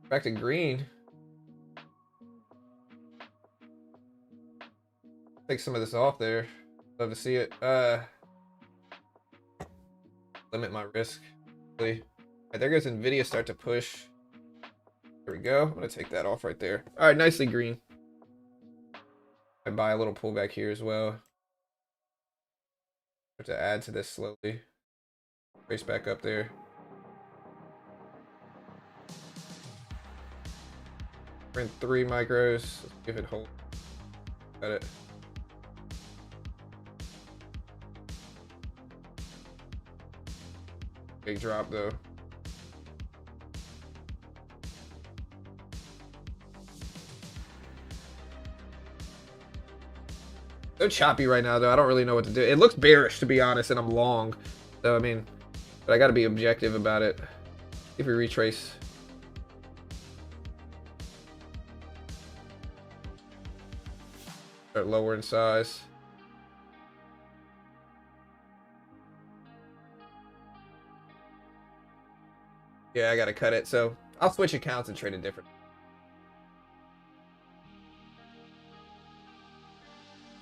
Back to green. Take some of this off there. Love to see it. Limit my risk. Right, there goes Nvidia, start to push. There we go. I'm gonna take that off right there. All right, nicely green. I buy a little pullback here as well. Have to add to this slowly. Race back up there. We're in 3 micros. Let's give it hold. Got it. Big drop though. So choppy right now though. I don't really know what to do. It looks bearish to be honest, and I'm long. So I mean, but I got to be objective about it. If we retrace. Start lower in size. Yeah, I gotta cut it. So I'll switch accounts and trade it different.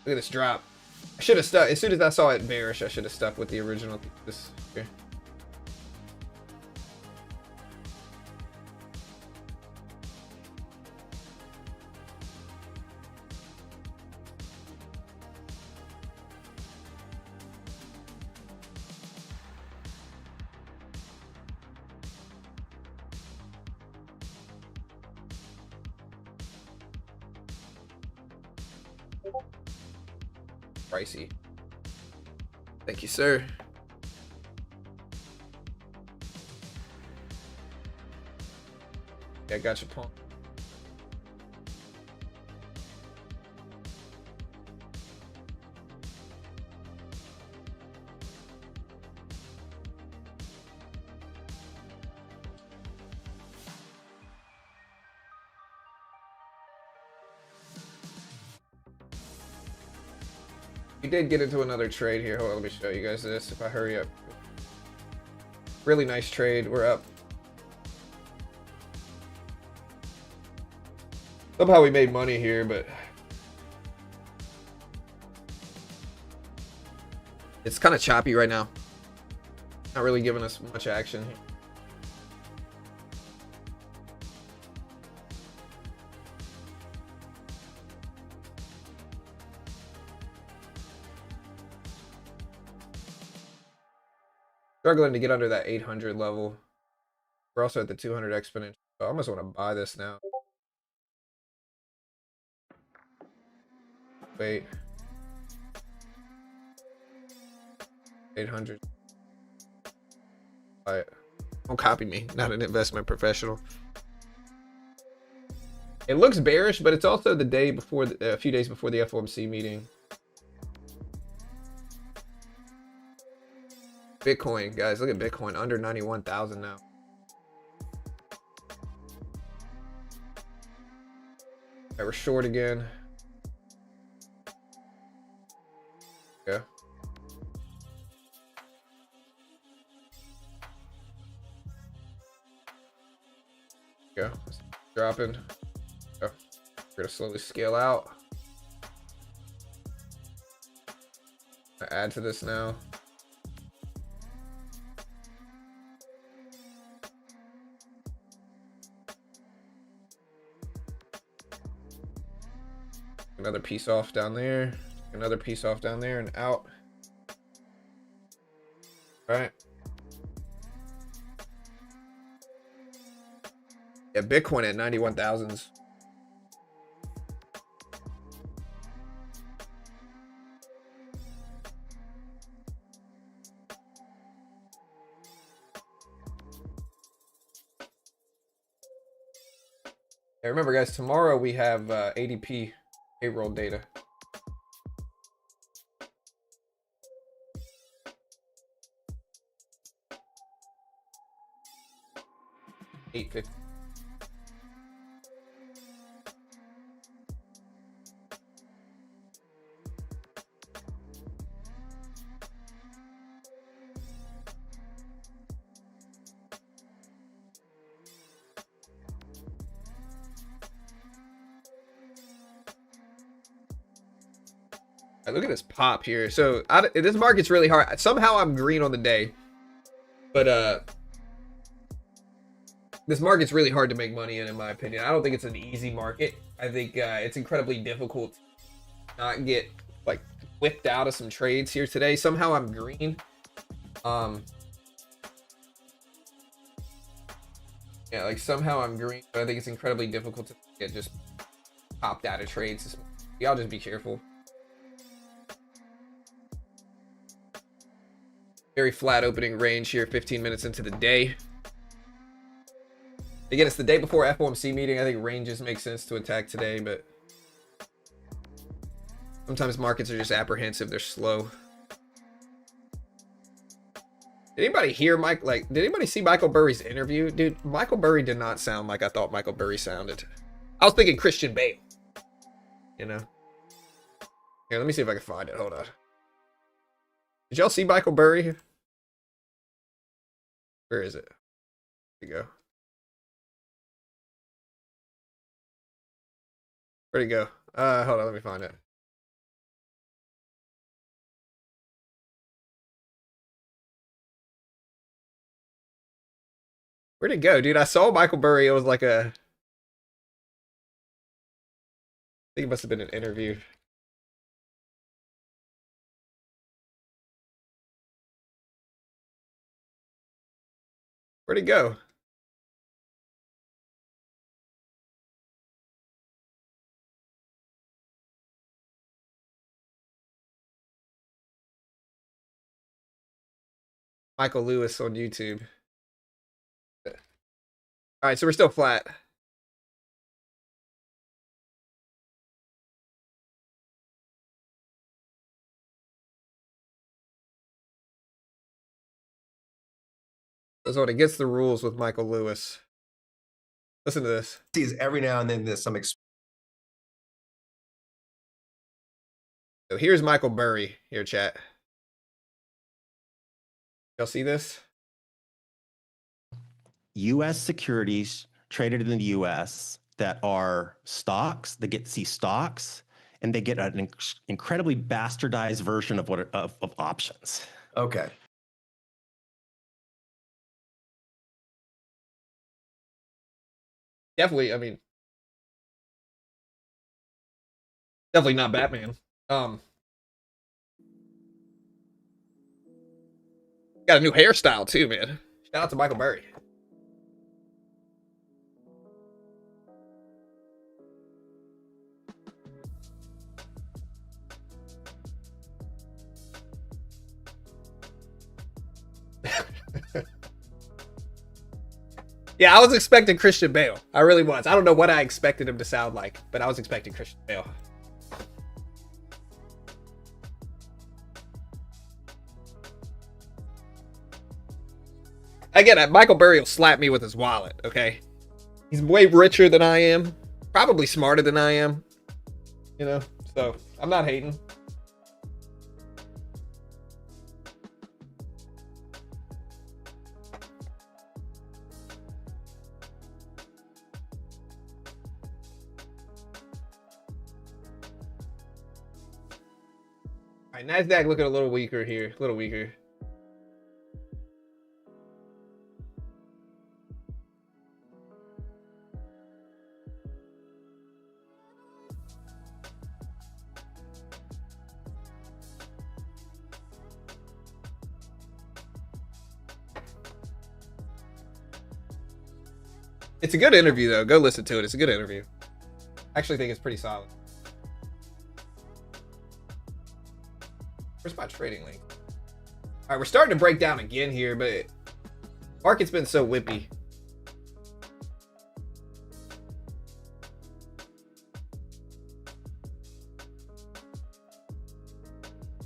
Look at this drop. I should have stuck. As soon as I saw it bearish, I should have stuck with the original. This here. Pricey. Thank you, sir. Yeah, I got your point. We did get into another trade here. Hold on, let me show you guys this if I hurry up. Really nice trade. We're up. Somehow we made money here, but it's kind of choppy right now. Not really giving us much action here. Struggling to get under that 800 level. We're also at the 200 exponential. I almost want to buy this now. Wait. 800. Buy it. Don't copy me. Not an investment professional. It looks bearish, but it's also the day before, a few days before the FOMC meeting. Bitcoin, guys, look at Bitcoin under 91,000 now. Okay, we're short again. Yeah. Go. Dropping. Go. We're gonna slowly scale out. Add to this now. Another piece off down there. Another piece off down there and out. All right. Yeah, Bitcoin at 91,000s. Yeah, remember, guys, tomorrow we have ADP payroll data. $8.50. Look at this pop here. So this market's really hard. Somehow I'm green on the day, but this market's really hard to make money in my opinion. I don't think it's an easy market. I think it's incredibly difficult to not get like whipped out of some trades here today. Somehow I'm green. Yeah, like somehow I'm green, but I think it's incredibly difficult to get just popped out of trades. Y'all just be careful. Very flat opening range here, 15 minutes into the day. Again, it's the day before FOMC meeting. I think ranges make sense to attack today, but sometimes markets are just apprehensive. They're slow. Did anybody hear Mike? Like, did anybody see Michael Burry's interview? Dude, Michael Burry did not sound like I thought Michael Burry sounded. I was thinking Christian Bale. You know? Here, let me see if I can find it. Hold on. Did y'all see Michael Burry? Where is it? Here you go. Where'd he go? Hold on, let me find it. Where'd it go, dude? I saw Michael Burry. It was like I think it must have been an interview. Where'd it go? Michael Lewis on YouTube. All right, so we're still flat. That's what against the rules with Michael Lewis. Listen to this. Sees every now and then there's some. So here's Michael Burry here, chat. Y'all see this? U.S. securities traded in the U.S. that are stocks, they get to see stocks, and they get an incredibly bastardized version of what of options. Okay. Definitely, I mean, definitely not Batman. Got a new hairstyle too, man. Shout out to Michael Burry. Yeah, I was expecting Christian Bale. I really was. I don't know what I expected him to sound like, but I was expecting Christian Bale. Again, Michael Burry will slap me with his wallet, okay? He's way richer than I am. Probably smarter than I am. You know? So, I'm not hating. right, NASDAQ looking a little weaker here. A little weaker. It's a good interview, though. Go listen to it. It's a good interview. I actually think it's pretty solid. Where's my trading link? All right, we're starting to break down again here, but market's been so whippy.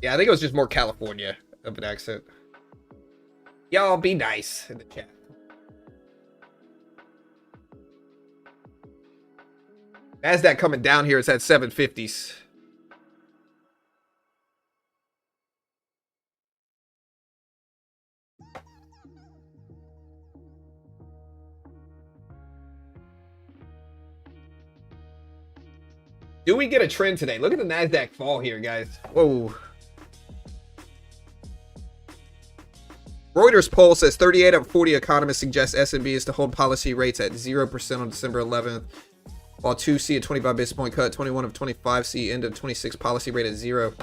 Yeah, I think it was just more California of an accent. Y'all be nice in the chat. NASDAQ coming down here. It's at 750s. Do we get a trend today? Look at the NASDAQ fall here, guys. Whoa. Reuters poll says 38 out of 40 economists suggest S&B is to hold policy rates at 0% on December 11th, while 2 see a 25 basis point cut, 21 of 25 see end of 26 policy rate at 0.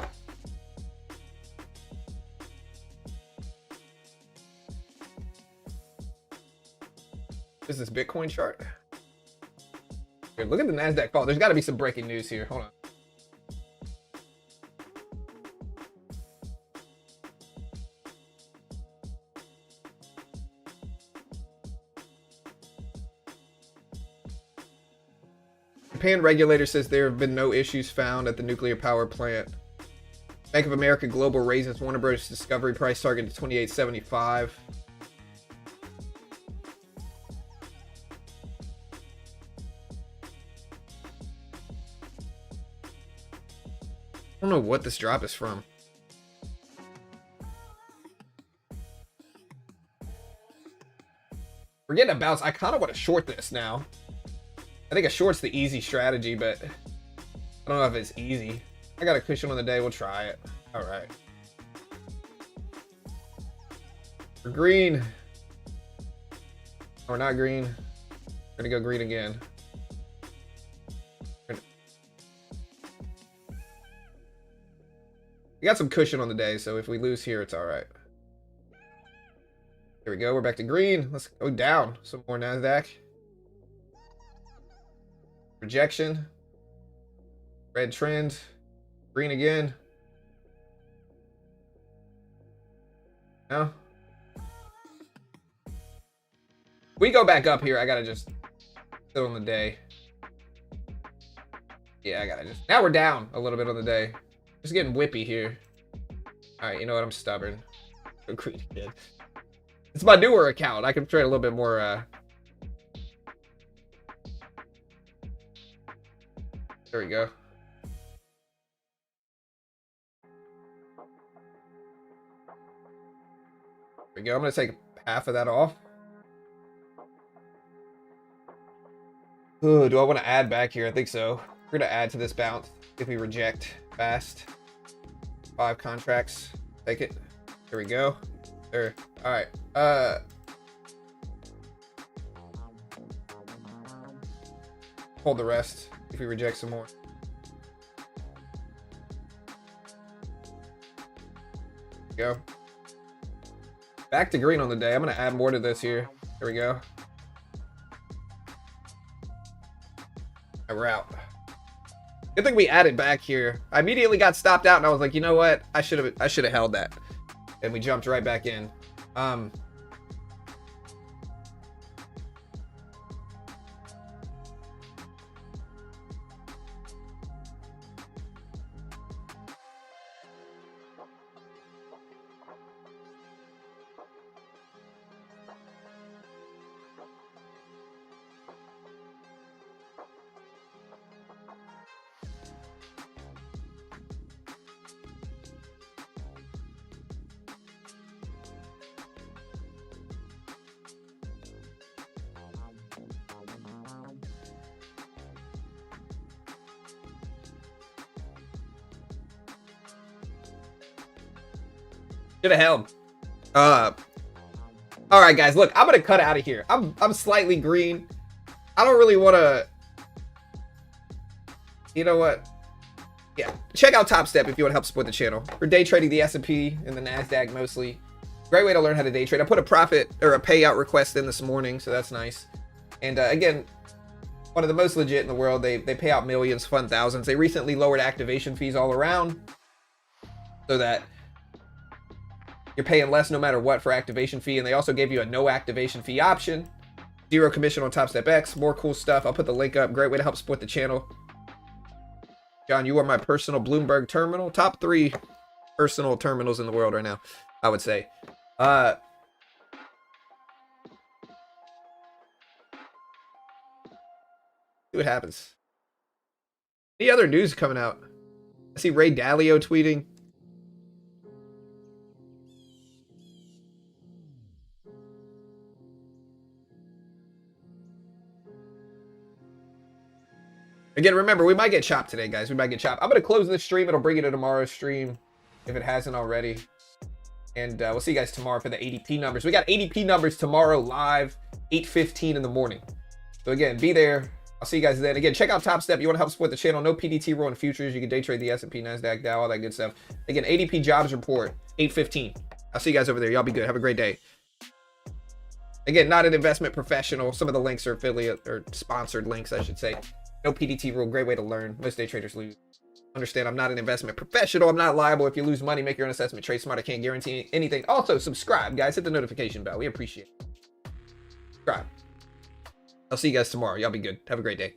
Is this Bitcoin chart? Here, look at the NASDAQ fall. There's got to be some breaking news here. Hold on. Japan regulator says there have been no issues found at the nuclear power plant. Bank of America Global raises Warner Bros. Discovery price target to $28.75. I don't know what this drop is from. We're getting a bounce. I kind of want to short this now. I think a short's the easy strategy, but I don't know if it's easy. I got a cushion on the day. We'll try it. All right. We're green. Or not green. We're going to go green again. We got some cushion on the day, so if we lose here, it's all right. Here we go. We're back to green. Let's go down some more NASDAQ. Rejection. Red trend. Green again. No. We go back up here. I gotta just sit on the day. Yeah, I gotta just. Now we're down a little bit on the day. Just getting whippy here. All right, you know what? I'm stubborn. Go green again. It's my newer account. I can trade a little bit more. There we go. There we go. I'm going to take half of that off. Ooh, do I want to add back here? I think so. We're going to add to this bounce if we reject fast. 5 contracts. Take it. Here we go. There. All right. Hold the rest if we reject some more. Go. Back to green on the day. I'm going to add more to this here. Here we go. And we're out. Good thing we added back here. I immediately got stopped out and I was like, you know what? I should have held that. And we jumped right back in. Should have held. All right, guys. Look, I'm gonna cut out of here. I'm slightly green. I don't really want to. You know what? Yeah, check out Top Step if you want to help support the channel. For day trading the S&P and the NASDAQ mostly. Great way to learn how to day trade. I put a profit or a payout request in this morning, so that's nice. And again, one of the most legit in the world. They pay out millions, fund thousands. They recently lowered activation fees all around so that you're paying less no matter what for activation fee. And they also gave you a no activation fee option. 0 commission on Top Step X. More cool stuff. I'll put the link up. Great way to help support the channel. John, you are my personal Bloomberg terminal. Top 3 personal terminals in the world right now, I would say. See what happens. Any other news coming out? I see Ray Dalio tweeting. Again, remember, we might get chopped today, guys. We might get chopped. I'm going to close this stream. It'll bring you to tomorrow's stream if it hasn't already. And we'll see you guys tomorrow for the ADP numbers. We got ADP numbers tomorrow live, 8:15 in the morning. So again, be there. I'll see you guys then. Again, check out Top Step. You want to help support the channel. No PDT rule in futures. You can day trade the S&P, NASDAQ, Dow, all that good stuff. Again, ADP jobs report, 8:15. I'll see you guys over there. Y'all be good. Have a great day. Again, not an investment professional. Some of the links are affiliate or sponsored links, I should say. No PDT rule. Great way to learn. Most day traders lose. Understand, I'm not an investment professional. I'm not liable. If you lose money, make your own assessment. Trade smart. I can't guarantee anything. Also, subscribe, guys. Hit the notification bell. We appreciate it. Subscribe. I'll see you guys tomorrow. Y'all be good. Have a great day.